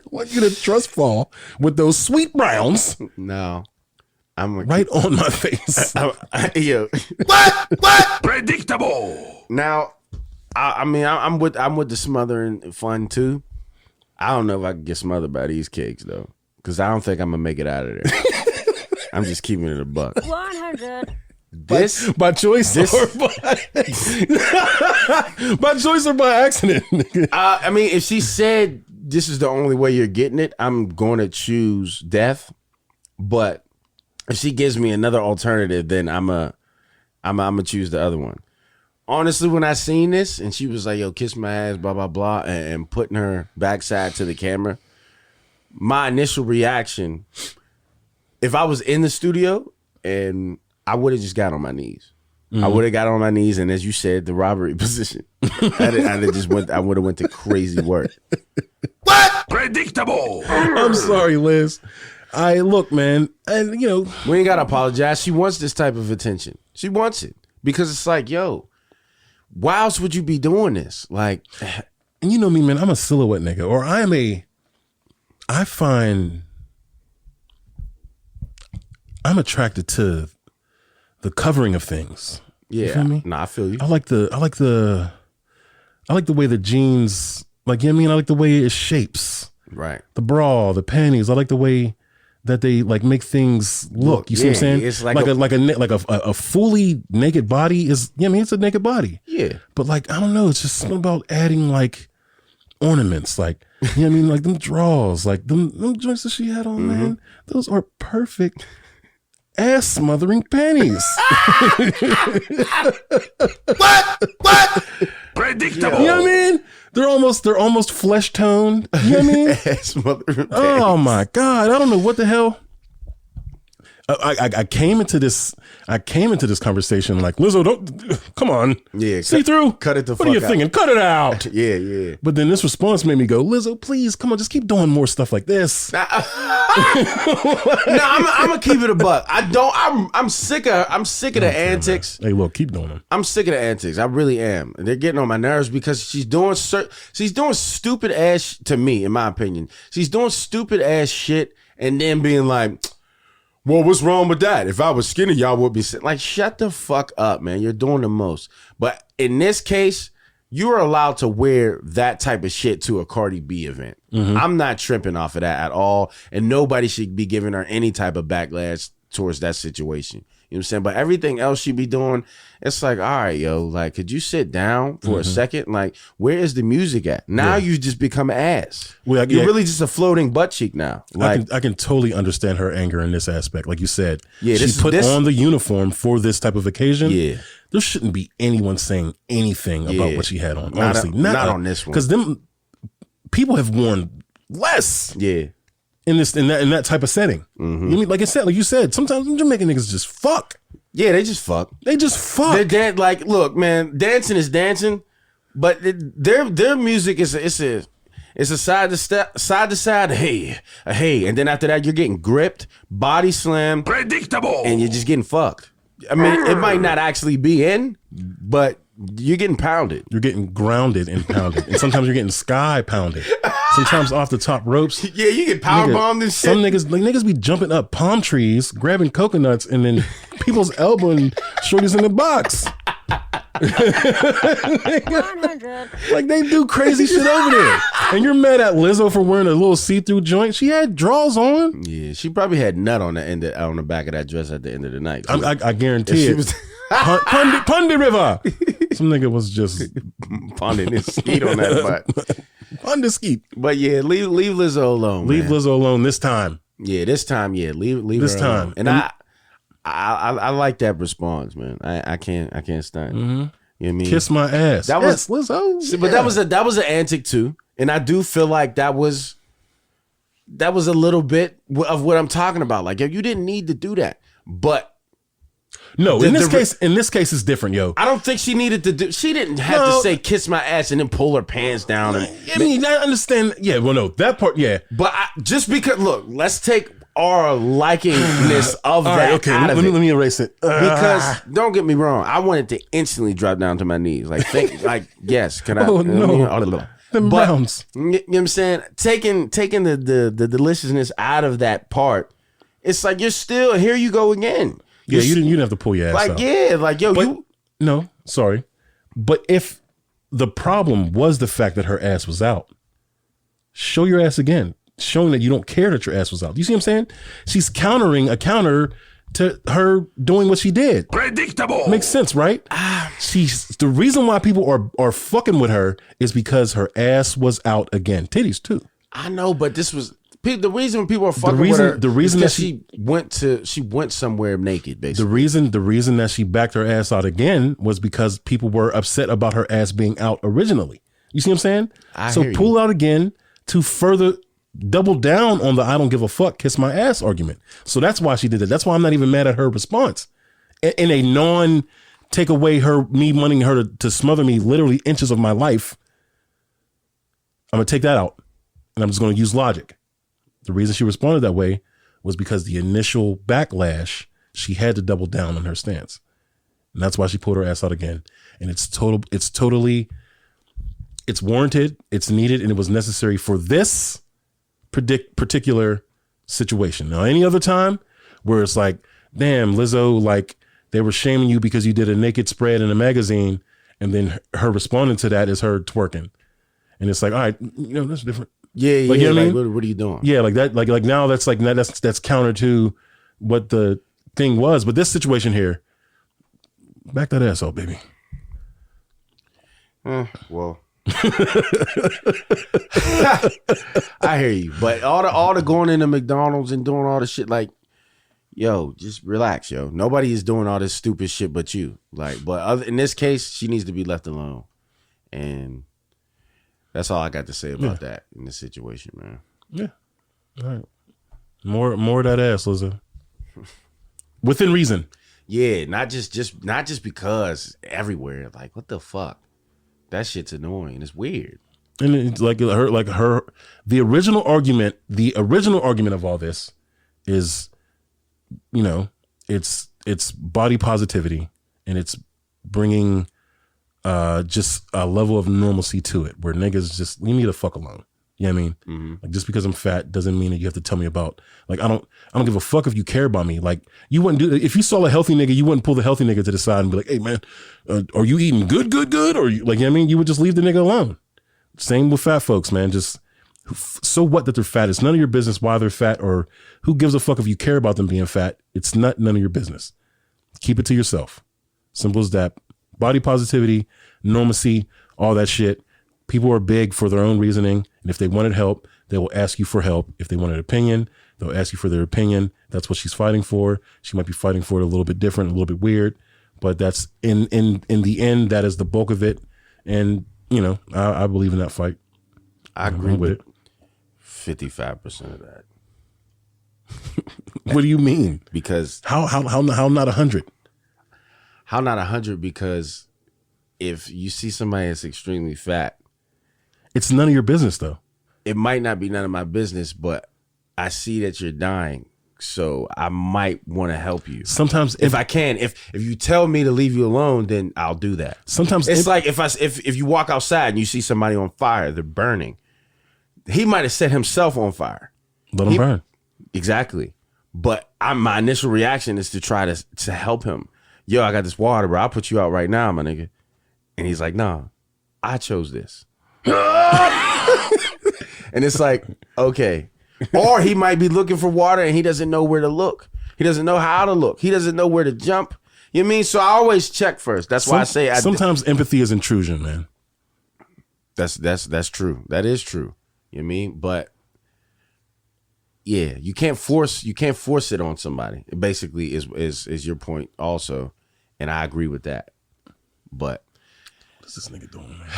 S3: want you to trust fall with those sweet browns.
S2: No. I'm
S3: right on my face.
S2: Yo.
S5: What? Predictable.
S2: Now, I'm with the smothering fun too. I don't know if I can get smothered by these cakes though, because I don't think I'm gonna make it out of there. I'm just keeping it a buck.
S8: 100.
S2: This
S3: by choice or by choice or by accident.
S2: I mean, if she said this is the only way you're getting it, I'm going to choose death. But if she gives me another alternative, then I'm gonna choose the other one. Honestly, when I seen this and she was like, "Yo, kiss my ass," blah blah blah, and putting her backside to the camera, my initial reaction, if I was in the studio, and I would have just got on my knees. I would have got on my knees, and as you said, the robbery position. I would have went to crazy work.
S5: What? Predictable.
S3: I'm sorry, Liz. Look, man, and
S2: we ain't gotta apologize. She wants this type of attention. She wants it because it's like, yo, why else would you be doing this? Like,
S3: and you know me, man. I'm a silhouette nigga, or I'm attracted to the covering of things.
S2: Yeah,
S3: you feel me?
S2: Nah, I feel you.
S3: I like the way the jeans, like, you know what I mean? I like the way it shapes.
S2: Right.
S3: The bra, the panties. I like the way that they like make things look. You see what I'm saying?
S2: It's like
S3: a fully naked body is. Yeah, I mean, it's a naked body.
S2: Yeah,
S3: but like I don't know. It's just something about adding like ornaments, like you know what I mean, like them drawers, like them joints that she had on. Man, those are perfect ass smothering panties.
S5: What? Predictable.
S3: You know what I mean? They're almost flesh toned. You know what I mean?
S2: ass smothering panties.
S3: Oh my God. I don't know what the hell. I came into this conversation like, Lizzo, don't come on.
S2: Yeah.
S3: See through.
S2: Cut it the fuck out.
S3: What are you thinking? Cut it out.
S2: Yeah.
S3: But then this response made me go, Lizzo, please, come on, just keep doing more stuff like this.
S2: No, I'm gonna keep it a buck. I'm sick of the antics.
S3: Hey, look, keep doing them.
S2: I'm sick of the antics. I really am. They're getting on my nerves because she's doing stupid ass to me, in my opinion. She's doing stupid ass shit and then being like, well, what's wrong with that? If I was skinny, y'all would be like, shut the fuck up, man. You're doing the most. But in this case, you are allowed to wear that type of shit to a Cardi B event. I'm not tripping off of that at all. And nobody should be giving her any type of backlash towards that situation. You know what I'm saying? But everything else she be doing, it's like, all right, yo, like, could you sit down for a second? Like, where is the music at? Now you just become an ass.
S3: Well,
S2: You're really just a floating butt cheek now. Like,
S3: I can totally understand her anger in this aspect. Like you said,
S2: Yeah,
S3: she put on the uniform for this type of occasion.
S2: Yeah.
S3: There shouldn't be anyone saying anything about what she had on. Honestly,
S2: not on this one.
S3: Because them people have worn less.
S2: Yeah.
S3: In that type of setting. You mean, like you said, sometimes them Jamaican niggas just fuck.
S2: Yeah, they just fuck. They're like, look, man, dancing is dancing, but their music is a side to side, hey, and then after that you're getting gripped, body slammed,
S5: Predictable.
S2: and you're just getting fucked. I mean, it might not actually be in, but you're getting pounded.
S3: You're getting grounded and pounded, and sometimes you're getting sky pounded. Sometimes off the top ropes.
S2: Yeah, you get power bombed and shit.
S3: Some niggas be jumping up palm trees, grabbing coconuts, and then people's elbowing shorties in the box.
S8: 100.
S3: Like they do crazy shit over there. And you're mad at Lizzo for wearing a little see-through joint. She had drawers on.
S2: Yeah, she probably had nut on the back of that dress at the end of the night.
S3: I guarantee it. Pundi River. Some nigga was just
S2: ponding his skeet on that butt.
S3: Pundi skeet.
S2: But yeah, leave Lizzo alone.
S3: Leave Lizzo alone this time.
S2: Yeah, this time, yeah, leave
S3: this
S2: her
S3: time.
S2: alone. And I like that response, man. I can't stand. You know what I mean?
S3: Kiss my ass.
S2: That was
S3: Lizzo.
S2: But that was an antic too, and I do feel like that was a little bit of what I'm talking about. Like, yo, you didn't need to do that, but.
S3: No, in this case, it's different, yo.
S2: I don't think she needed to do. She didn't have to say "kiss my ass" and then pull her pants down. And,
S3: I mean, I understand. Yeah, well, no, that part, yeah.
S2: But just because, look, let's take our likingness of that.
S3: Right, okay, let me erase it.
S2: Because don't get me wrong, I wanted to instantly drop down to my knees. Like, yes, can I?
S3: Oh no, them Browns.
S2: You know what I'm saying? Taking the deliciousness out of that part, it's like you're still here. You go again.
S3: Yeah, you didn't have to pull your ass out.
S2: Like, yeah, like, yo,
S3: but, no, sorry. But if the problem was the fact that her ass was out, show your ass again, showing that you don't care that your ass was out. You see what I'm saying? She's countering a counter to her doing what she did.
S5: Predictable.
S3: Makes sense, right? She's the reason why people are fucking with her is because her ass was out again. Titties too.
S2: I know, but this was the reason people are fucking with her. The reason that she went somewhere naked. Basically,
S3: the reason that she backed her ass out again was because people were upset about her ass being out originally. You see what I'm saying? So pull out again to further double down on the "I don't give a fuck, kiss my ass" argument. So that's why she did it. That's why I'm not even mad at her response. In a non take away me wanting her to smother me literally inches of my life, I'm gonna take that out, and I'm just gonna use logic. The reason she responded that way was because the initial backlash, she had to double down on her stance. And that's why she pulled her ass out again. And it's warranted, it's needed, and it was necessary for this particular situation. Now, any other time where it's like, damn, Lizzo, like they were shaming you because you did a naked spread in a magazine, and then her responding to that is her twerking. And it's like, all right, that's different.
S2: Yeah, yeah.
S3: Like, you know what I mean?
S2: What are you doing?
S3: Yeah, like that. Like now that's counter to what the thing was. But this situation here, back that ass up, baby.
S2: Well, I hear you, but all the going into McDonald's and doing all the shit, like, yo, just relax, yo. Nobody is doing all this stupid shit but you. Like, but in this case, she needs to be left alone, and that's all I got to say about that in this situation, man.
S3: Yeah, all right. More of that ass, Lizzo. Within reason.
S2: Yeah, not just because everywhere. Like, what the fuck? That shit's annoying. It's weird.
S3: And it's like her. The original argument of all this is, you know, it's body positivity, and it's bringing just a level of normalcy to it, where niggas just leave me the fuck alone. You know what I mean? Mm-hmm. Like, just because I'm fat doesn't mean that you have to tell me about, like, I don't give a fuck if you care about me. Like, you wouldn't do, if you saw a healthy nigga, you wouldn't pull the healthy nigga to the side and be like, hey man, are you eating good? Or you, like, you know what I mean? You would just leave the nigga alone. Same with fat folks, man. Just, so what that they're fat? It's none of your business why they're fat, or who gives a fuck if you care about them being fat. It's none of your business. Keep it to yourself. Simple as that. Body positivity, normalcy, all that shit. People are big for their own reasoning, and if they wanted help, they will ask you for help. If they want an opinion, they'll ask you for their opinion. That's what she's fighting for. She might be fighting for it a little bit different, a little bit weird, but that's in the end, that is the bulk of it. And, you know, I believe in that fight.
S2: I agree
S3: with it.
S2: 55% of that.
S3: What do you mean?
S2: Because
S3: how not 100?
S2: How not 100? Because if you see somebody that's extremely fat,
S3: it's none of your business, though.
S2: It might not be none of my business, but I see that you're dying, so I might want to help you.
S3: Sometimes,
S2: if I can, if you tell me to leave you alone, then I'll do that.
S3: Sometimes
S2: it's like if you walk outside and you see somebody on fire, they're burning. He might have set himself on fire.
S3: Let him burn.
S2: Exactly. But my initial reaction is to try to help him. Yo, I got this water, bro. I'll put you out right now, my nigga. And he's like, nah, I chose this. And it's like, okay. Or he might be looking for water and he doesn't know where to look. He doesn't know how to look. He doesn't know where to jump. You know what I mean? So I always check first. That's why I say
S3: sometimes empathy is intrusion, man.
S2: That's true. That is true. You know what I mean? But yeah, you can't force it on somebody. It basically is your point also. And I agree with that. But
S3: what's this nigga doing, man?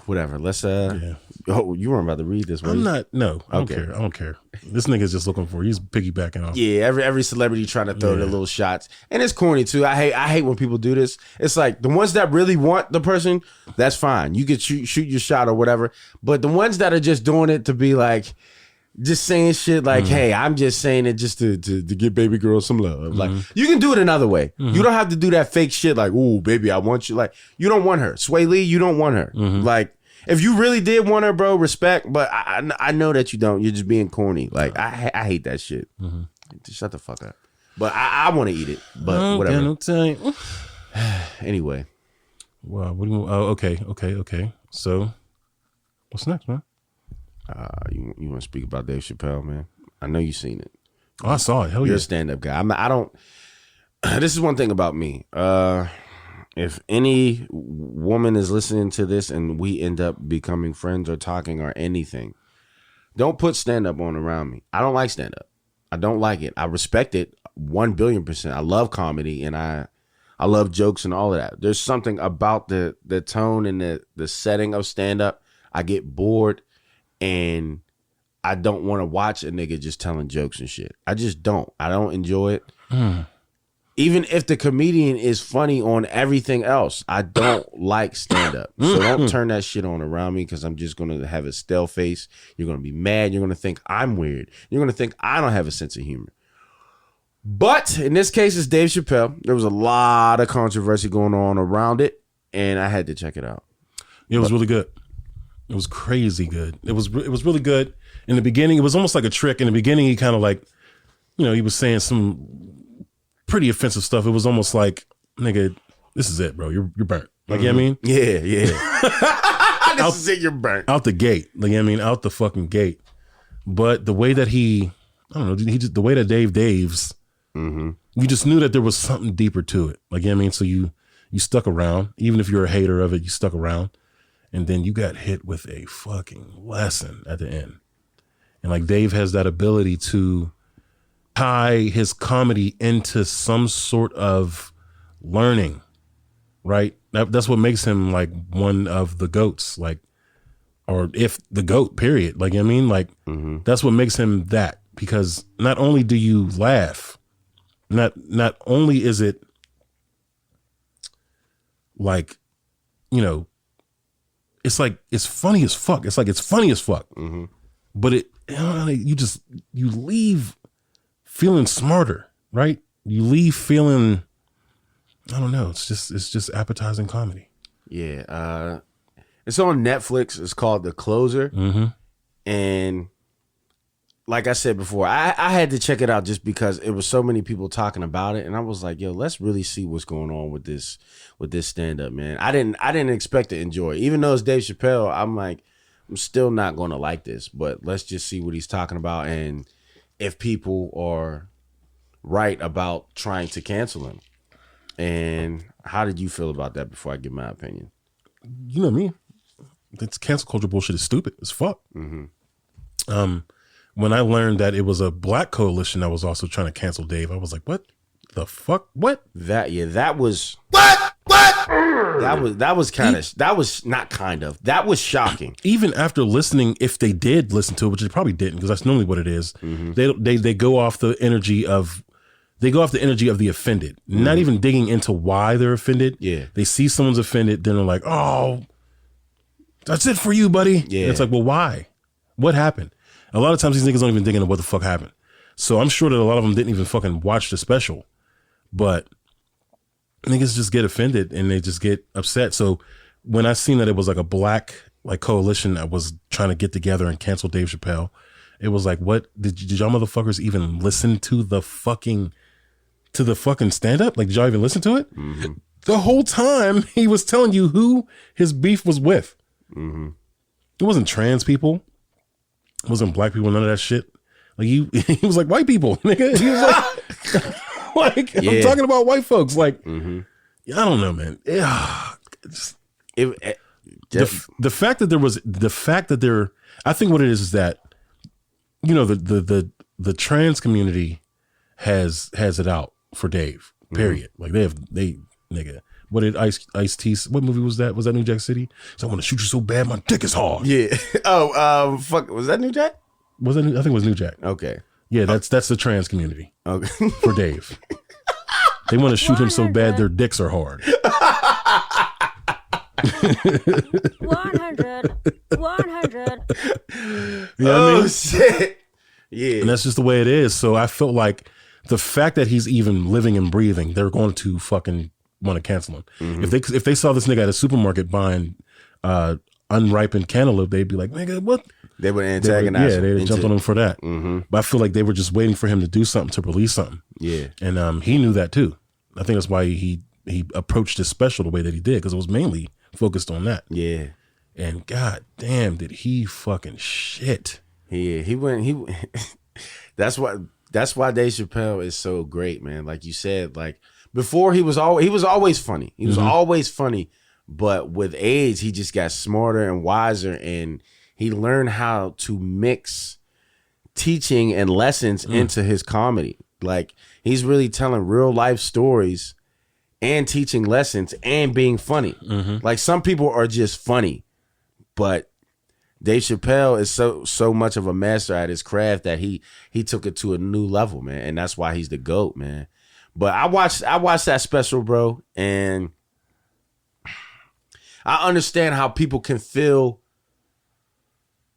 S2: Whatever. Let's Oh, you weren't about to read this one.
S3: I'm not. No, I don't care. This nigga's just looking for. He's piggybacking off.
S2: Yeah, every celebrity trying to throw their little shots, and it's corny too. I hate when people do this. It's like the ones that really want the person, that's fine. You could shoot your shot or whatever. But the ones that are just doing it to be like, just saying shit like, hey, I'm just saying it just to give baby girl some love. Like, you can do it another way. You don't have to do that fake shit like, ooh, baby, I want you. Like, you don't want her. Sway Lee, you don't want her. Like, if you really did want her, bro, respect. But I know that you don't. You're just being corny. Like, I hate that shit. Just shut the fuck up. But I want to eat it. But whatever.
S3: No time.
S2: Anyway.
S3: Wow. What do you? Oh, okay. So, what's next, man?
S2: You want to speak about Dave Chapelle, man? I know you seen it.
S3: Oh, I saw it. Hell
S2: You're
S3: yeah.
S2: a stand-up guy. I don't. This is one thing about me. If any woman is listening to this and we end up becoming friends or talking or anything, don't put stand-up on around me. I don't like stand-up. I don't like it. I respect it 1,000,000,000%. I love comedy and I love jokes and all of that. There's something about the tone and the setting of stand-up. I get bored and I don't want to watch a nigga just telling jokes and shit. I just don't. I don't enjoy it. Even if the comedian is funny on everything else, I don't like stand-up. So don't turn that shit on around me because I'm just going to have a stale face. You're going to be mad. You're going to think I'm weird. You're going to think I don't have a sense of humor. But in this case, it's Dave Chappelle. There was a lot of controversy going on around it, and I had to check it out.
S3: It was really good. It was crazy good. It was really good. In the beginning, it was almost like a trick. In the beginning, he kind of like, you know, he was saying some pretty offensive stuff. It was almost like, nigga, this is it, bro. You're burnt. Like, you know what I mean?
S2: Yeah. is it you're burnt.
S3: Out the gate. Like, I mean, out the fucking gate. But the way that I don't know, the way that Dave Daves, you just knew that there was something deeper to it. Like, I mean, so you stuck around, even if you're a hater of it, you stuck around, and then you got hit with a fucking lesson at the end. And like Dave has that ability to tie his comedy into some sort of learning, right? That's what makes him like one of the GOATs, like, or if the GOAT, period. Like, I mean, like, that's what makes him that, because not only do you laugh, not only is it like, you know, it's like, it's funny as fuck. It's like, it's funny as fuck. But you leave feeling smarter, right? You leave feeling, I don't know. It's just appetizing comedy.
S2: Yeah. It's on Netflix. It's called The Closer. And like I said before, I had to check it out just because it was so many people talking about it. And I was like, yo, let's really see what's going on with this stand-up, man. I didn't expect to enjoy it. Even though it's Dave Chappelle, I'm like, I'm still not going to like this, but let's just see what he's talking about and if people are right about trying to cancel him. And how did you feel about that before I give my opinion?
S3: You know me. It's cancel culture bullshit is stupid as fuck. When I learned that it was a black coalition that was also trying to cancel Dave, I was like, what the fuck? What?
S2: That was shocking.
S3: Even after listening, if they did listen to it, which they probably didn't, because that's normally what it is, they go off the energy of the offended, not even digging into why they're offended.
S2: Yeah.
S3: They see someone's offended, then they're like, oh, that's it for you, buddy.
S2: Yeah.
S3: And it's like, well, why? What happened? A lot of times these niggas don't even dig into what the fuck happened. So I'm sure that a lot of them didn't even fucking watch the special, but niggas just get offended and they just get upset. So when I seen that it was like a black like coalition that was trying to get together and cancel Dave Chappelle, it was like, what did y'all motherfuckers even listen to the fucking stand up? Like, did y'all even listen to it? The whole time he was telling you who his beef was with. It wasn't trans people. It wasn't black people, none of that shit. Like he was like white people, nigga. He was like, I'm talking about white folks. Like, I don't know, man. The fact that I think what it is that, you know, the trans community has it out for Dave, period. Like they nigga. What did Ice-T, what movie was that? Was that New Jack City? So I want to shoot you so bad, my dick is hard.
S2: Yeah. Fuck. Was that New Jack?
S3: I think it was New Jack.
S2: Okay.
S3: Yeah, that's the trans community.
S2: Okay.
S3: For Dave. They want to shoot him so bad their dicks are hard.
S8: 100.
S3: You know what I mean?
S2: Shit. Yeah.
S3: And that's just the way it is. So I felt like the fact that he's even living and breathing, they're going to fucking want to cancel him. If they saw this nigga at a supermarket buying unripened cantaloupe, they'd be like, nigga, what?
S2: They would antagonize him.
S3: Yeah, they'd jump on him for that. But I feel like they were just waiting for him to do something, to release something.
S2: Yeah.
S3: And he knew that too. I think that's why he approached this special the way that he did, because it was mainly focused on that.
S2: Yeah.
S3: And god damn, did he fucking shit.
S2: He went that's why Dave Chappelle is so great, man. Like you said, like before he was always funny. He was always funny, but with age he just got smarter and wiser, and he learned how to mix teaching and lessons into his comedy. Like he's really telling real life stories and teaching lessons and being funny. Like some people are just funny, but Dave Chappelle is so much of a master at his craft that he took it to a new level, man. And that's why he's the GOAT, man. But I watched that special, bro, and I understand how people can feel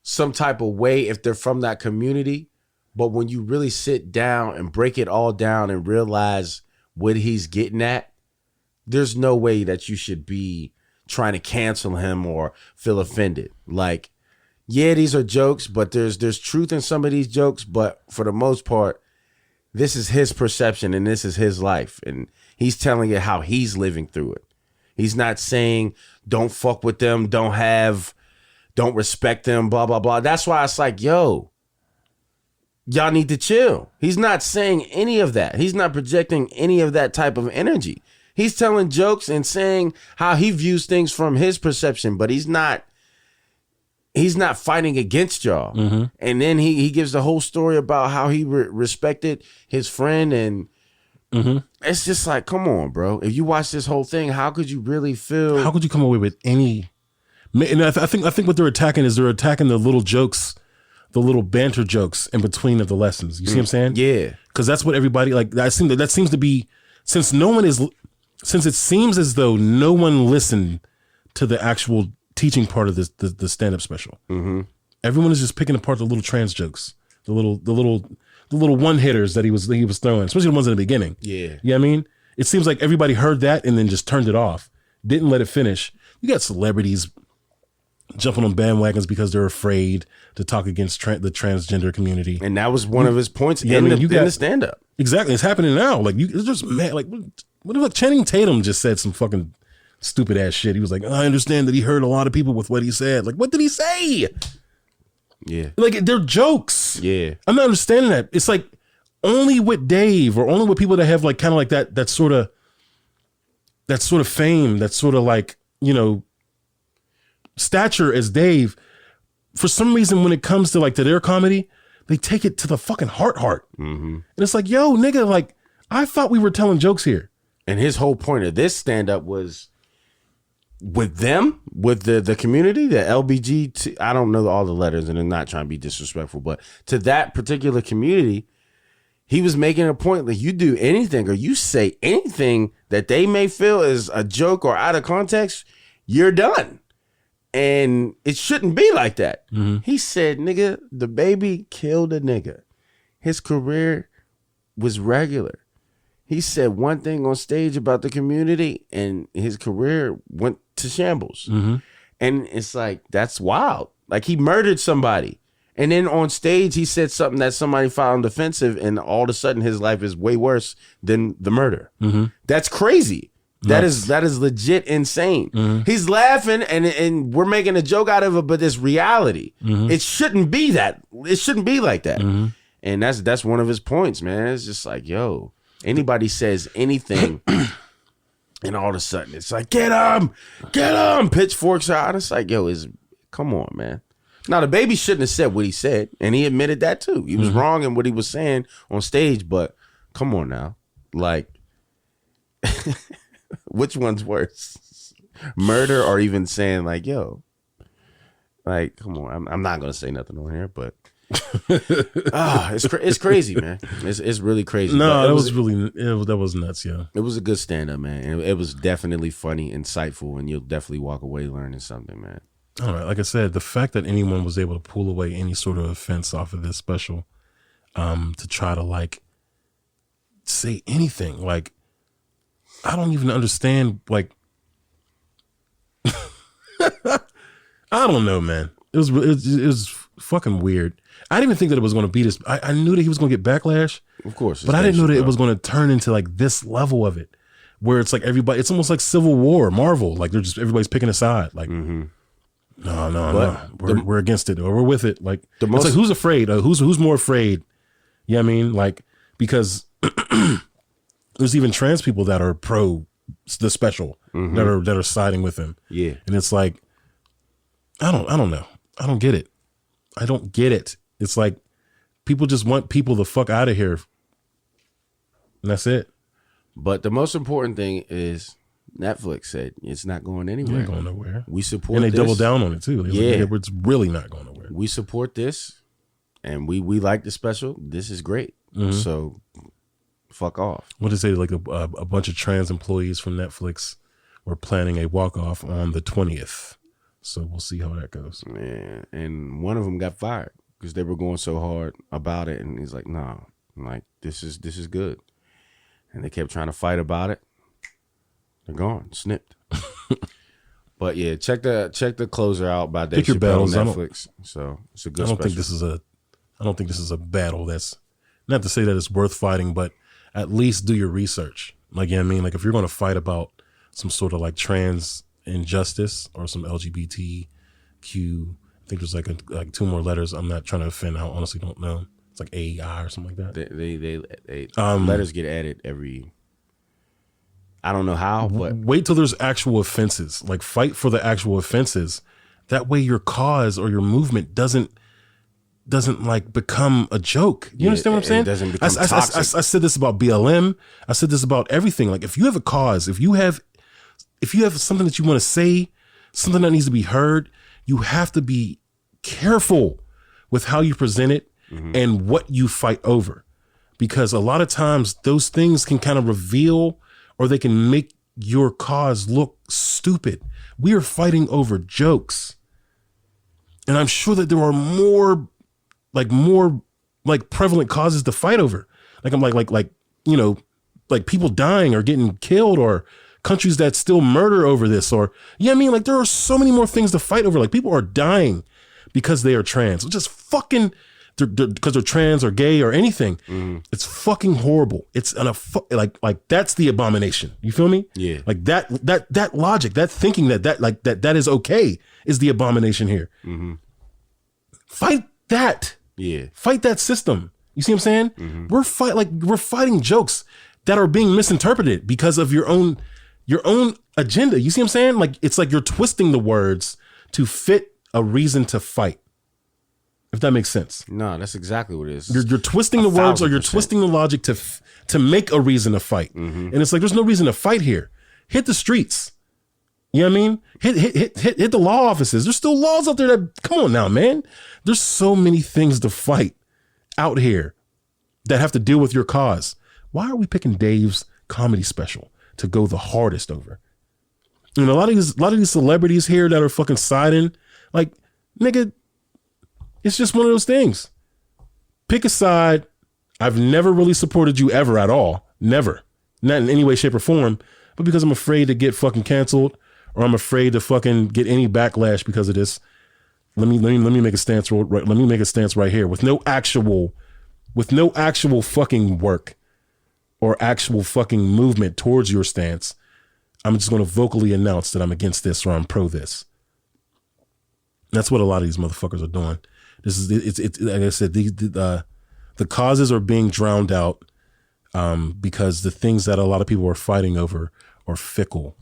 S2: some type of way if they're from that community. But when you really sit down and break it all down and realize what he's getting at, there's no way that you should be trying to cancel him or feel offended. Like, yeah, these are jokes, but there's truth in some of these jokes. But for the most part, this is his perception and this is his life. And he's telling it how he's living through it. He's not saying don't fuck with them, don't have don't respect him, blah, blah, blah. That's why it's like, yo, y'all need to chill. He's not saying any of that. He's not projecting any of that type of energy. He's telling jokes and saying how he views things from his perception, but he's not fighting against y'all.
S3: Mm-hmm.
S2: And then he gives the whole story about how he respected his friend. And it's just like, come on, bro. If you watch this whole thing, how could you really feel?
S3: How could you come away with any? And I think what they're attacking is the little jokes, the little banter jokes in between of the lessons. You see what I'm saying?
S2: Yeah.
S3: Because that's what everybody like. That seems to be, since it seems as though no one listened to the actual teaching part of the stand-up special. Mm-hmm. Everyone is just picking apart the little trans jokes, the little one hitters that he was throwing, especially the ones in the beginning.
S2: Yeah.
S3: You know what I mean? It seems like everybody heard that and then just turned it off. Didn't let it finish. You got celebrities jumping on bandwagons because they're afraid to talk against the transgender community.
S2: And that was one of his points
S3: Yeah,
S2: in
S3: I mean,
S2: the stand-up.
S3: Exactly. It's happening now. Like, it's just mad. Like, what if Channing Tatum just said some fucking stupid ass shit? He was like, I understand that he hurt a lot of people with what he said. Like, what did he say?
S2: Yeah.
S3: Like, they're jokes.
S2: Yeah.
S3: I'm not understanding that. It's like only with Dave or only with people that have like kind of like that sort of fame, that sort of like, you know, stature as Dave. For some reason, when it comes to like to their comedy, they take it to the fucking heart. Mm-hmm. And it's like, yo, nigga, like, I thought we were telling jokes here.
S2: And his whole point of this stand-up was with them, with the community, the LBGT, I don't know all the letters and I'm not trying to be disrespectful, but to that particular community, he was making a point that you do anything or you say anything that they may feel is a joke or out of context, you're done. And it shouldn't be like that. Mm-hmm. He said, nigga, the baby killed a nigga. His career was regular. He said one thing on stage about the community and his career went to shambles. Mm-hmm. And it's like, that's wild. Like, he murdered somebody. And then on stage, he said something that somebody found offensive, and all of a sudden his life is way worse than the murder. Mm-hmm. That's crazy. That is legit insane. Mm-hmm. He's laughing and we're making a joke out of it, but it's reality. Mm-hmm. It shouldn't be that. It shouldn't be like that. Mm-hmm. And that's one of his points, man. It's just like, yo, anybody says anything and all of a sudden it's like, get him, pitchforks out. It's like, yo, come on, man. Now, the baby shouldn't have said what he said, and he admitted that too. He was wrong in what he was saying on stage, but come on now. Like, which one's worse? Murder or even saying like, yo, like, come on. I'm not going to say nothing on here, but it's crazy, man. It's really crazy.
S3: No, that was nuts, yeah.
S2: It was a good stand-up, man. And it was definitely funny, insightful, and you'll definitely walk away learning something, man.
S3: All right, like I said, the fact that anyone was able to pull away any sort of offense off of this special, to try to like say anything, like, I don't even understand, like, I don't know, man. It was fucking weird. I didn't even think that it was going to be this. I knew that he was going to get backlash,
S2: of course,
S3: but I didn't know that it was going to turn into like this level of it, where it's like everybody. It's almost like Civil War, Marvel. Like everybody's picking a side. Like, no, we're against it or we're with it. Like, it's like, who's afraid? Who's more afraid? You know what I mean? Like, because there's even trans people that are pro the special, that are siding with him.
S2: Yeah, and
S3: it's like, I don't know. I don't get it. I don't get it. It's like people just want people the fuck out of here, and that's it.
S2: But the most important thing is Netflix said it's not going anywhere.
S3: Not going nowhere.
S2: We support,
S3: and they
S2: this.
S3: double down on it too.
S2: Yeah,
S3: it's really not going nowhere.
S2: We support this, and we like the special. This is great. So, fuck off.
S3: What did they say? Like a bunch of trans employees from Netflix were planning a walk off on the 20th. So we'll see how that goes.
S2: Yeah, and one of them got fired because they were going so hard about it, and he's like, "Nah, like this is good," and they kept trying to fight about it. They're gone, snipped. But yeah, check the closer out by Dave Chapelle on Netflix. So it's a good.
S3: I don't think this is a battle that's, not to say that it's worth fighting, but at least do your research. Like, you know what I mean? Like, if you're going to fight about some sort of like trans injustice or some LGBTQ I think there's like 2 more letters. I'm not trying to offend. I honestly don't know. It's like AEI or something like that.
S2: They letters get added every. I don't know how, but
S3: wait till there's actual offenses. Like fight for the actual offenses. That way your cause or your movement doesn't like become a joke. You understand what I'm saying?
S2: It doesn't become toxic.
S3: I said this about BLM. I said this about everything. Like if you have a cause, if you have something that you want to say, something that needs to be heard, you have to be careful with how you present it and what you fight over. Because a lot of times those things can kind of reveal or they can make your cause look stupid. We are fighting over jokes. And I'm sure that there are more prevalent causes to fight over. Like I'm like people dying or getting killed or countries that still murder over this or I mean like there are so many more things to fight over. Like people are dying because they are trans. Just fucking because they're trans or gay or anything. It's fucking horrible. It's like that's the abomination. You feel me?
S2: Yeah.
S3: Like that logic, that thinking that is okay is the abomination here. Fight that.
S2: Yeah.
S3: Fight that system. You see what I'm saying? We're fighting jokes that are being misinterpreted because of your own agenda. You see what I'm saying? Like it's like you're twisting the words to fit a reason to fight. If that makes sense.
S2: No, that's exactly what it is.
S3: You're twisting the words or you're twisting the logic to make a reason to fight. And it's like there's no reason to fight here. Hit the streets. You know what I mean? Hit the law offices. There's still laws out there that come on now, man. There's so many things to fight out here that have to deal with your cause. Why are we picking Dave's comedy special to go the hardest over? And a lot of these celebrities here that are fucking siding, like, nigga, it's just one of those things. Pick a side. I've never really supported you ever at all. Never. Not in any way, shape, or form. But because I'm afraid to get fucking canceled or I'm afraid to fucking get any backlash because of this, let me make a stance right. Let me make a stance right here with no actual fucking work or actual fucking movement towards your stance. I'm just going to vocally announce that I'm against this or I'm pro this. That's what a lot of these motherfuckers are doing. It's like I said, the causes are being drowned out because the things that a lot of people are fighting over are fickle.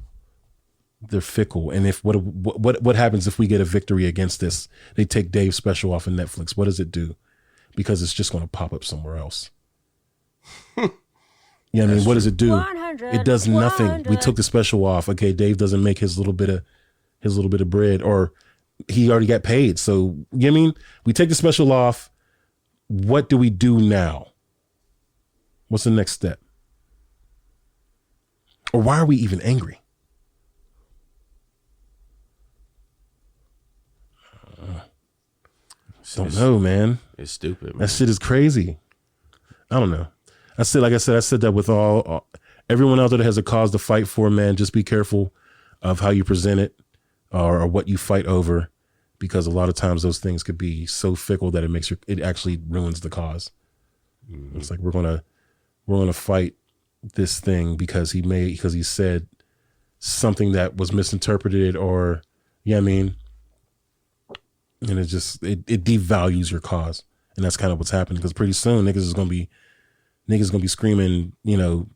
S3: They're fickle. And if what happens if we get a victory against this? They take Dave's special off of Netflix. What does it do? Because it's just going to pop up somewhere else. Yeah, I mean, what does it do? It does nothing. We took the special off. Okay, Dave doesn't make his little bit of bread, or he already got paid. So, you know what I mean? We take the special off. What do we do now? What's the next step? Or why are we even angry? Don't know, man.
S2: It's stupid, man.
S3: That shit is crazy. I don't know. I said that with all everyone out there that has a cause to fight for, man. Just be careful of how you present it or what you fight over, because a lot of times those things could be so fickle that it actually ruins the cause. It's like we're gonna fight this thing because he said something that was misinterpreted, or you know what I mean. And it devalues your cause. And that's kind of what's happening, because pretty soon niggas is gonna be screaming, you know,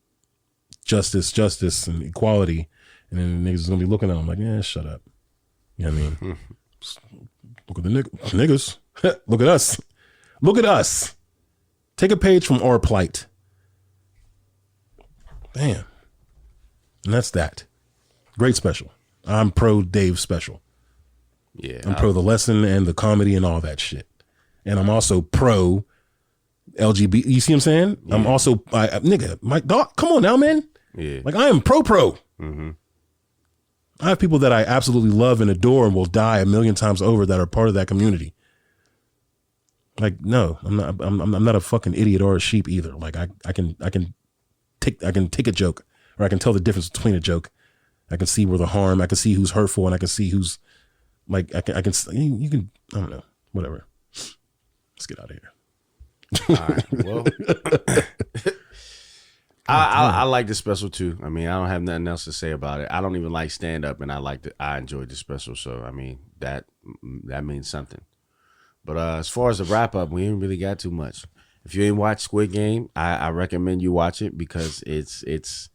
S3: justice and equality, and then niggas is gonna be looking at them like, yeah, shut up. You know what I mean? Look at the niggas. Look at us. Look at us. Take a page from our plight. Damn. And that's that. Great special. I'm pro Dave special.
S2: Yeah.
S3: I'm pro the lesson and the comedy and all that shit. And I'm also pro LGBT. You see what I'm saying? Yeah. I'm also, nigga, my dog, come on now, man.
S2: Yeah.
S3: Like I am pro.
S2: Mm-hmm.
S3: I have people that I absolutely love and adore and will die 1,000,000 times over that are part of that community. Like, no, I'm not a fucking idiot or a sheep either. Like I can take a joke, or I can tell the difference between a joke. I can see where the harm, I can see who's hurtful, and I can see who's like, you can, I don't know, whatever. Let's get out of here.
S2: All right. Well, I like the special too. I mean, I don't have nothing else to say about it. I don't even like stand up, and I enjoyed the special. So I mean, that means something. But as far as the wrap up, we ain't really got too much. If you ain't watched Squid Game, I recommend you watch it because it's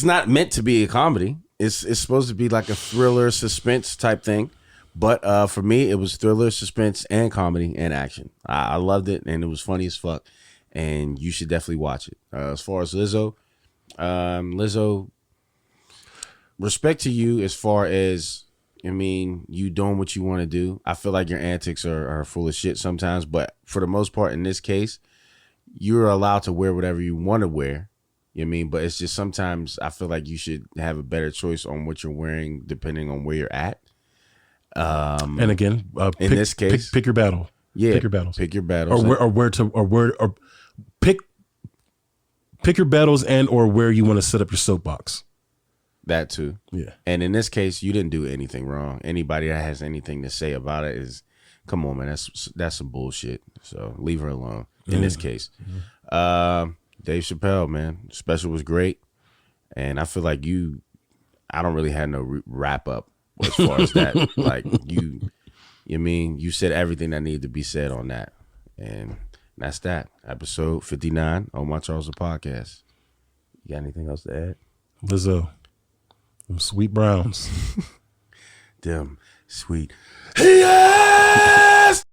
S2: not meant to be a comedy. It's supposed to be like a thriller, suspense type thing. But for me, it was thriller, suspense, and comedy and action. I loved it, and it was funny as fuck. And you should definitely watch it. As far as Lizzo, respect to you as far as, I mean, you doing what you want to do. I feel like your antics are full of shit sometimes, but for the most part, in this case, you're allowed to wear whatever you want to wear. You know what I mean? But it's just sometimes I feel like you should have a better choice on what you're wearing depending on where you're at.
S3: And again,
S2: in this case,
S3: pick your battle.
S2: Yeah,
S3: pick your battles.
S2: Pick your battles.
S3: Pick your battles and or where you want to set up your soapbox.
S2: That too.
S3: Yeah.
S2: And in this case, you didn't do anything wrong. Anybody that has anything to say about it is, come on, man, that's some bullshit. So leave her alone. In this case, Dave Chapelle, man, special was great, and I feel like I don't really have no wrap up as far as that. Like you said everything that needed to be said on that, and that's that. Episode 59 on My Charles the Podcast. You got anything else to add?
S3: Lizzo, them sweet browns.
S2: Them sweet. Yeah!